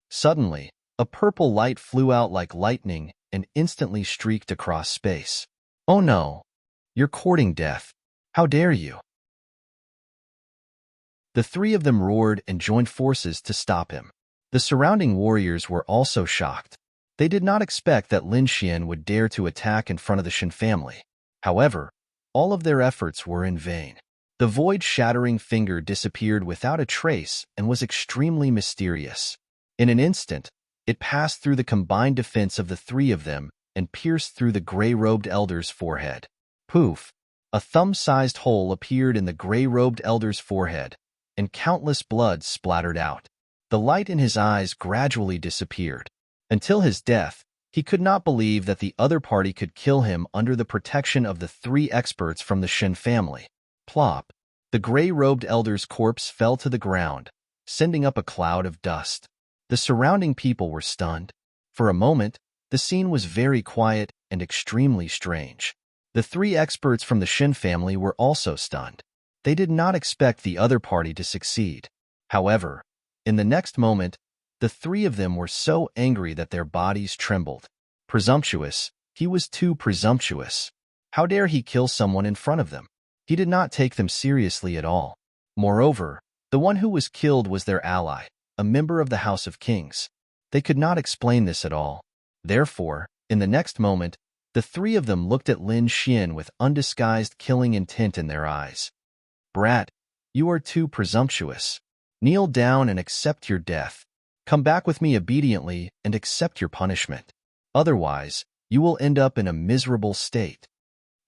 Speaker 1: Suddenly, a purple light flew out like lightning and instantly streaked across space. Oh no! You're courting death. How dare you? The three of them roared and joined forces to stop him. The surrounding warriors were also shocked. They did not expect that Lin Xian would dare to attack in front of the Shin family. However, all of their efforts were in vain. The void-shattering finger disappeared without a trace and was extremely mysterious. In an instant, it passed through the combined defense of the three of them and pierced through the gray-robed elder's forehead. Poof! A thumb-sized hole appeared in the gray-robed elder's forehead, and countless blood splattered out. The light in his eyes gradually disappeared. Until his death, he could not believe that the other party could kill him under the protection of the three experts from the Shin family. Plop! The gray-robed elder's corpse fell to the ground, sending up a cloud of dust. The surrounding people were stunned. For a moment, the scene was very quiet and extremely strange. The three experts from the Shin family were also stunned. They did not expect the other party to succeed. However, in the next moment, the three of them were so angry that their bodies trembled. Presumptuous, he was too presumptuous. How dare he kill someone in front of them? He did not take them seriously at all. Moreover, the one who was killed was their ally, a member of the House of Kings. They could not explain this at all. Therefore, in the next moment, the three of them looked at Lin Xian with undisguised killing intent in their eyes. Brat, you are too presumptuous. Kneel down and accept your death. Come back with me obediently and accept your punishment. Otherwise, you will end up in a miserable state.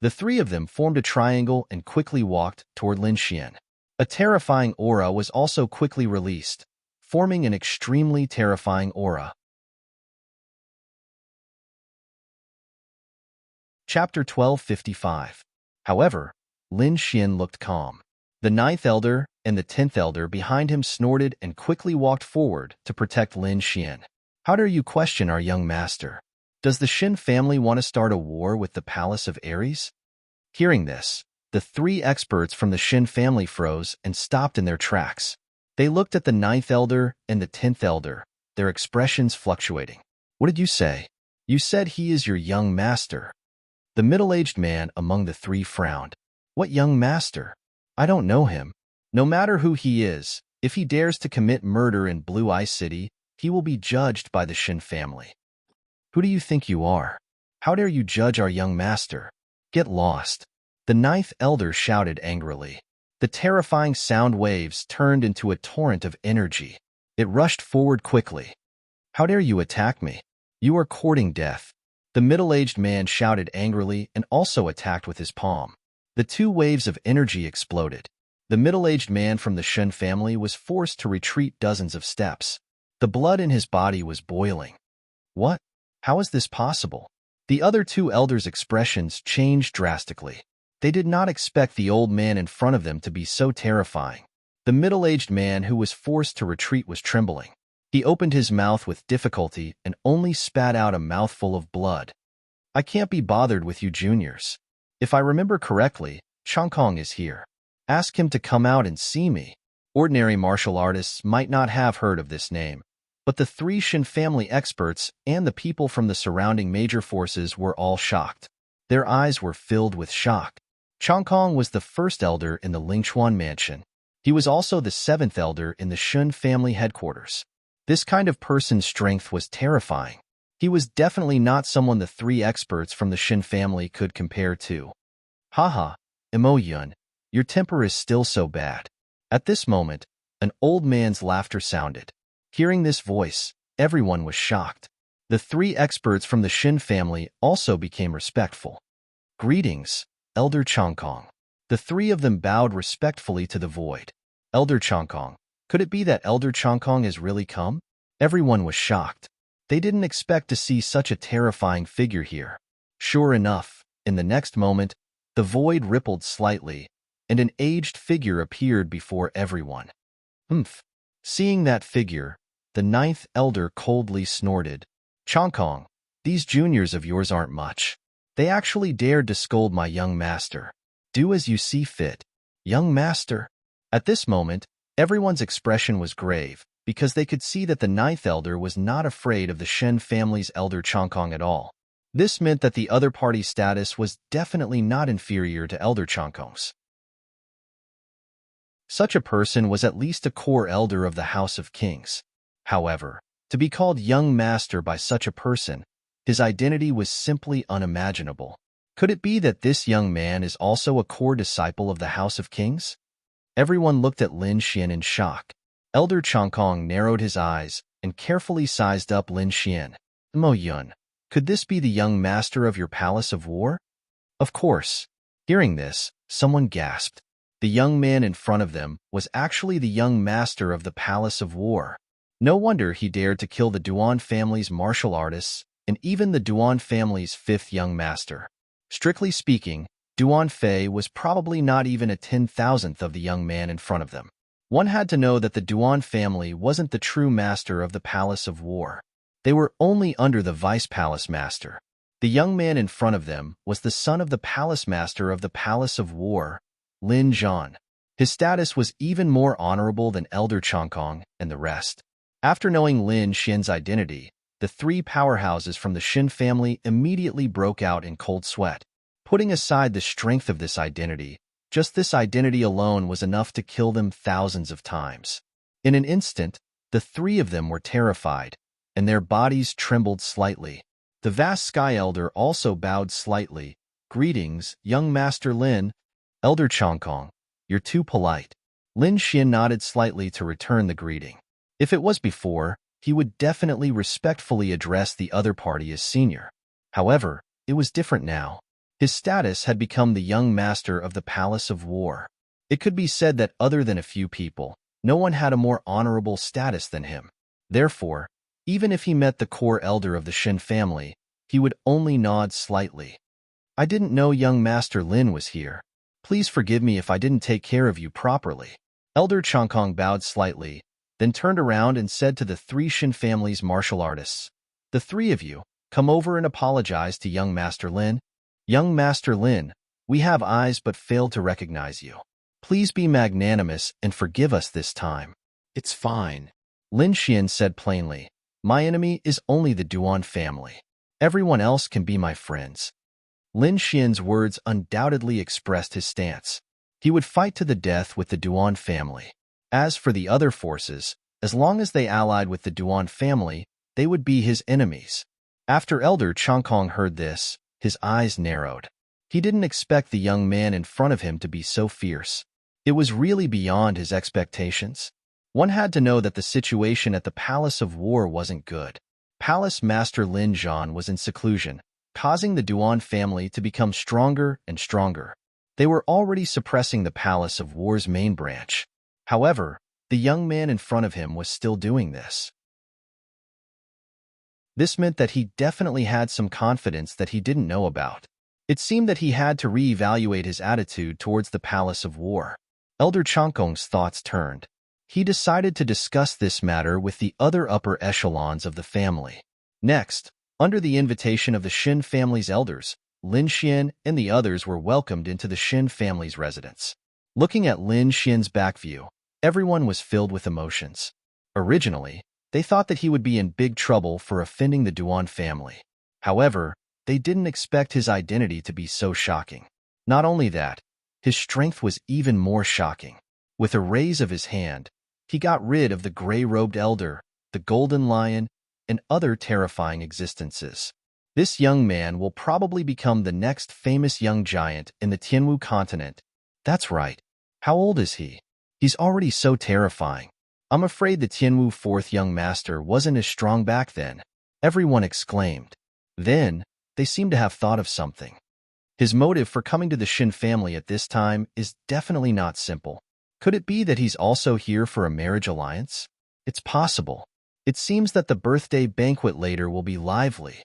Speaker 1: The three of them formed a triangle and quickly walked toward Lin Xian. A terrifying aura was also quickly released, forming an extremely terrifying aura. Chapter 1255. However, Lin Xian looked calm. The 9th elder and the 10th elder behind him snorted and quickly walked forward to protect Lin Xian. How dare you question our young master? Does the Shin family want to start a war with the Palace of Ares? Hearing this, the three experts from the Shin family froze and stopped in their tracks. They looked at the 9th elder and the 10th elder, their expressions fluctuating. What did you say? You said he is your young master. The middle-aged man among the three frowned. What young master? I don't know him. No matter who he is, if he dares to commit murder in Blue Eye City, he will be judged by the Shin family. Who do you think you are? How dare you judge our young master? Get lost. The 9th elder shouted angrily. The terrifying sound waves turned into a torrent of energy. It rushed forward quickly. How dare you attack me? You are courting death. The middle-aged man shouted angrily and also attacked with his palm. The two waves of energy exploded. The middle-aged man from the Shin family was forced to retreat dozens of steps. The blood in his body was boiling. What? How is this possible? The other two elders' expressions changed drastically. They did not expect the old man in front of them to be so terrifying. The middle-aged man who was forced to retreat was trembling. He opened his mouth with difficulty and only spat out a mouthful of blood. I can't be bothered with you juniors. If I remember correctly, Chongkong is here. Ask him to come out and see me. Ordinary martial artists might not have heard of this name, but the three Shin family experts and the people from the surrounding major forces were all shocked. Their eyes were filled with shock. Chongkong was the first elder in the Lingchuan mansion. He was also the 7th elder in the Shun family headquarters. This kind of person's strength was terrifying. He was definitely not someone the three experts from the Shin family could compare to. Haha, Emo Yun, your temper is still so bad. At this moment, an old man's laughter sounded. Hearing this voice, everyone was shocked. The three experts from the Shin family also became respectful. Greetings, Elder Changkong. The three of them bowed respectfully to the void. Elder Changkong. Could it be that Elder Changkong has really come? Everyone was shocked. They didn't expect to see such a terrifying figure here. Sure enough, in the next moment, the void rippled slightly, and an aged figure appeared before everyone. Humph. Seeing that figure, the ninth elder coldly snorted. Changkong, these juniors of yours aren't much. They actually dared to scold my young master. Do as you see fit. Young master? At this moment, everyone's expression was grave, because they could see that the ninth elder was not afraid of the Shen family's elder Changkong at all. This meant that the other party's status was definitely not inferior to elder Changkong's. Such a person was at least a core elder of the House of Kings. However, to be called young master by such a person, his identity was simply unimaginable. Could it be that this young man is also a core disciple of the House of Kings? Everyone looked at Lin Xian in shock. Elder Changkong narrowed his eyes and carefully sized up Lin Xian. Mo Yun, could this be the young master of your Palace of War? Of course. Hearing this, someone gasped. The young man in front of them was actually the young master of the Palace of War. No wonder he dared to kill the Duan family's martial artists and even the Duan family's fifth young master. Strictly speaking, Duan Fei was probably not even a 10,000th of the young man in front of them. One had to know that the Duan family wasn't the true master of the Palace of War. They were only under the vice palace master. The young man in front of them was the son of the palace master of the Palace of War, Lin Zhan. His status was even more honorable than Elder Changkong and the rest. After knowing Lin Xian's identity, the three powerhouses from the Shin family immediately broke out in cold sweat. Putting aside the strength of this identity, just this identity alone was enough to kill them thousands of times. In an instant, the three of them were terrified, and their bodies trembled slightly. The vast Sky Elder also bowed slightly. Greetings, young Master Lin. Elder Changkong, you're too polite. Lin Xian nodded slightly to return the greeting. If it was before, he would definitely respectfully address the other party as senior. However, it was different now. His status had become the young master of the Palace of War. It could be said that other than a few people, no one had a more honorable status than him. Therefore, even if he met the core elder of the Shin family, he would only nod slightly. I didn't know young Master Lin was here. Please forgive me if I didn't take care of you properly. Elder Changkong bowed slightly, then turned around and said to the three Shin family's martial artists, the three of you, come over and apologize to young Master Lin. Young Master Lin, we have eyes but failed to recognize you. Please be magnanimous and forgive us this time. It's fine. Lin Xian said plainly, my enemy is only the Duan family. Everyone else can be my friends. Lin Xian's words undoubtedly expressed his stance. He would fight to the death with the Duan family. As for the other forces, as long as they allied with the Duan family, they would be his enemies. After Elder Changkong heard this, his eyes narrowed. He didn't expect the young man in front of him to be so fierce. It was really beyond his expectations. One had to know that the situation at the Palace of War wasn't good. Palace Master Lin Zhan was in seclusion, causing the Duan family to become stronger and stronger. They were already suppressing the Palace of War's main branch. However, the young man in front of him was still doing this. This meant that he definitely had some confidence that he didn't know about. It seemed that he had to reevaluate his attitude towards the Palace of War. Elder Changkong's thoughts turned. He decided to discuss this matter with the other upper echelons of the family. Next, under the invitation of the Shin family's elders, Lin Xian and the others were welcomed into the Shin family's residence. Looking at Lin Xian's back view, everyone was filled with emotions. Originally, they thought that he would be in big trouble for offending the Duan family. However, they didn't expect his identity to be so shocking. Not only that, his strength was even more shocking. With a raise of his hand, he got rid of the gray-robed elder, the golden lion, and other terrifying existences. This young man will probably become the next famous young giant in the Tianwu continent. That's right. How old is he? He's already so terrifying. I'm afraid the Tianwu fourth young master wasn't as strong back then. Everyone exclaimed. Then, they seemed to have thought of something. His motive for coming to the Shin family at this time is definitely not simple. Could it be that he's also here for a marriage alliance? It's possible. It seems that the birthday banquet later will be lively.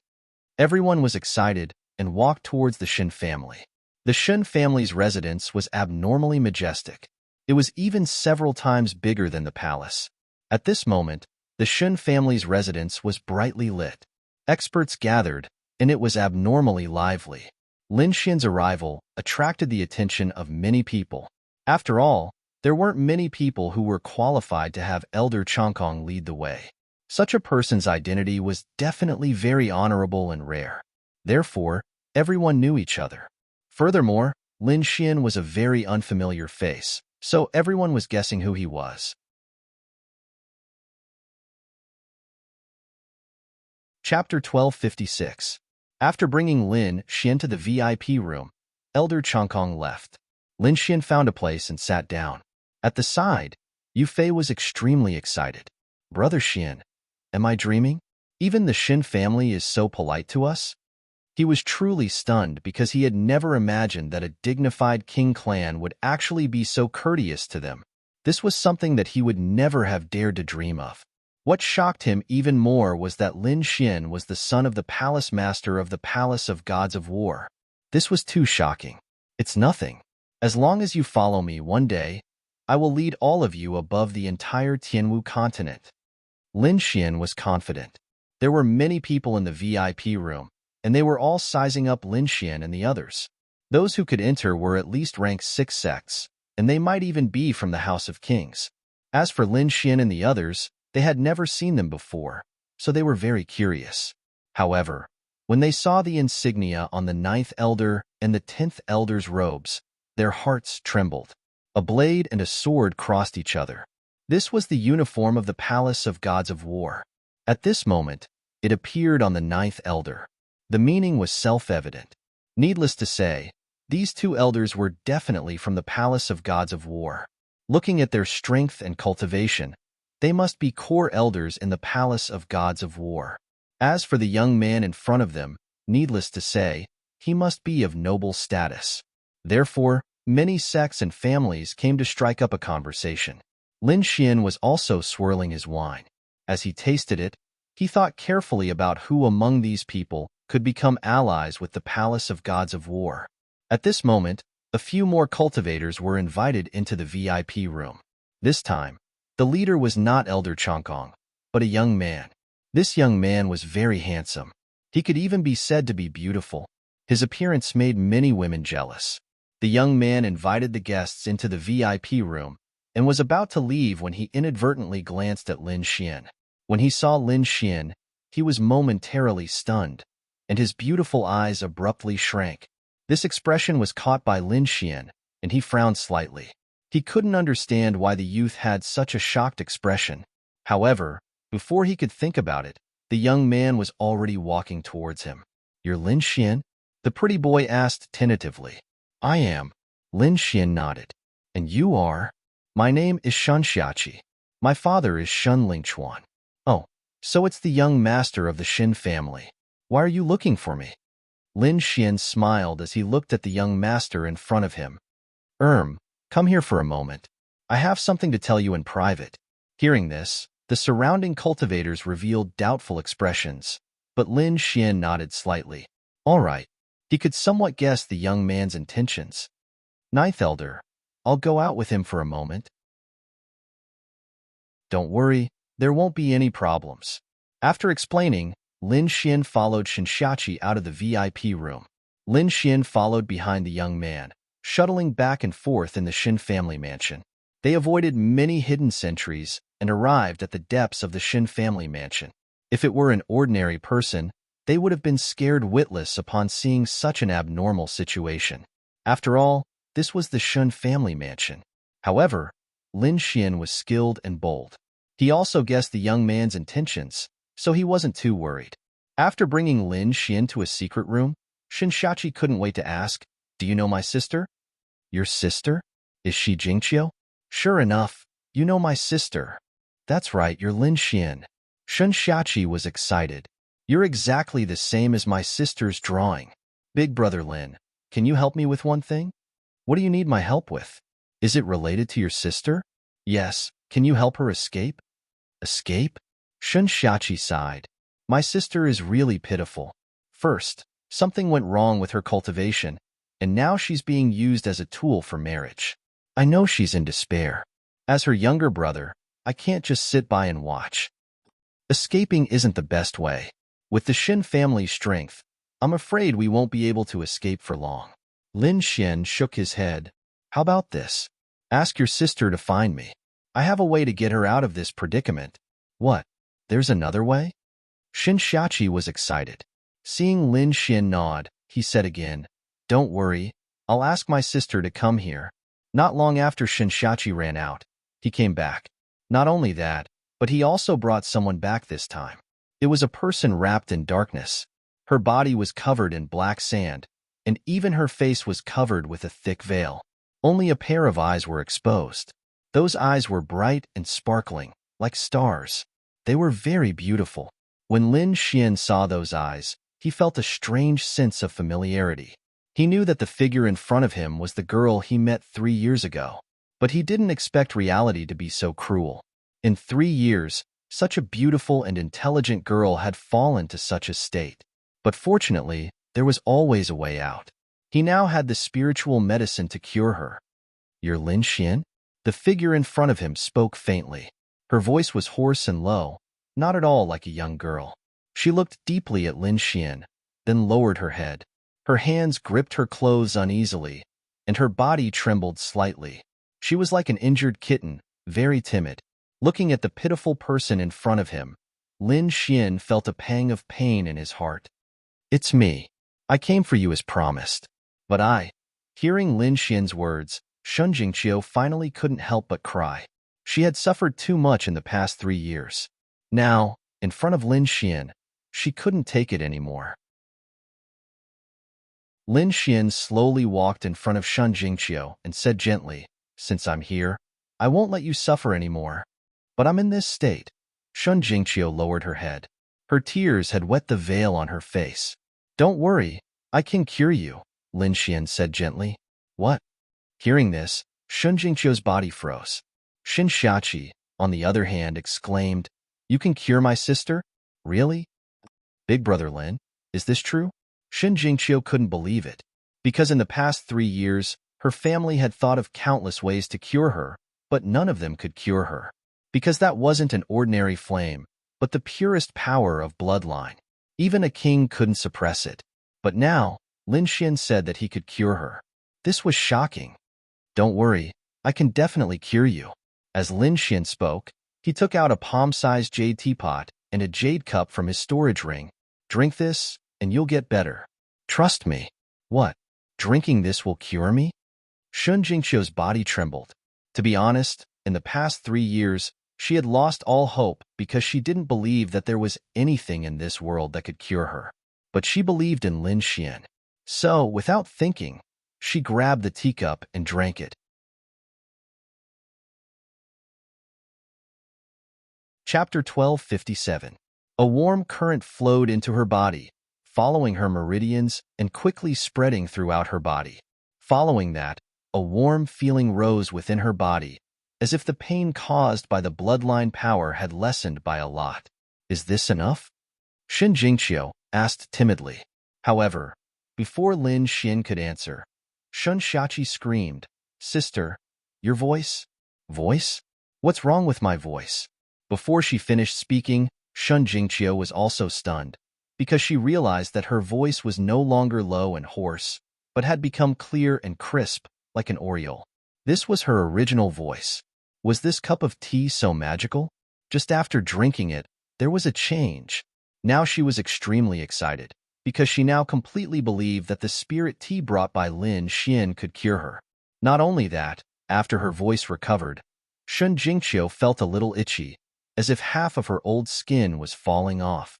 Speaker 1: Everyone was excited and walked towards the Shin family. The Shin family's residence was abnormally majestic. It was even several times bigger than the palace. At this moment, the Shin family's residence was brightly lit. Experts gathered, and it was abnormally lively. Lin Xian's arrival attracted the attention of many people. After all, there weren't many people who were qualified to have Elder Changkong lead the way. Such a person's identity was definitely very honorable and rare. Therefore, everyone knew each other. Furthermore, Lin Xian was a very unfamiliar face, so everyone was guessing who he was. Chapter 1256. After bringing Lin Xian to the VIP room, Elder Changkong left. Lin Xian found a place and sat down. At the side, Yu Fei was extremely excited. Brother Xian, am I dreaming? Even the Shin family is so polite to us? He was truly stunned because he had never imagined that a dignified king clan would actually be so courteous to them. This was something that he would never have dared to dream of. What shocked him even more was that Lin Xian was the son of the palace master of the Palace of Gods of War. This was too shocking. It's nothing. As long as you follow me one day, I will lead all of you above the entire Tianwu continent. Lin Xian was confident. There were many people in the VIP room, and they were all sizing up Lin Xian and the others. Those who could enter were at least rank 6 sects, and they might even be from the House of Kings. As for Lin Xian and the others, they had never seen them before, so they were very curious. However, when they saw the insignia on the 9th Elder and the 10th Elder's robes, their hearts trembled. A blade and a sword crossed each other. This was the uniform of the Palace of Gods of War. At this moment, it appeared on the 9th Elder. The meaning was self-evident. Needless to say, these two elders were definitely from the Palace of Gods of War. Looking at their strength and cultivation, they must be core elders in the Palace of Gods of War. As for the young man in front of them, needless to say, he must be of noble status. Therefore, many sects and families came to strike up a conversation. Lin Xian was also swirling his wine. As he tasted it, he thought carefully about who among these people could become allies with the Palace of Gods of War. At this moment, a few more cultivators were invited into the VIP room. This time, the leader was not Elder Changkong, but a young man. This young man was very handsome. He could even be said to be beautiful. His appearance made many women jealous. The young man invited the guests into the VIP room and was about to leave when he inadvertently glanced at Lin Xian. When he saw Lin Xian, he was momentarily stunned, and his beautiful eyes abruptly shrank. This expression was caught by Lin Xian, and he frowned slightly. He couldn't understand why the youth had such a shocked expression. However, before he could think about it, the young man was already walking towards him. "You're Lin Xian?" the pretty boy asked tentatively. "I am." Lin Xian nodded. "And you are?" "My name is Shun Xiaqi. My father is Shun Lingchuan." "Oh, so it's the young master of the Shin family. Why are you looking for me?" Lin Xian smiled as he looked at the young master in front of him. Come here for a moment. I have something to tell you in private." Hearing this, the surrounding cultivators revealed doubtful expressions, but Lin Xian nodded slightly. All right. He could somewhat guess the young man's intentions. "Ninth Elder, I'll go out with him for a moment." "Don't worry, there won't be any problems." After explaining, Lin Xian followed Shinshachi out of the VIP room. Lin Xian followed behind the young man, shuttling back and forth in the Shin family mansion. They avoided many hidden sentries and arrived at the depths of the Shin family mansion. If it were an ordinary person, they would have been scared witless upon seeing such an abnormal situation. After all, this was the Shin family mansion. However, Lin Xian was skilled and bold. He also guessed the young man's intentions, so he wasn't too worried. After bringing Lin Xian to a secret room, Shinshachi couldn't wait to ask, "Do you know my sister?" "Your sister? Is she Jingqiu?" "Sure enough, you know my sister." "That's right, you're Lin Xian." Shinshachi was excited. "You're exactly the same as my sister's drawing." "Big brother Lin, can you help me with one thing? What do you need my help with? Is it related to your sister? Yes, can you help her escape? Escape? Shachi sighed. My sister is really pitiful. First, something went wrong with her cultivation, and now she's being used as a tool for marriage. I know she's in despair. As her younger brother, I can't just sit by and watch. Escaping isn't the best way. With the Shin family's strength, I'm afraid we won't be able to escape for long. Lin Xian shook his head. How about this? Ask your sister to find me. I have a way to get her out of this predicament. What? There's another way? Shachi was excited. Seeing Lin Xian nod, he said again, Don't worry, I'll ask my sister to come here. Not long after Shachi ran out, he came back. Not only that, but he also brought someone back this time. It was a person wrapped in darkness. Her body was covered in black sand, and even her face was covered with a thick veil. Only a pair of eyes were exposed. Those eyes were bright and sparkling, like stars. They were very beautiful. When Lin Xian saw those eyes, he felt a strange sense of familiarity. He knew that the figure in front of him was the girl he met 3 years ago, but he didn't expect reality to be so cruel. In 3 years, such a beautiful and intelligent girl had fallen to such a state. But fortunately, there was always a way out. He now had the spiritual medicine to cure her. You're Lin Xian? The figure in front of him spoke faintly. Her voice was hoarse and low, not at all like a young girl. She looked deeply at Lin Xian, then lowered her head. Her hands gripped her clothes uneasily, and her body trembled slightly. She was like an injured kitten, very timid. Looking at the pitiful person in front of him, Lin Xian felt a pang of pain in his heart. It's me. I came for you as promised. But hearing Lin Xian's words, Shun Jingqiu finally couldn't help but cry. She had suffered too much in the past 3 years. Now, in front of Lin Xian, she couldn't take it anymore. Lin Xian slowly walked in front of Shun Jingqiu and said gently, Since I'm here, I won't let you suffer anymore. But I'm in this state. Shun Jingqiu lowered her head. Her tears had wet the veil on her face. Don't worry, I can cure you, Lin Xian said gently. What? Hearing this, Shun Jingqiu's body froze. Shachi, on the other hand, exclaimed, You can cure my sister? Really? Big brother Lin, is this true? Shun Jingqiu couldn't believe it. Because in the past 3 years, her family had thought of countless ways to cure her, but none of them could cure her. Because that wasn't an ordinary flame, but the purest power of bloodline. Even a king couldn't suppress it. But now, Lin Xian said that he could cure her. This was shocking. Don't worry, I can definitely cure you. As Lin Xian spoke, he took out a palm-sized jade teapot and a jade cup from his storage ring. Drink this, and you'll get better. Trust me. What? Drinking this will cure me? Shun Jingqiu's body trembled. To be honest, in the past 3 years, she had lost all hope because she didn't believe that there was anything in this world that could cure her. But she believed in Lin Xian. So, without thinking, she grabbed the teacup and drank it. Chapter 1257. A warm current flowed into her body, following her meridians and quickly spreading throughout her body. Following that, a warm feeling rose within her body, as if the pain caused by the bloodline power had lessened by a lot. Is this enough? Shun Jingqiu asked timidly. However, before Lin Xian could answer, Shun Shachi screamed, Sister, your voice? Voice? What's wrong with my voice? Before she finished speaking, Shun Jingqiu was also stunned, because she realized that her voice was no longer low and hoarse, but had become clear and crisp, like an oriole. This was her original voice. Was this cup of tea so magical? Just after drinking it, there was a change. Now she was extremely excited, because she now completely believed that the spirit tea brought by Lin Xian could cure her. Not only that, after her voice recovered, Shun Jingqiu felt a little itchy, as if half of her old skin was falling off.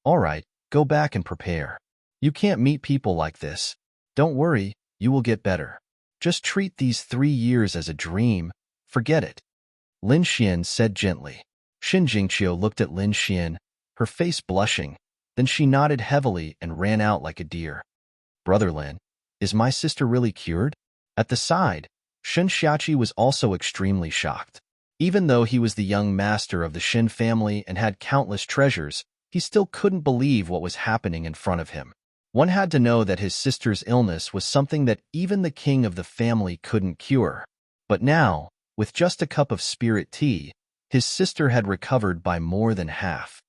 Speaker 1: All right, go back and prepare. You can't meet people like this. Don't worry, you will get better. Just treat these 3 years as a dream. Forget it. Lin Xian said gently. Shun Jingqiu looked at Lin Xian, her face blushing. Then she nodded heavily and ran out like a deer. Brother Lin, Is my sister really cured? At the side, Shin Xiaoqi was also extremely shocked. Even though he was the young master of the Shin family and had countless treasures, he still couldn't believe what was happening in front of him. One had to know that his sister's illness was something that even the king of the family couldn't cure. But now, with just a cup of spirit tea, his sister had recovered by more than half.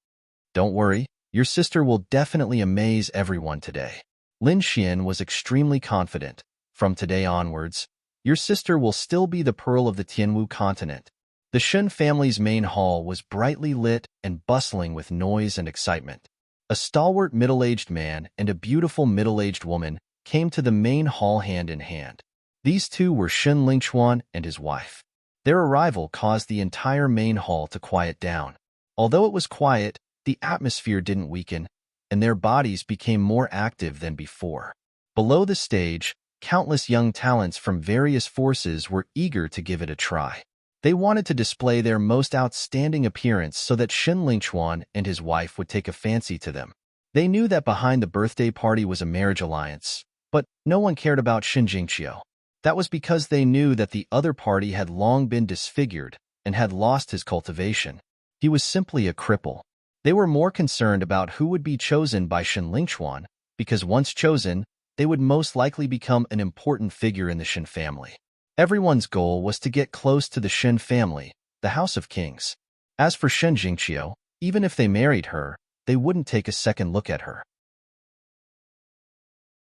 Speaker 1: Don't worry, your sister will definitely amaze everyone today. Lin Xian was extremely confident. From today onwards, your sister will still be the pearl of the Tianwu continent. The Shin family's main hall was brightly lit and bustling with noise and excitement. A stalwart middle-aged man and a beautiful middle-aged woman came to the main hall hand in hand. These two were Shin Lingchuan and his wife. Their arrival caused the entire main hall to quiet down. Although it was quiet, the atmosphere didn't weaken, and their bodies became more active than before. Below the stage, countless young talents from various forces were eager to give it a try. They wanted to display their most outstanding appearance so that Shin Lingchuan and his wife would take a fancy to them. They knew that behind the birthday party was a marriage alliance, but no one cared about Shin Jingqiu. That was because they knew that the other party had long been disfigured and had lost his cultivation. He was simply a cripple. They were more concerned about who would be chosen by Shin Lingchuan, because once chosen, they would most likely become an important figure in the Shin family. Everyone's goal was to get close to the Shin family, the House of Kings. As for Shin Jingqiu, even if they married her, they wouldn't take a second look at her.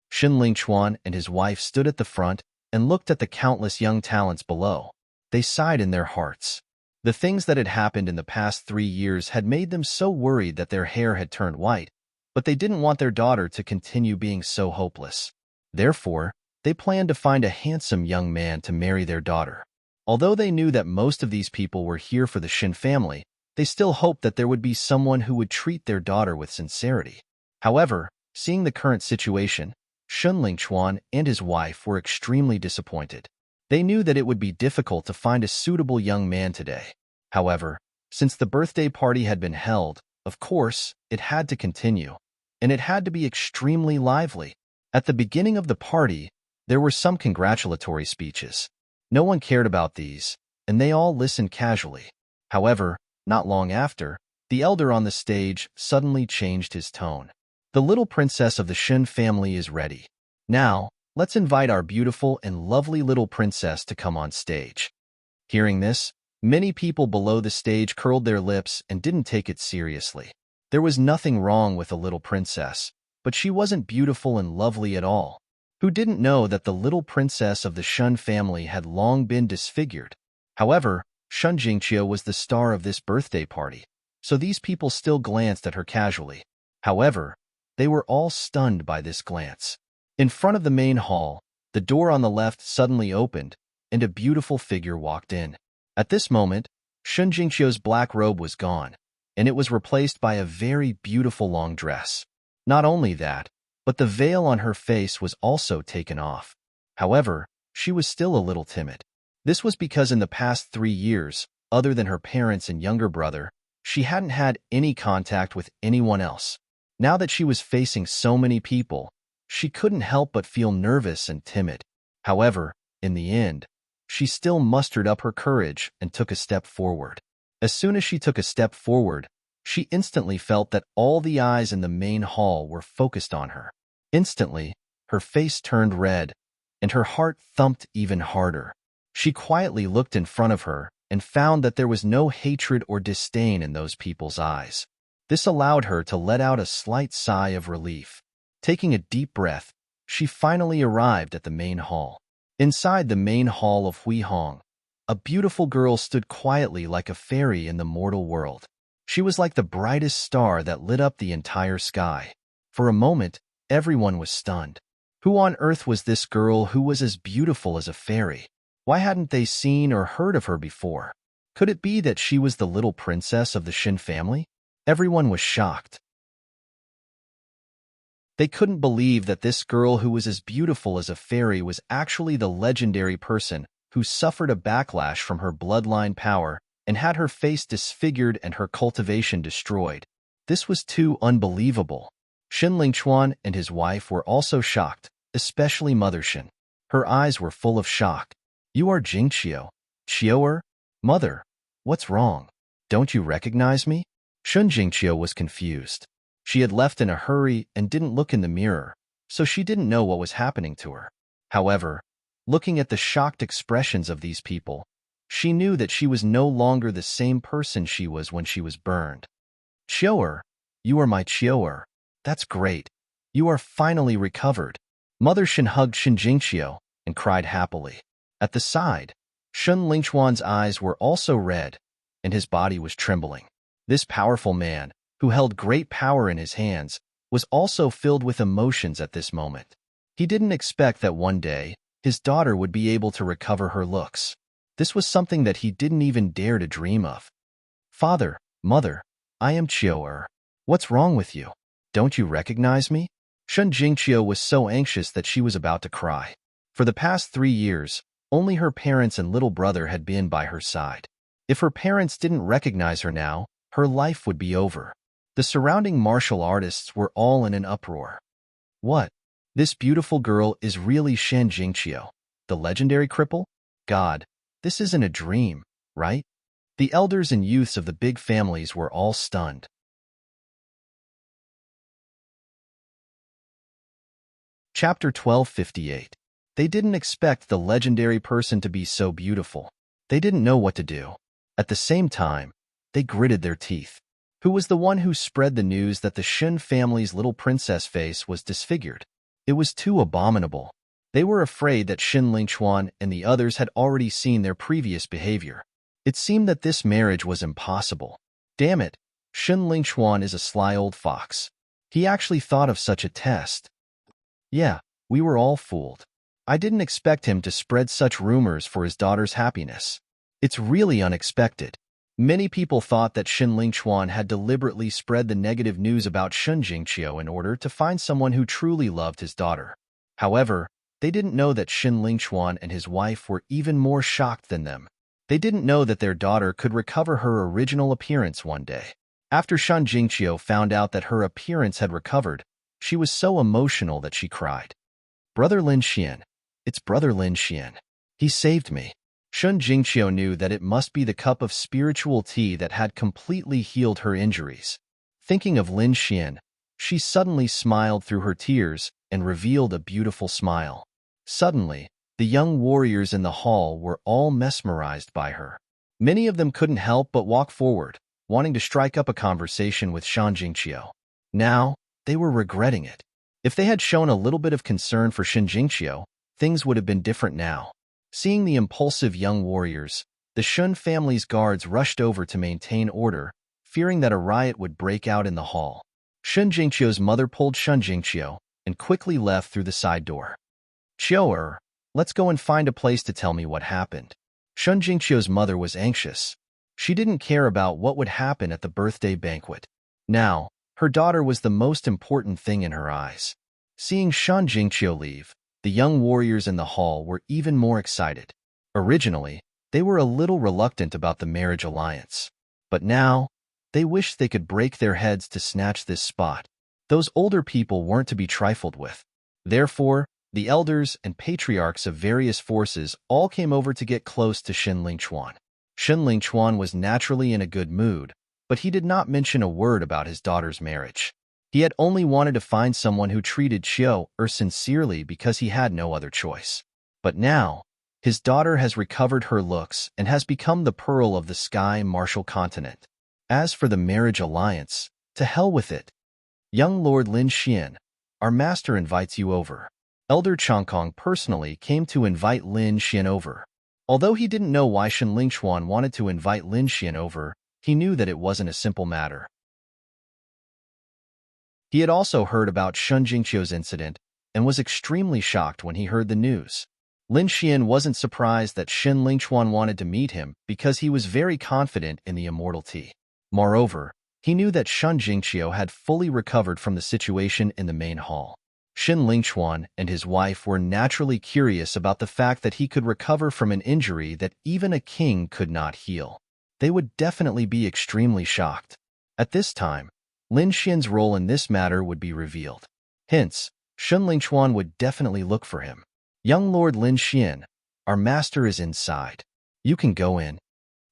Speaker 1: Shin Lingchuan and his wife stood at the front and looked at the countless young talents below. They sighed in their hearts. The things that had happened in the past 3 years had made them so worried that their hair had turned white, but they didn't want their daughter to continue being so hopeless. Therefore, they planned to find a handsome young man to marry their daughter. Although they knew that most of these people were here for the Shin family, they still hoped that there would be someone who would treat their daughter with sincerity. However, seeing the current situation, Shin Lingchuan and his wife were extremely disappointed. They knew that it would be difficult to find a suitable young man today. However, since the birthday party had been held, of course, it had to continue, and it had to be extremely lively. At the beginning of the party, there were some congratulatory speeches. No one cared about these, and they all listened casually. However, not long after, the elder on the stage suddenly changed his tone. The little princess of the Shin family is ready. Now, let's invite our beautiful and lovely little princess to come on stage. Hearing this, many people below the stage curled their lips and didn't take it seriously. There was nothing wrong with a little princess, but she wasn't beautiful and lovely at all. Who didn't know that the little princess of the Shun family had long been disfigured? However, Shun Jingqiu was the star of this birthday party, so these people still glanced at her casually. However, they were all stunned by this glance. In front of the main hall, the door on the left suddenly opened, and a beautiful figure walked in. At this moment, Shun Jingqiu's black robe was gone, and it was replaced by a very beautiful long dress. Not only that, but the veil on her face was also taken off. However, she was still a little timid. This was because in the past 3 years, other than her parents and younger brother, she hadn't had any contact with anyone else. Now that she was facing so many people, she couldn't help but feel nervous and timid. However, in the end, she still mustered up her courage and took a step forward. As soon as she took a step forward, she instantly felt that all the eyes in the main hall were focused on her. Instantly, her face turned red, and her heart thumped even harder. She quietly looked in front of her and found that there was no hatred or disdain in those people's eyes. This allowed her to let out a slight sigh of relief. Taking a deep breath, she finally arrived at the main hall. Inside the main hall of Huihong, a beautiful girl stood quietly like a fairy in the mortal world. She was like the brightest star that lit up the entire sky. For a moment, everyone was stunned. Who on earth was this girl who was as beautiful as a fairy? Why hadn't they seen or heard of her before? Could it be that she was the little princess of the Shin family? Everyone was shocked. They couldn't believe that this girl who was as beautiful as a fairy was actually the legendary person who suffered a backlash from her bloodline power and had her face disfigured and her cultivation destroyed. This was too unbelievable. Shin Lingchuan and his wife were also shocked, especially Mother Shen. Her eyes were full of shock. "You are Jingqiu. Qiu'er? Mother, what's wrong? Don't you recognize me?" Shun Jingqiu was confused. She had left in a hurry and didn't look in the mirror, so she didn't know what was happening to her. However, looking at the shocked expressions of these people, she knew that she was no longer the same person she was when she was burned. "Qiu'er, you are my Qiu'er. That's great. You are finally recovered." Mother Shen hugged Shen Jingqiu and cried happily. At the side, Shun Lingchuan's eyes were also red, and his body was trembling. This powerful man, who held great power in his hands, was also filled with emotions at this moment. He didn't expect that one day his daughter would be able to recover her looks. This was something that he didn't even dare to dream of. "Father, Mother, I am Qiu'er. What's wrong with you? Don't you recognize me?" Shun Jingqiu was so anxious that she was about to cry. For the past 3 years, only her parents and little brother had been by her side. If her parents didn't recognize her now, her life would be over. The surrounding martial artists were all in an uproar. "What? This beautiful girl is really Shan Jingqiu, the legendary cripple? God, this isn't a dream, right?" The elders and youths of the big families were all stunned. Chapter 1258. They didn't expect the legendary person to be so beautiful. They didn't know what to do. At the same time, they gritted their teeth. Who was the one who spread the news that the Shen family's little princess face was disfigured? It was too abominable. They were afraid that Shen Lingchuan and the others had already seen their previous behavior. It seemed that this marriage was impossible. Damn it, Shen Lingchuan is a sly old fox. He actually thought of such a test. Yeah, we were all fooled. I didn't expect him to spread such rumors for his daughter's happiness. It's really unexpected. Many people thought that Shen Lingchuan had deliberately spread the negative news about Shun Jingqiu in order to find someone who truly loved his daughter. However, they didn't know that Shen Lingchuan and his wife were even more shocked than them. They didn't know that their daughter could recover her original appearance one day. After Shun Jingqiu found out that her appearance had recovered, she was so emotional that she cried. "Brother Lin Xian, it's Brother Lin Xian. He saved me." Shun Jingqiu knew that it must be the cup of spiritual tea that had completely healed her injuries. Thinking of Lin Xian, she suddenly smiled through her tears and revealed a beautiful smile. Suddenly, the young warriors in the hall were all mesmerized by her. Many of them couldn't help but walk forward, wanting to strike up a conversation with Shun Jingqiu. Now, they were regretting it. If they had shown a little bit of concern for Shen Jingqiu, things would have been different now. Seeing the impulsive young warriors, the Shun family's guards rushed over to maintain order, fearing that a riot would break out in the hall. Shun Jingqiu's mother pulled Shun Jingqiu and quickly left through the side door. "Qiu'er, let's go and find a place to tell me what happened." Shun Jingqiu's mother was anxious. She didn't care about what would happen at the birthday banquet. Now, her daughter was the most important thing in her eyes. Seeing Shun Jingqiu leave, the young warriors in the hall were even more excited. Originally, they were a little reluctant about the marriage alliance. But now, they wished they could break their heads to snatch this spot. Those older people weren't to be trifled with. Therefore, the elders and patriarchs of various forces all came over to get close to Shen Lingchuan. Shen Lingchuan was naturally in a good mood, but he did not mention a word about his daughter's marriage. He had only wanted to find someone who treated Qiu'er sincerely because he had no other choice. But now, his daughter has recovered her looks and has become the pearl of the sky martial continent. As for the marriage alliance, to hell with it. Young Lord Lin Xian, our master invites you over. Elder Changkong personally came to invite Lin Xian over. Although he didn't know why Shen Lingchuan wanted to invite Lin Xian over, he knew that it wasn't a simple matter. He had also heard about Shun Jingqiu's incident and was extremely shocked when he heard the news. Lin Xian wasn't surprised that Shen Lingchuan wanted to meet him because he was very confident in the immortality. Moreover, he knew that Shun Jingqiu had fully recovered from the situation in the main hall. Shen Lingchuan and his wife were naturally curious about the fact that he could recover from an injury that even a king could not heal. They would definitely be extremely shocked. At this time, Lin Xian's role in this matter would be revealed. Hence, Shun Lingchuan would definitely look for him. Young Lord Lin Xian, our master is inside. You can go in.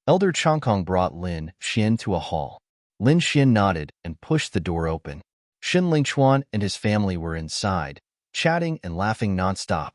Speaker 1: Elder Chongkong brought Lin Xian to a hall. Lin Xian nodded and pushed the door open. Shin Lingchuan and his family were inside, chatting and laughing nonstop.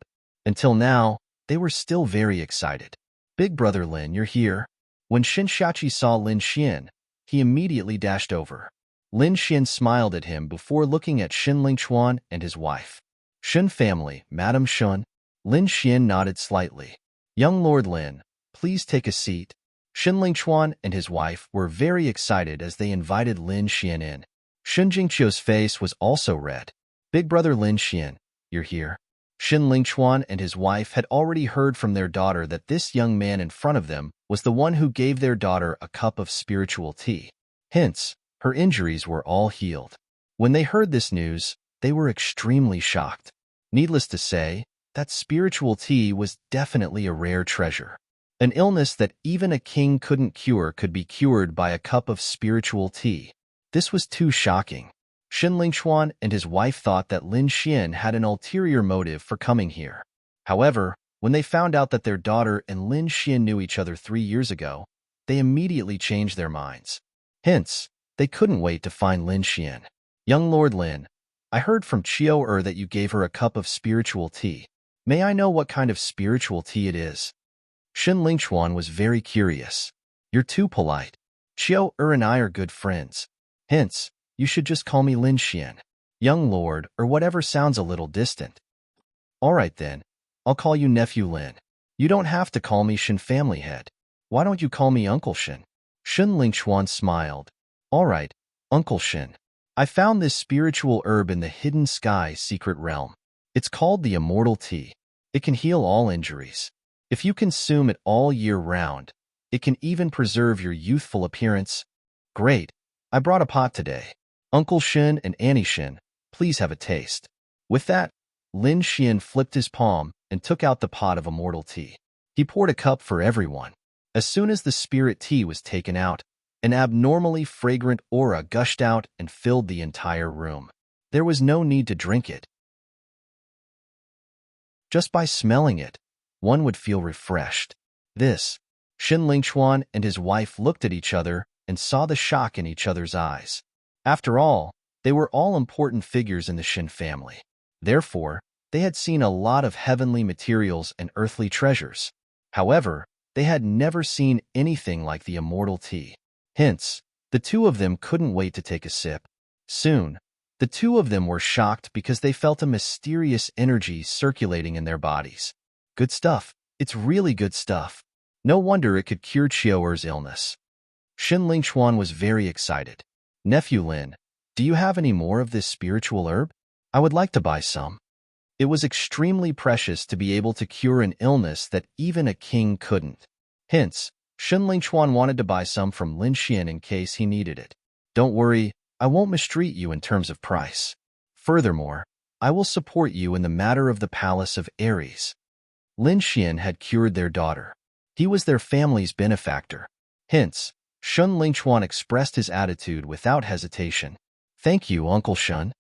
Speaker 1: Until now, they were still very excited. Big brother Lin, you're here. When Shin Xiaoqi saw Lin Xian, he immediately dashed over. Lin Xian smiled at him before looking at Shin Lingchuan and his wife. Shin family, Madam Shun. Lin Xian nodded slightly. Young Lord Lin, please take a seat. Shin Lingchuan and his wife were very excited as they invited Lin Xian in. Shin Jingqiu's face was also red. Big brother Lin Xian, you're here. Shin Lingchuan and his wife had already heard from their daughter that this young man in front of them was the one who gave their daughter a cup of spiritual tea. Hence, her injuries were all healed. When they heard this news, they were extremely shocked. Needless to say, that spiritual tea was definitely a rare treasure. An illness that even a king couldn't cure could be cured by a cup of spiritual tea. This was too shocking. Shin Lingchuan and his wife thought that Lin Xian had an ulterior motive for coming here. However, when they found out that their daughter and Lin Xian knew each other 3 years ago, they immediately changed their minds. Hence, they couldn't wait to find Lin Xian. Young Lord Lin, I heard from Chiao that you gave her a cup of spiritual tea. May I know what kind of spiritual tea it is? Shin Lingchuan was very curious. You're too polite. Chiao and I are good friends. Hence, you should just call me Lin Xian. Young Lord, or whatever sounds a little distant. All right then, I'll call you Nephew Lin. You don't have to call me Shin Family Head. Why don't you call me Uncle Shin? Shin Lingchuan smiled. All right, Uncle Shin. I found this spiritual herb in the Hidden Sky secret realm. It's called the Immortal Tea. It can heal all injuries. If you consume it all year round, it can even preserve your youthful appearance. Great. I brought a pot today. Uncle Shin and Annie Shin, please have a taste. With that, Lin Xian flipped his palm and took out the pot of immortal tea. He poured a cup for everyone. As soon as the spirit tea was taken out, an abnormally fragrant aura gushed out and filled the entire room. There was no need to drink it. Just by smelling it, one would feel refreshed. Shin Lingchuan and his wife looked at each other and saw the shock in each other's eyes. After all, they were all important figures in the Shin family. Therefore, they had seen a lot of heavenly materials and earthly treasures. However, they had never seen anything like the immortal tea. Hence, the two of them couldn't wait to take a sip. Soon, the two of them were shocked because they felt a mysterious energy circulating in their bodies. Good stuff. It's really good stuff. No wonder it could cure Chiao's illness. Shin Lingchuan was very excited. Nephew Lin, do you have any more of this spiritual herb? I would like to buy some. It was extremely precious to be able to cure an illness that even a king couldn't. Hence, Shin Lingchuan wanted to buy some from Lin Xian in case he needed it. Don't worry, I won't mistreat you in terms of price. Furthermore, I will support you in the matter of the Palace of Aries. Lin Xian had cured their daughter. He was their family's benefactor. Hence, Shun Lingchuan expressed his attitude without hesitation. Thank you, Uncle Shun.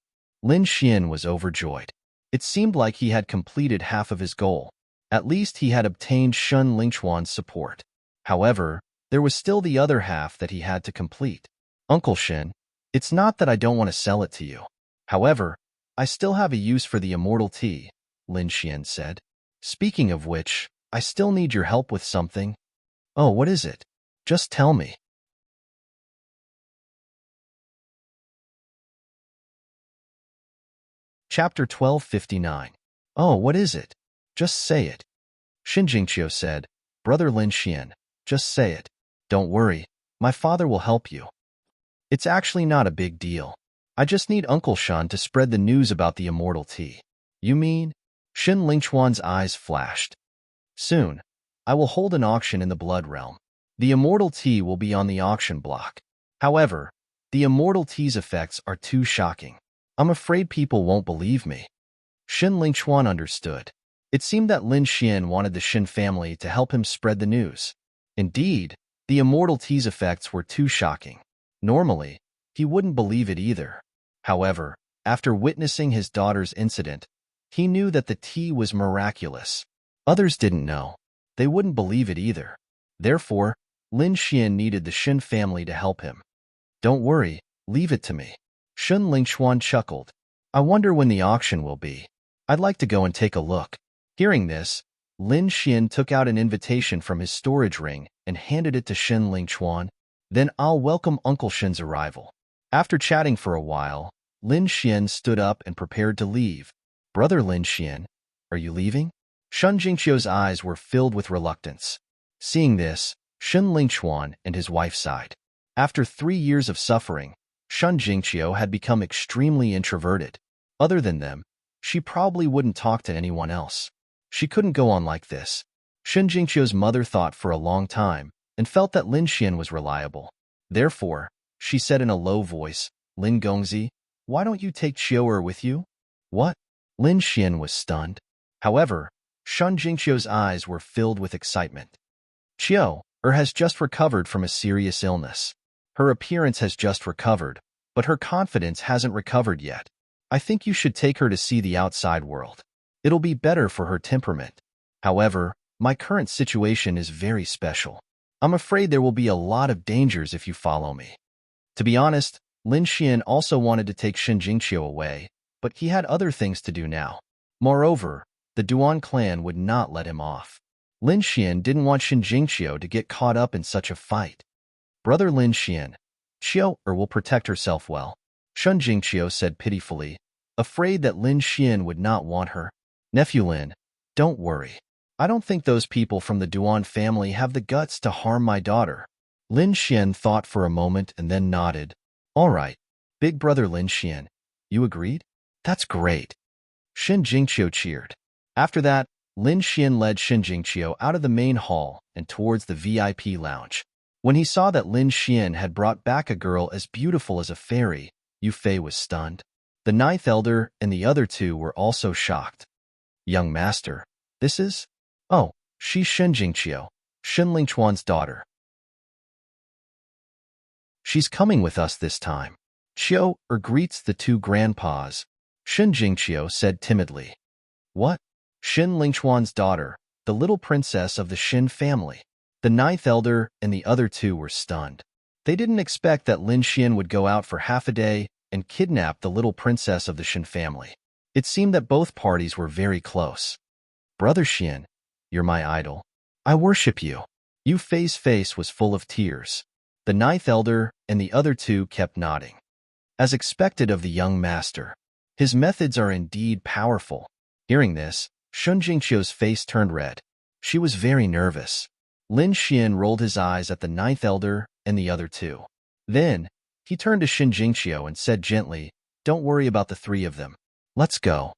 Speaker 1: Lin Xian was overjoyed. It seemed like he had completed half of his goal. At least he had obtained Shun Lingchuan's support. However, there was still the other half that he had to complete. Uncle Shin, it's not that I don't want to sell it to you. However, I still have a use for the immortal tea, Lin Xian said. Speaking of which, I still need your help with something. Oh, what is it? Just tell me. Chapter 1259. Oh, what is it? Just say it. Shin Jingqiu said, Brother Lin Xian, just say it. Don't worry, my father will help you. It's actually not a big deal. I just need Uncle Shan to spread the news about the immortal tea. You mean? Shin Lingchuan's eyes flashed. Soon, I will hold an auction in the Blood Realm. The immortal tea will be on the auction block. However, the immortal tea's effects are too shocking. I'm afraid people won't believe me. Shin Lingchuan understood. It seemed that Lin Xian wanted the Shin family to help him spread the news. Indeed, the immortal tea's effects were too shocking. Normally, he wouldn't believe it either. However, After witnessing his daughter's incident, he knew that the tea was miraculous. Others didn't know. They wouldn't believe it either. Therefore, Lin Xian needed the Shen family to help him. Don't worry, leave it to me. Shun Lingchuan chuckled. I wonder when the auction will be. I'd like to go and take a look. Hearing this, Lin Xian took out an invitation from his storage ring and handed it to Shen Lingchuan. Then I'll welcome Uncle Shen's arrival. After chatting for a while, Lin Xian stood up and prepared to leave. Brother Lin Xian, are you leaving? Shun Jingqiu's eyes were filled with reluctance. Seeing this, Shen Lingchuan and his wife sighed. After 3 years of suffering, Shun Jingqiu had become extremely introverted. Other than them, she probably wouldn't talk to anyone else. She couldn't go on like this. Shen Jingqiu's mother thought for a long time and felt that Lin Xian was reliable. Therefore, she said in a low voice, Lin Gongzi, why don't you take Qiu'er with you? What? Lin Xian was stunned. However, Shun Jingqiu's eyes were filled with excitement. Qiu'er has just recovered from a serious illness. Her appearance has just recovered, but her confidence hasn't recovered yet. I think you should take her to see the outside world. It'll be better for her temperament. However, my current situation is very special. I'm afraid there will be a lot of dangers if you follow me. To be honest, Lin Xian also wanted to take Shen Jingqiu away, but he had other things to do now. Moreover, the Duan clan would not let him off. Lin Xian didn't want Shen Jingqiu to get caught up in such a fight. Brother Lin Xian, Qiu'er will protect herself well, Shen Jingqiu said pitifully, afraid that Lin Xian would not want her. Nephew Lin, don't worry. I don't think those people from the Duan family have the guts to harm my daughter. Lin Xian thought for a moment and then nodded. All right, big brother Lin Xian, you agreed? That's great. Shen Jingqiu cheered. After that, Lin Xian led Shen Jingqiu out of the main hall and towards the VIP lounge. When he saw that Lin Xian had brought back a girl as beautiful as a fairy, Yu Fei was stunned. The 9th elder and the other 2 were also shocked. Young master, this is? Oh, she's Shen Jingqiu, Shen Lingchuan's daughter. She's coming with us this time. Qiu'er greets the 2 grandpas. Shen Jingqiu said timidly. What? Shen Lingchuan's daughter, the little princess of the Shen family. The 9th elder and the other 2 were stunned. They didn't expect that Lin Xian would go out for half a day and kidnap the little princess of the Shen family. It seemed that both parties were very close. Brother Xian, you're my idol. I worship you. Yu Fei's face was full of tears. The 9th elder and the other 2 kept nodding. As expected of the young master, his methods are indeed powerful. Hearing this, Shen Jingqiu's face turned red. She was very nervous. Lin Xian rolled his eyes at the 9th elder and the other 2. Then, he turned to Shen Jingqiu and said gently, Don't worry about the 3 of them. Let's go.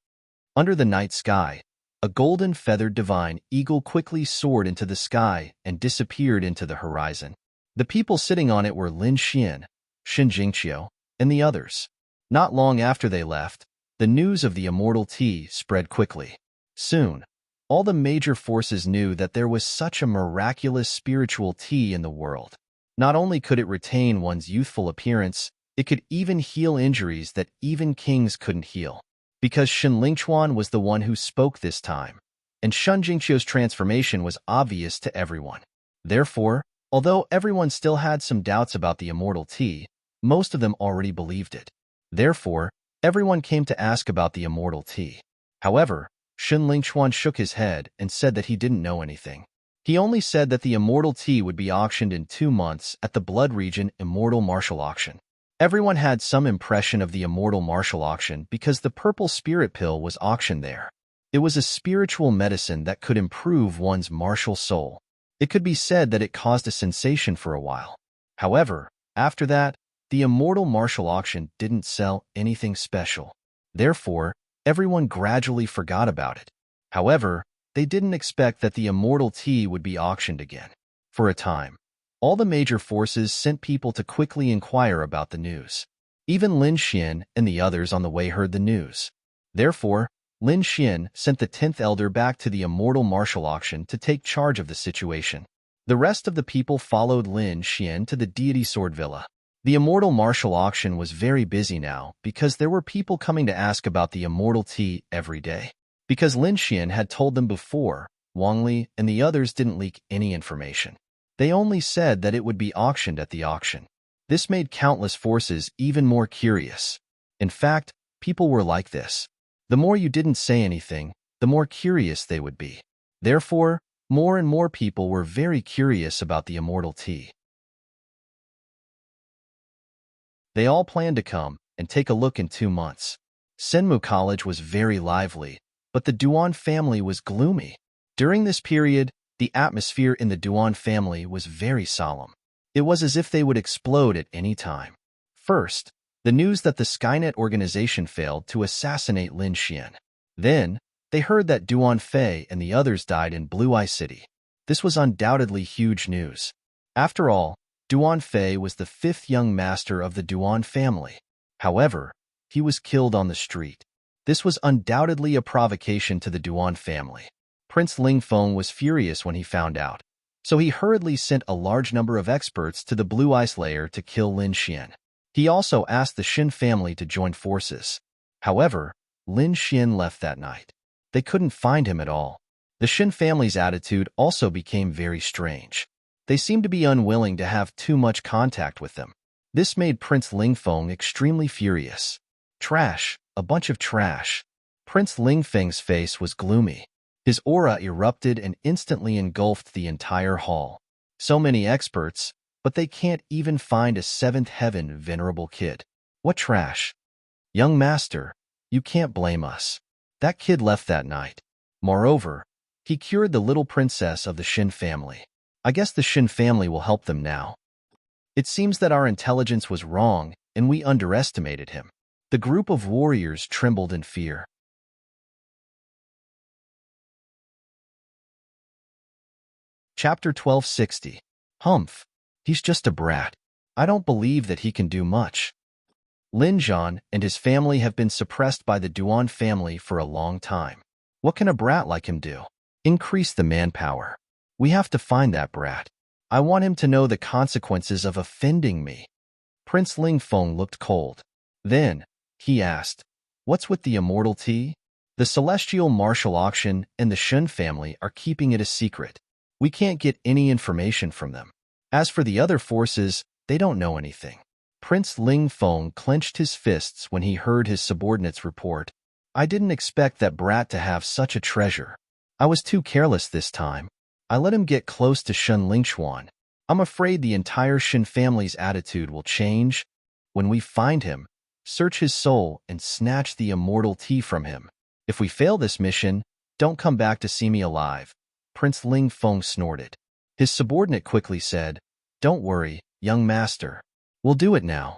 Speaker 1: Under the night sky, a golden feathered divine eagle quickly soared into the sky and disappeared into the horizon. The people sitting on it were Lin Xian, Shen Jingqiu, and the others. Not long after they left, the news of the immortal tea spread quickly. Soon, all the major forces knew that there was such a miraculous spiritual tea in the world. Not only could it retain one's youthful appearance, it could even heal injuries that even kings couldn't heal. Because Shen Lingchuan was the one who spoke this time, and Shen Jingqiu's transformation was obvious to everyone. Therefore, although everyone still had some doubts about the immortal tea, most of them already believed it. Therefore, everyone came to ask about the immortal tea. However, Shen Lingchuan shook his head and said that he didn't know anything. He only said that the immortal tea would be auctioned in 2 months at the Blood Region Immortal Martial Auction. Everyone had some impression of the Immortal Martial Auction because the purple spirit pill was auctioned there. It was a spiritual medicine that could improve one's martial soul. It could be said that it caused a sensation for a while. However, after that, the Immortal Martial Auction didn't sell anything special. Therefore, everyone gradually forgot about it. However, they didn't expect that the immortal tea would be auctioned again. For a time, all the major forces sent people to quickly inquire about the news. Even Lin Xian and the others on the way heard the news. Therefore, Lin Xian sent the 10th elder back to the immortal martial auction to take charge of the situation. The rest of the people followed Lin Xian to the deity sword villa. The immortal martial auction was very busy now because there were people coming to ask about the immortal tea every day. Because Lin Xian had told them before, Wang Li and the others didn't leak any information. They only said that it would be auctioned at the auction. This made countless forces even more curious. In fact, people were like this. The more you didn't say anything, the more curious they would be. Therefore, more and more people were very curious about the immortal tea. They all planned to come and take a look in 2 months. Senmu College was very lively, but the Duan family was gloomy. During this period, the atmosphere in the Duan family was very solemn. It was as if they would explode at any time. First, the news that the Skynet organization failed to assassinate Lin Xian. Then, they heard that Duan Fei and the others died in Blue Eye City. This was undoubtedly huge news. After all, Duan Fei was the 5th young master of the Duan family. However, he was killed on the street. This was undoubtedly a provocation to the Duan family. Prince Ling Feng was furious when he found out, so he hurriedly sent a large number of experts to the Blue Ice Layer to kill Lin Xian. He also asked the Shin family to join forces. However, Lin Xian left that night. They couldn't find him at all. The Shin family's attitude also became very strange. They seemed to be unwilling to have too much contact with them. This made Prince Ling Feng extremely furious. Trash, a bunch of trash. Prince Ling Feng's face was gloomy. His aura erupted and instantly engulfed the entire hall. So many experts, but they can't even find a 7th heaven venerable kid. What trash? Young master, you can't blame us. That kid left that night. Moreover, he cured the little princess of the Shin family. I guess the Shin family will help them now. It seems that our intelligence was wrong and we underestimated him. The group of warriors trembled in fear. Chapter 1260. Humph. He's just a brat. I don't believe that he can do much. Lin Zhan and his family have been suppressed by the Duan family for a long time. What can a brat like him do? Increase the manpower. We have to find that brat. I want him to know the consequences of offending me. Prince Ling Feng looked cold. Then, he asked, what's with the immortal tea? The celestial martial auction and the Shun family are keeping it a secret. We can't get any information from them. As for the other forces, they don't know anything. Prince Ling Feng clenched his fists when he heard his subordinates report. I didn't expect that brat to have such a treasure. I was too careless this time. I let him get close to Shun Lingxuan. I'm afraid the entire Shin family's attitude will change. When we find him, search his soul and snatch the immortal tea from him. If we fail this mission, don't come back to see me alive. Prince Ling Feng snorted. His subordinate quickly said, don't worry, young master. We'll do it now.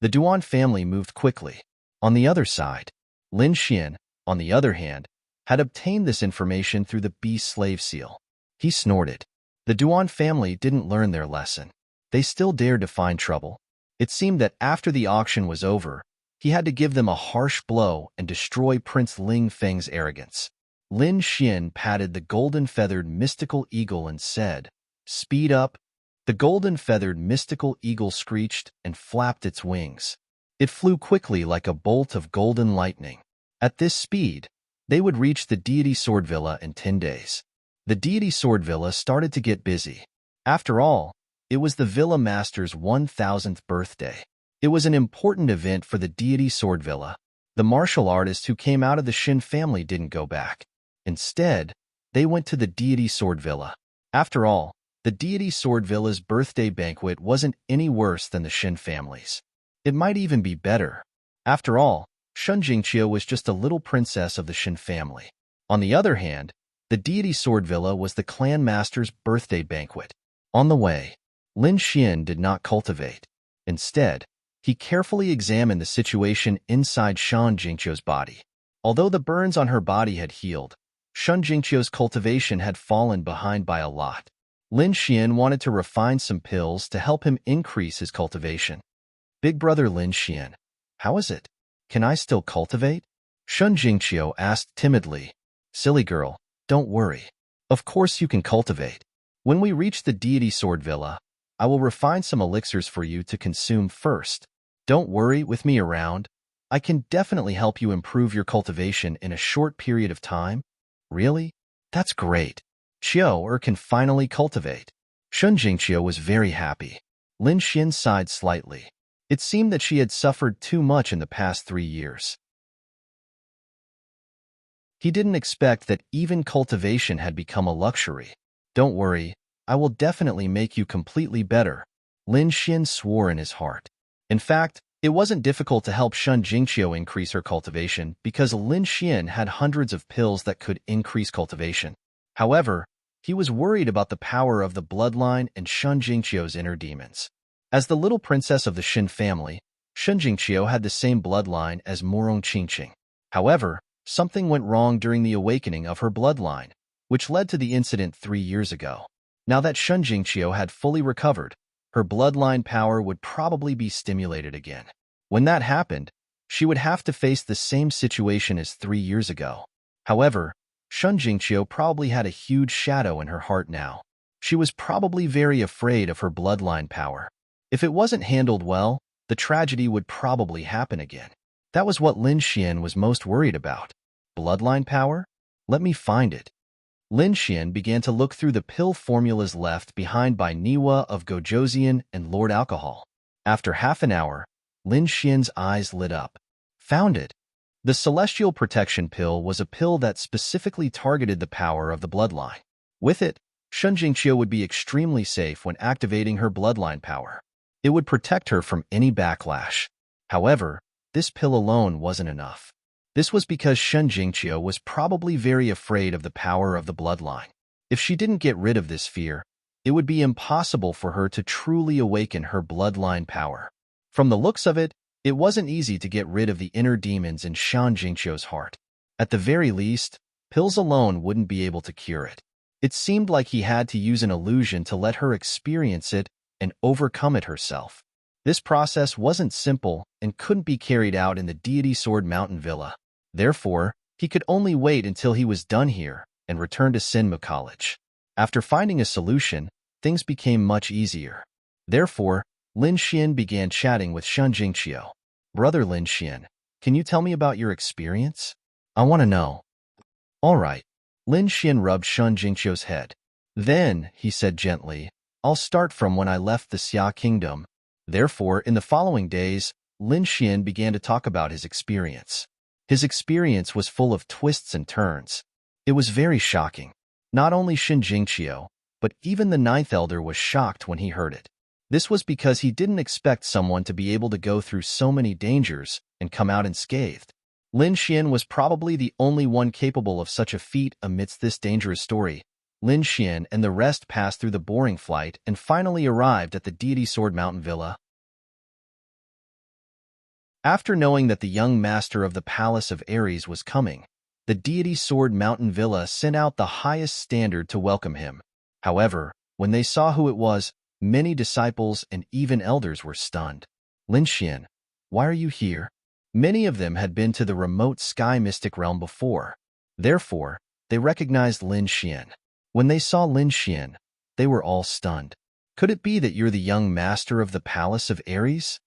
Speaker 1: The Duan family moved quickly. On the other side, Lin Xian, on the other hand, had obtained this information through the Beast Slave Seal. He snorted. The Duan family didn't learn their lesson. They still dared to find trouble. It seemed that after the auction was over, he had to give them a harsh blow and destroy Prince Ling Feng's arrogance. Lin Xian patted the golden-feathered mystical eagle and said, speed up. The golden-feathered mystical eagle screeched and flapped its wings. It flew quickly like a bolt of golden lightning. At this speed, they would reach the deity sword villa in 10 days. The deity sword villa started to get busy. After all, it was the villa master's 1000th birthday. It was an important event for the deity sword villa. The martial artists who came out of the Shin family didn't go back. Instead, they went to the deity sword villa. After all, the deity sword villa's birthday banquet wasn't any worse than the Shin family's. It might even be better. After all, Shun Jingqiu was just a little princess of the Shin family. On the other hand, the deity sword villa was the clan master's birthday banquet. On the way, Lin Xian did not cultivate. Instead, he carefully examined the situation inside Shun Jingqiu's body. Although the burns on her body had healed, Shun Jingqiu's cultivation had fallen behind by a lot. Lin Xian wanted to refine some pills to help him increase his cultivation. Big brother Lin Xian, how is it? Can I still cultivate? Shun Jingqiu asked timidly. Silly girl, don't worry. Of course you can cultivate. When we reach the deity sword villa, I will refine some elixirs for you to consume first. Don't worry with me around. I can definitely help you improve your cultivation in a short period of time. Really? That's great. Qiao can finally cultivate. Shun Jingqiu was very happy. Lin Xian sighed slightly. It seemed that she had suffered too much in the past 3 years. He didn't expect that even cultivation had become a luxury. Don't worry, I will definitely make you completely better. Lin Xian swore in his heart. In fact, it wasn't difficult to help Shun Jingqiu increase her cultivation because Lin Xian had hundreds of pills that could increase cultivation. However, he was worried about the power of the bloodline and Shun Jingqiu's inner demons. As the little princess of the Xin family, Shun Jingqiu had the same bloodline as Morong Qingqing. However, something went wrong during the awakening of her bloodline, which led to the incident 3 years ago. Now that Shun Jingqiu had fully recovered, her bloodline power would probably be stimulated again. When that happened, she would have to face the same situation as 3 years ago. However, Shun Jingqiu probably had a huge shadow in her heart now. She was probably very afraid of her bloodline power. If it wasn't handled well, the tragedy would probably happen again. That was what Lin Xian was most worried about. Bloodline power? Let me find it. Lin Xian began to look through the pill formulas left behind by Niwa of Gojoseon and Lord Alcohol. After half an hour, Lin Xian's eyes lit up. Found it. The Celestial Protection Pill was a pill that specifically targeted the power of the bloodline. With it, Shun Jingqiu would be extremely safe when activating her bloodline power. It would protect her from any backlash. However, this pill alone wasn't enough. This was because Shun Jingqiu was probably very afraid of the power of the bloodline. If she didn't get rid of this fear, it would be impossible for her to truly awaken her bloodline power. From the looks of it, it wasn't easy to get rid of the inner demons in Shun Jingqiu's heart. At the very least, pills alone wouldn't be able to cure it. It seemed like he had to use an illusion to let her experience it and overcome it herself. This process wasn't simple and couldn't be carried out in the Deity Sword Mountain Villa. Therefore, he could only wait until he was done here and return to Sinmu College. After finding a solution, things became much easier. Therefore, Lin Xian began chatting with Shun Jingqiu. Brother Lin Xian, can you tell me about your experience? I want to know. All right. Lin Xian rubbed Shun Jingqiu's head. Then, he said gently, I'll start from when I left the Xia Kingdom. Therefore, in the following days, Lin Xian began to talk about his experience. His experience was full of twists and turns. It was very shocking. Not only Shun Jingqiu, but even the Ninth Elder was shocked when he heard it. This was because he didn't expect someone to be able to go through so many dangers and come out unscathed. Lin Xian was probably the only one capable of such a feat amidst this dangerous story. Lin Xian and the rest passed through the boring flight and finally arrived at the Deity Sword Mountain Villa. After knowing that the young master of the Palace of Ares was coming, the Deity Sword Mountain Villa sent out the highest standard to welcome him. However, when they saw who it was, many disciples and even elders were stunned. Lin Xian, why are you here? Many of them had been to the remote sky mystic realm before. Therefore, they recognized Lin Xian. When they saw Lin Xian, they were all stunned. Could it be that you're the young master of the Palace of Ares?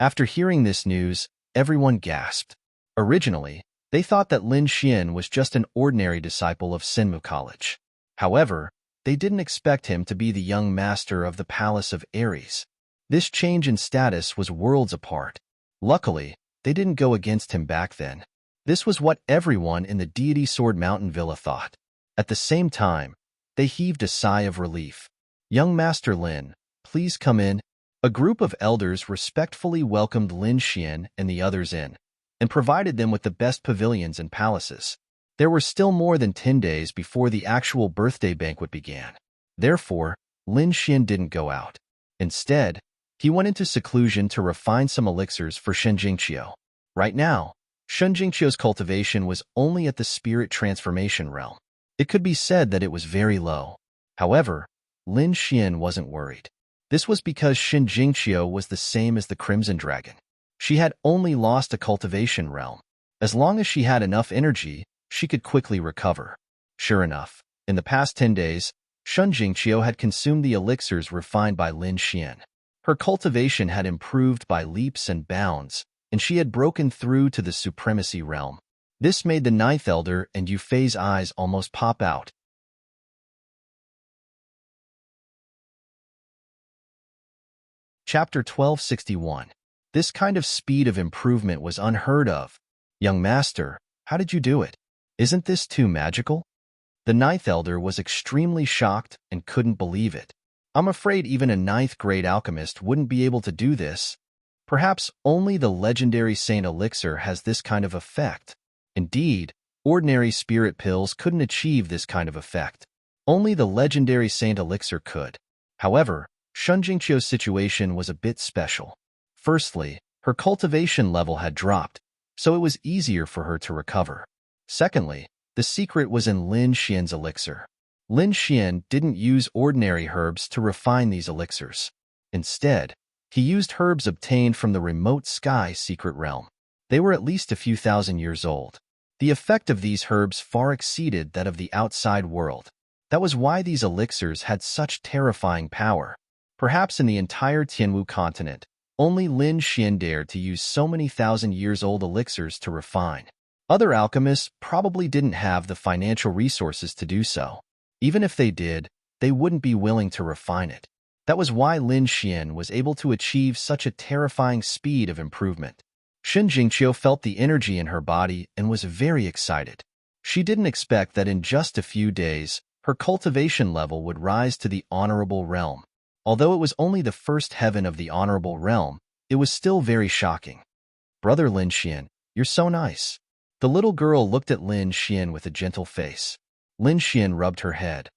Speaker 1: After hearing this news, everyone gasped. Originally, they thought that Lin Xian was just an ordinary disciple of Sinmu College. However, they didn't expect him to be the young master of the Palace of Ares. This change in status was worlds apart. Luckily, they didn't go against him back then. This was what everyone in the Deity Sword Mountain Villa thought. At the same time, they heaved a sigh of relief. Young Master Lin, please come in. A group of elders respectfully welcomed Lin Xian and the others in, and provided them with the best pavilions and palaces. There were still more than 10 days before the actual birthday banquet began. Therefore, Lin Xian didn't go out. Instead, he went into seclusion to refine some elixirs for Shun Jingqiu. Right now, Shun Jingqiu's cultivation was only at the spirit transformation realm. It could be said that it was very low. However, Lin Xian wasn't worried. This was because Shun Jingqiu was the same as the Crimson Dragon. She had only lost a cultivation realm. As long as she had enough energy, she could quickly recover. Sure enough, in the past 10 days, Shun Jingqiu had consumed the elixirs refined by Lin Xian. Her cultivation had improved by leaps and bounds, and she had broken through to the supremacy realm. This made the Ninth Elder and Yu Fei's eyes almost pop out. Chapter 1261. This kind of speed of improvement was unheard of. Young master, how did you do it? Isn't this too magical? The Ninth Elder was extremely shocked and couldn't believe it. I'm afraid even a ninth-grade alchemist wouldn't be able to do this. Perhaps only the legendary Saint Elixir has this kind of effect. Indeed, ordinary spirit pills couldn't achieve this kind of effect. Only the legendary Saint Elixir could. However, Shun Jingqiu's situation was a bit special. Firstly, her cultivation level had dropped, so it was easier for her to recover. Secondly, the secret was in Lin Xian's elixir. Lin Xian didn't use ordinary herbs to refine these elixirs. Instead, he used herbs obtained from the remote sky secret realm. They were at least a few thousand years old. The effect of these herbs far exceeded that of the outside world. That was why these elixirs had such terrifying power. Perhaps in the entire Tianwu continent, only Lin Xian dared to use so many thousand-years-old elixirs to refine. Other alchemists probably didn't have the financial resources to do so. Even if they did, they wouldn't be willing to refine it. That was why Lin Xian was able to achieve such a terrifying speed of improvement. Shun Jingqiu felt the energy in her body and was very excited. She didn't expect that in just a few days, her cultivation level would rise to the honorable realm. Although it was only the first heaven of the honorable realm, it was still very shocking. Brother Lin Xian, you're so nice. The little girl looked at Lin Xian with a gentle face. Lin Xian rubbed her head.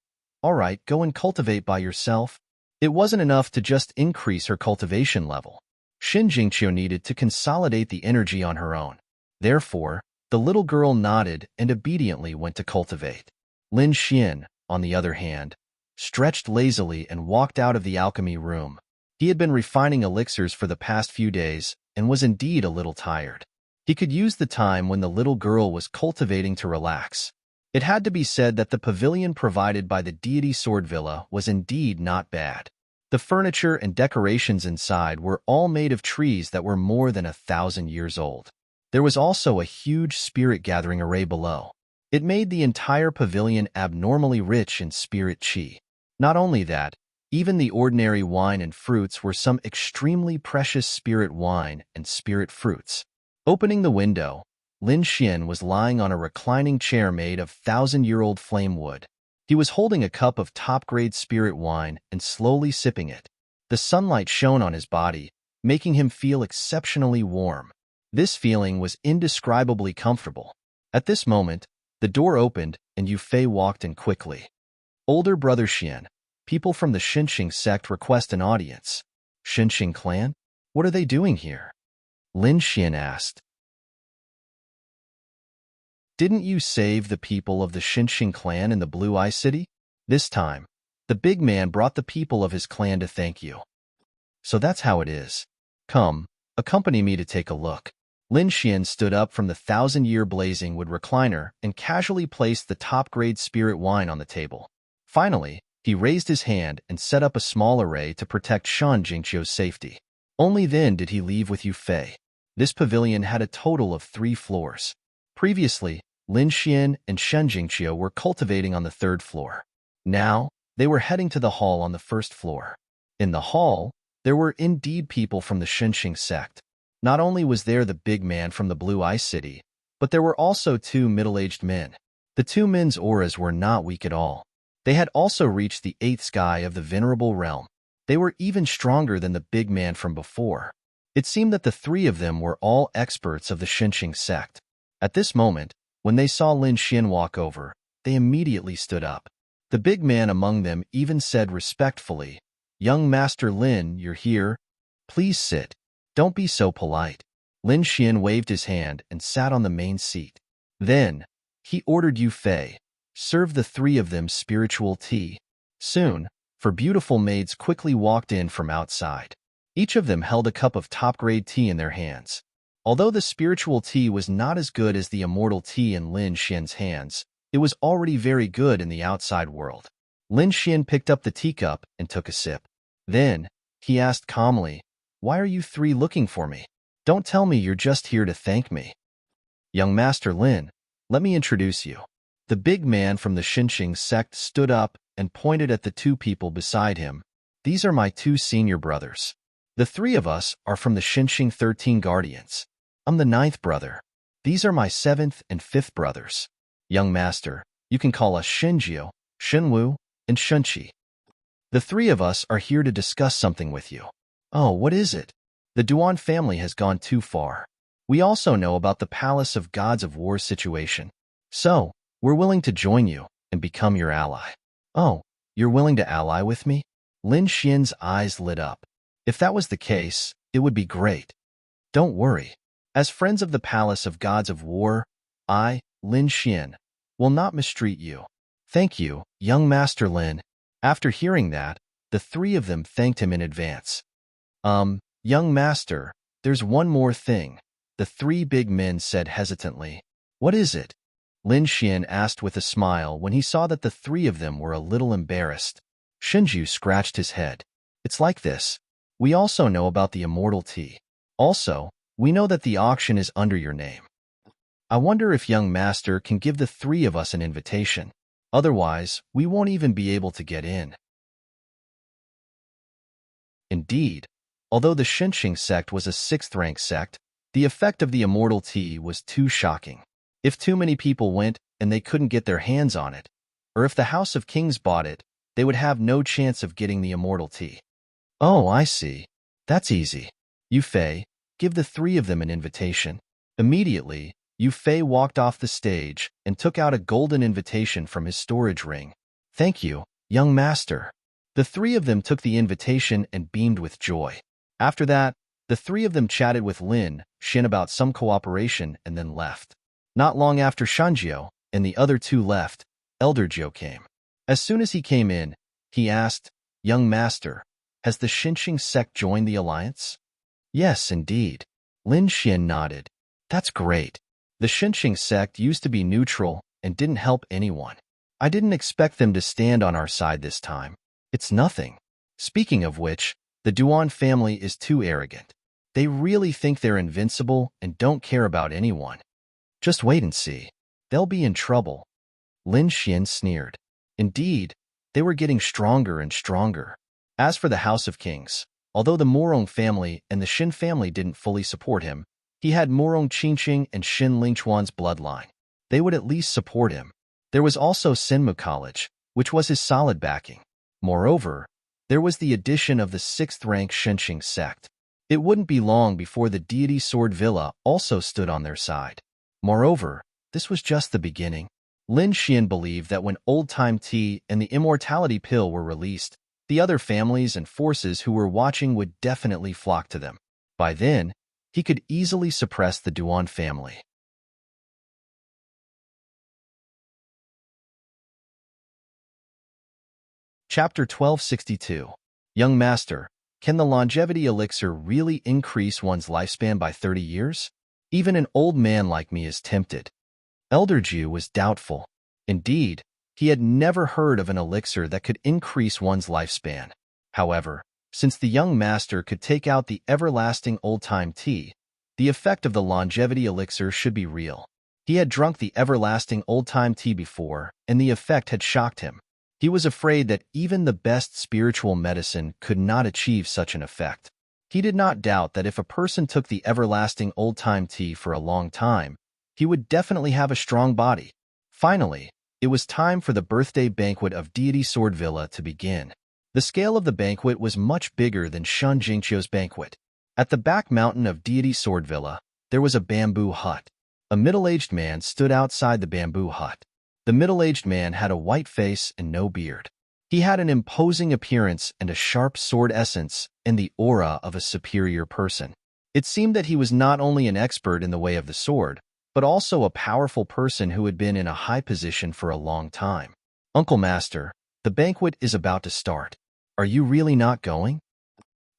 Speaker 1: All right, go and cultivate by yourself. It wasn't enough to just increase her cultivation level. Shun Jingqiu needed to consolidate the energy on her own. Therefore, the little girl nodded and obediently went to cultivate. Lin Xian, on the other hand, stretched lazily and walked out of the alchemy room. He had been refining elixirs for the past few days and was indeed a little tired. He could use the time when the little girl was cultivating to relax. It had to be said that the pavilion provided by the deity Sword Villa was indeed not bad. The furniture and decorations inside were all made of trees that were more than 1,000 years old. There was also a huge spirit-gathering array below. It made the entire pavilion abnormally rich in spirit qi. Not only that, even the ordinary wine and fruits were some extremely precious spirit wine and spirit fruits. Opening the window, Lin Xian was lying on a reclining chair made of 1,000-year-old flame wood. He was holding a cup of top-grade spirit wine and slowly sipping it. The sunlight shone on his body, making him feel exceptionally warm. This feeling was indescribably comfortable. At this moment, the door opened and Yu Fei walked in quickly. Older brother Xian, people from the Xinxing sect request an audience. Xinxing clan? What are they doing here? Lin Xian asked. Didn't you save the people of the Xinxing clan in the Blue Eye City? This time, the big man brought the people of his clan to thank you. So that's how it is. Come, accompany me to take a look. Lin Xian stood up from the 1,000-year blazing wood recliner and casually placed the top-grade spirit wine on the table. Finally, he raised his hand and set up a small array to protect Shun Jingqiu's safety. Only then did he leave with Yu Fei. This pavilion had a total of 3 floors. Previously, Lin Xian and Shun Jingqiu were cultivating on the 3rd floor. Now, they were heading to the hall on the 1st floor. In the hall, there were indeed people from the Xinxing sect. Not only was there the big man from the Blue Eye City, but there were also 2 middle-aged men. The 2 men's auras were not weak at all. They had also reached the 8th sky of the venerable realm. They were even stronger than the big man from before. It seemed that the 3 of them were all experts of the Xinxing sect. At this moment, when they saw Lin Xian walk over, they immediately stood up. The big man among them even said respectfully, "Young Master Lin, you're here? Please sit. Don't be so polite." Lin Xian waved his hand and sat on the main seat. Then, he ordered Yu Fei, serve the 3 of them spiritual tea. Soon, 4 beautiful maids quickly walked in from outside. Each of them held a cup of top-grade tea in their hands. Although the spiritual tea was not as good as the immortal tea in Lin Xian's hands, it was already very good in the outside world. Lin Xian picked up the teacup and took a sip. Then, he asked calmly, "Why are you three looking for me? Don't tell me you're just here to thank me." "Young Master Lin, let me introduce you." The big man from the Xinqing sect stood up and pointed at the two people beside him. "These are my two senior brothers. The three of us are from the Xinqing 13 Guardians. I'm the ninth brother. These are my seventh and fifth brothers. Young Master, you can call us Xinjiu, Xinwu, and Shunqi. The three of us are here to discuss something with you." "Oh, what is it?" "The Duan family has gone too far. We also know about the Palace of Gods of War situation. So, we're willing to join you and become your ally." "Oh, you're willing to ally with me?" Lin Xian's eyes lit up. "If that was the case, it would be great. Don't worry. As friends of the Palace of Gods of War, I, Lin Xian, will not mistreat you." "Thank you, young Master Lin." After hearing that, the three of them thanked him in advance. Young Master, there's one more thing," the three big men said hesitantly. "What is it?" Lin Xian asked with a smile when he saw that the three of them were a little embarrassed. Xinju scratched his head. "It's like this. We also know about the immortal tea. Also, we know that the auction is under your name. I wonder if young Master can give the three of us an invitation. Otherwise, we won't even be able to get in." Indeed, although the Xinqing sect was a sixth-rank sect, the effect of the immortal tea was too shocking. If too many people went and they couldn't get their hands on it, or if the House of Kings bought it, they would have no chance of getting the immortal tea. "Oh, I see. That's easy. Yu Fei, give the three of them an invitation." Immediately, Yu Fei walked off the stage and took out a golden invitation from his storage ring. "Thank you, young Master." The three of them took the invitation and beamed with joy. After that, the three of them chatted with Lin Xian about some cooperation and then left. Not long after Shanjiu and the other two left, Elder Jiu came. As soon as he came in, he asked, "Young Master, has the Xinqing sect joined the alliance?" "Yes, indeed." Lin Xian nodded. "That's great. The Xinqing sect used to be neutral and didn't help anyone. I didn't expect them to stand on our side this time. It's nothing. Speaking of which, the Duan family is too arrogant. They really think they're invincible and don't care about anyone. Just wait and see. They'll be in trouble." Lin Xian sneered. Indeed, they were getting stronger and stronger. As for the House of Kings, although the Morong family and the Xin family didn't fully support him, he had Morong Qingqing and Xin Lingchuan's bloodline. They would at least support him. There was also Sinmu College, which was his solid backing. Moreover, there was the addition of the sixth-rank Xinqing sect. It wouldn't be long before the deity Sword Villa also stood on their side. Moreover, this was just the beginning. Lin Xian believed that when old-time tea and the immortality pill were released, the other families and forces who were watching would definitely flock to them. By then, he could easily suppress the Duan family. Chapter 1262. Young Master, can the longevity elixir really increase one's lifespan by 30 years? Even an old man like me is tempted. Elder Jiu was doubtful. Indeed, he had never heard of an elixir that could increase one's lifespan. However, since the young master could take out the everlasting old-time tea, the effect of the longevity elixir should be real. He had drunk the everlasting old-time tea before, and the effect had shocked him. He was afraid that even the best spiritual medicine could not achieve such an effect. He did not doubt that if a person took the everlasting old-time tea for a long time, he would definitely have a strong body. Finally, it was time for the birthday banquet of deity Sword Villa to begin. The scale of the banquet was much bigger than Shan Jingqiu's banquet. At the back mountain of deity Sword Villa, there was a bamboo hut. A middle-aged man stood outside the bamboo hut. The middle-aged man had a white face and no beard. He had an imposing appearance and a sharp sword essence and the aura of a superior person. It seemed that he was not only an expert in the way of the sword, but also a powerful person who had been in a high position for a long time. "Uncle Master, the banquet is about to start. Are you really not going?"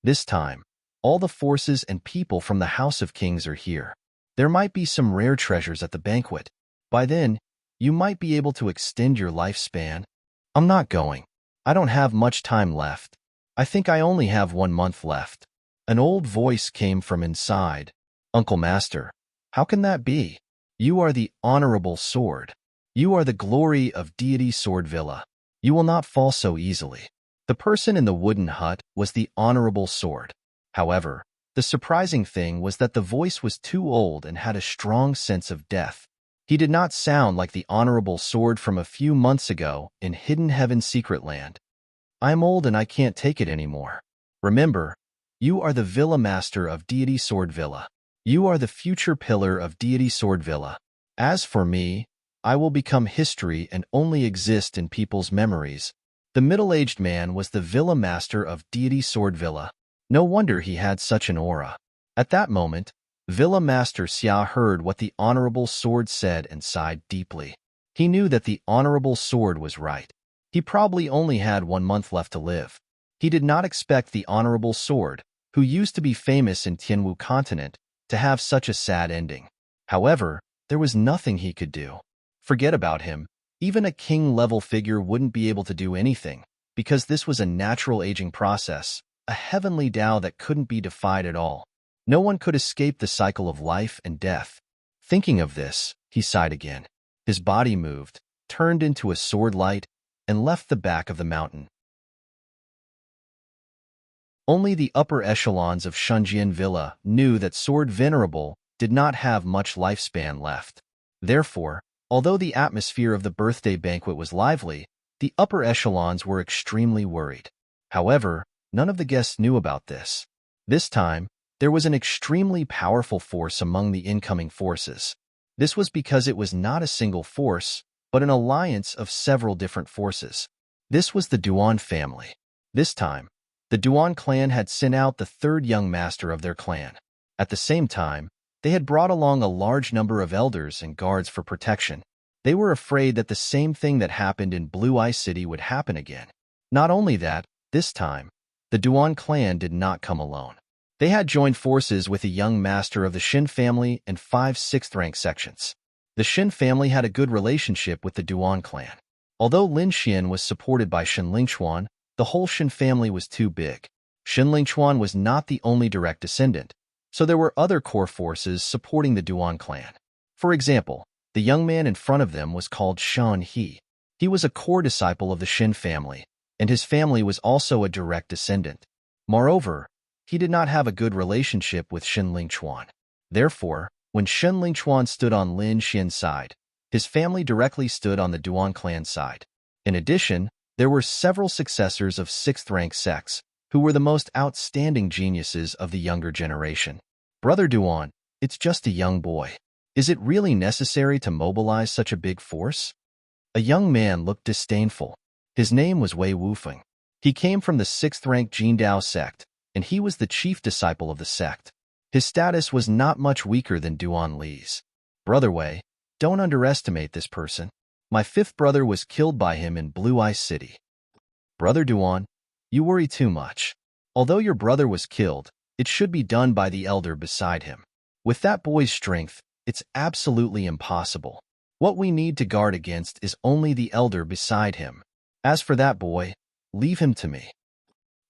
Speaker 1: This time, all the forces and people from the House of Kings are here. There might be some rare treasures at the banquet. By then, you might be able to extend your lifespan. "I'm not going. I don't have much time left. I think I only have 1 month left. An old voice came from inside. Uncle Master, how can that be? You are the honorable sword. You are the glory of deity Sword Villa. You will not fall so easily. The person in the wooden hut was the honorable sword. However, the surprising thing was that the voice was too old and had a strong sense of death. He did not sound like the honorable sword from a few months ago in Hidden Heaven's secret land. I'm old and I can't take it anymore. Remember, you are the Villa Master of Deity Sword Villa. You are the future pillar of Deity Sword Villa. As for me, I will become history and only exist in people's memories. The middle-aged man was the Villa Master of Deity Sword Villa. No wonder he had such an aura. At that moment, Villa Master Xia heard what the Honorable Sword said and sighed deeply. He knew that the Honorable Sword was right. He probably only had 1 month left to live. He did not expect the Honorable Sword, who used to be famous in Tianwu continent, to have such a sad ending. However, there was nothing he could do. Forget about him. Even a king-level figure wouldn't be able to do anything, because this was a natural aging process, a heavenly Tao that couldn't be defied at all. No one could escape the cycle of life and death. Thinking of this, he sighed again. His body moved, turned into a sword light, and left the back of the mountain. Only the upper echelons of Shunjian Villa knew that Sword Venerable did not have much lifespan left. Therefore, although the atmosphere of the birthday banquet was lively, the upper echelons were extremely worried. However, none of the guests knew about this. This time, there was an extremely powerful force among the incoming forces. This was because it was not a single force, but an alliance of several different forces. This was the Duan family. This time, the Duan clan had sent out the third young master of their clan. At the same time, they had brought along a large number of elders and guards for protection. They were afraid that the same thing that happened in Blue Eye City would happen again. Not only that, this time, the Duan clan did not come alone. They had joined forces with a young master of the Xin family and 5 6th-rank sections. The Xin family had a good relationship with the Duan clan. Although Lin Xian was supported by Xin Lingchuan, the whole Xin family was too big. Xin Lingchuan was not the only direct descendant, so there were other core forces supporting the Duan clan. For example, the young man in front of them was called Shan He. He was a core disciple of the Xin family, and his family was also a direct descendant. Moreover, he did not have a good relationship with Xin Lingchuan. Therefore, when Xin Lingchuan stood on Lin Xian's side, his family directly stood on the Duan clan side. In addition, there were several successors of 6th-rank sects, who were the most outstanding geniuses of the younger generation. Brother Duan, it's just a young boy. Is it really necessary to mobilize such a big force? A young man looked disdainful. His name was Wei Wufeng. He came from the 6th-rank Jindao sect, and he was the chief disciple of the sect. His status was not much weaker than Duan Li's. Brother Wei, don't underestimate this person. My 5th brother was killed by him in Blue Eye City. Brother Duan, you worry too much. Although your brother was killed, it should be done by the elder beside him. With that boy's strength, it's absolutely impossible. What we need to guard against is only the elder beside him. As for that boy, leave him to me.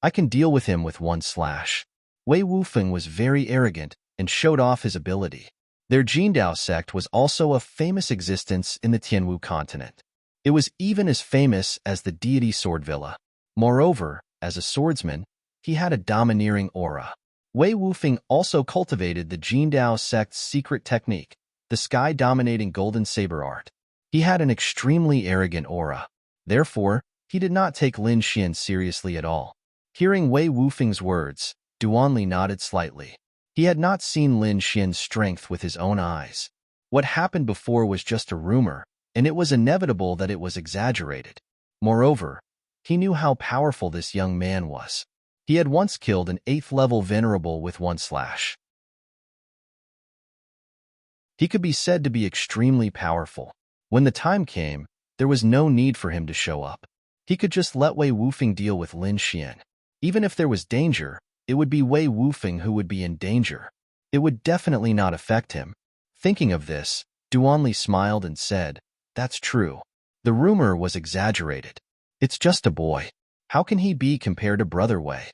Speaker 1: I can deal with him with one slash. Wei Wufeng was very arrogant and showed off his ability. Their Jindao sect was also a famous existence in the Tianwu continent. It was even as famous as the deity Sword Villa. Moreover, as a swordsman, he had a domineering aura. Wei Wufeng also cultivated the Jindao sect's secret technique, the sky-dominating golden saber art. He had an extremely arrogant aura. Therefore, he did not take Lin Xian seriously at all. Hearing Wei Wufeng's words, Duanli nodded slightly. He had not seen Lin Xian's strength with his own eyes. What happened before was just a rumor, and it was inevitable that it was exaggerated. Moreover, he knew how powerful this young man was. He had once killed an 8th-level venerable with one slash. He could be said to be extremely powerful. When the time came, there was no need for him to show up. He could just let Wei Wufeng deal with Lin Xian. Even if there was danger, it would be Wei Wufeng who would be in danger. It would definitely not affect him. Thinking of this, Duanli smiled and said, "That's true. The rumor was exaggerated. It's just a boy. How can he be compared to Brother Wei?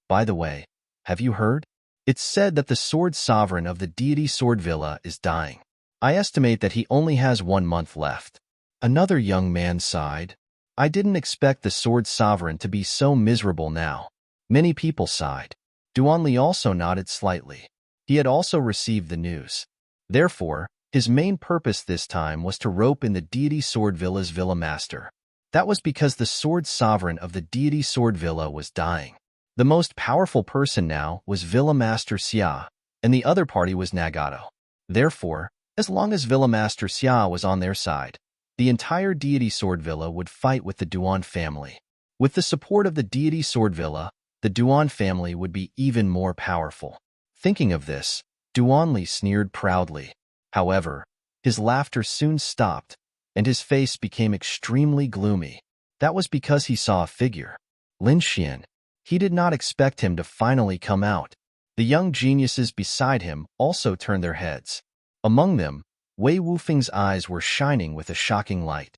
Speaker 1: By the way, have you heard? It's said that the sword sovereign of the deity Sword Villa is dying. I estimate that he only has 1 month left. Another young man sighed. I didn't expect the sword sovereign to be so miserable now. Many people sighed. Duanli also nodded slightly. He had also received the news. Therefore, his main purpose this time was to rope in the deity Sword Villa's Villa Master. That was because the sword sovereign of the deity Sword Villa was dying. The most powerful person now was Villa Master Xia, and the other party was Nagato. Therefore, as long as Villa Master Xia was on their side, the entire deity Sword Villa would fight with the Duan family. With the support of the deity Sword Villa, the Duan family would be even more powerful. Thinking of this, Duanli sneered proudly. However, his laughter soon stopped, and his face became extremely gloomy. That was because he saw a figure. Lin Xian. He did not expect him to finally come out. The young geniuses beside him also turned their heads. Among them, Wei Wufeng's eyes were shining with a shocking light.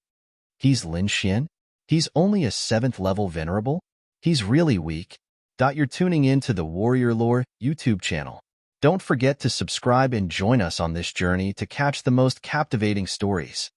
Speaker 1: He's Lin Xian? He's only a 7th-level venerable? He's really weak. You're tuning in to the Warrior Lore YouTube channel. Don't forget to subscribe and join us on this journey to catch the most captivating stories.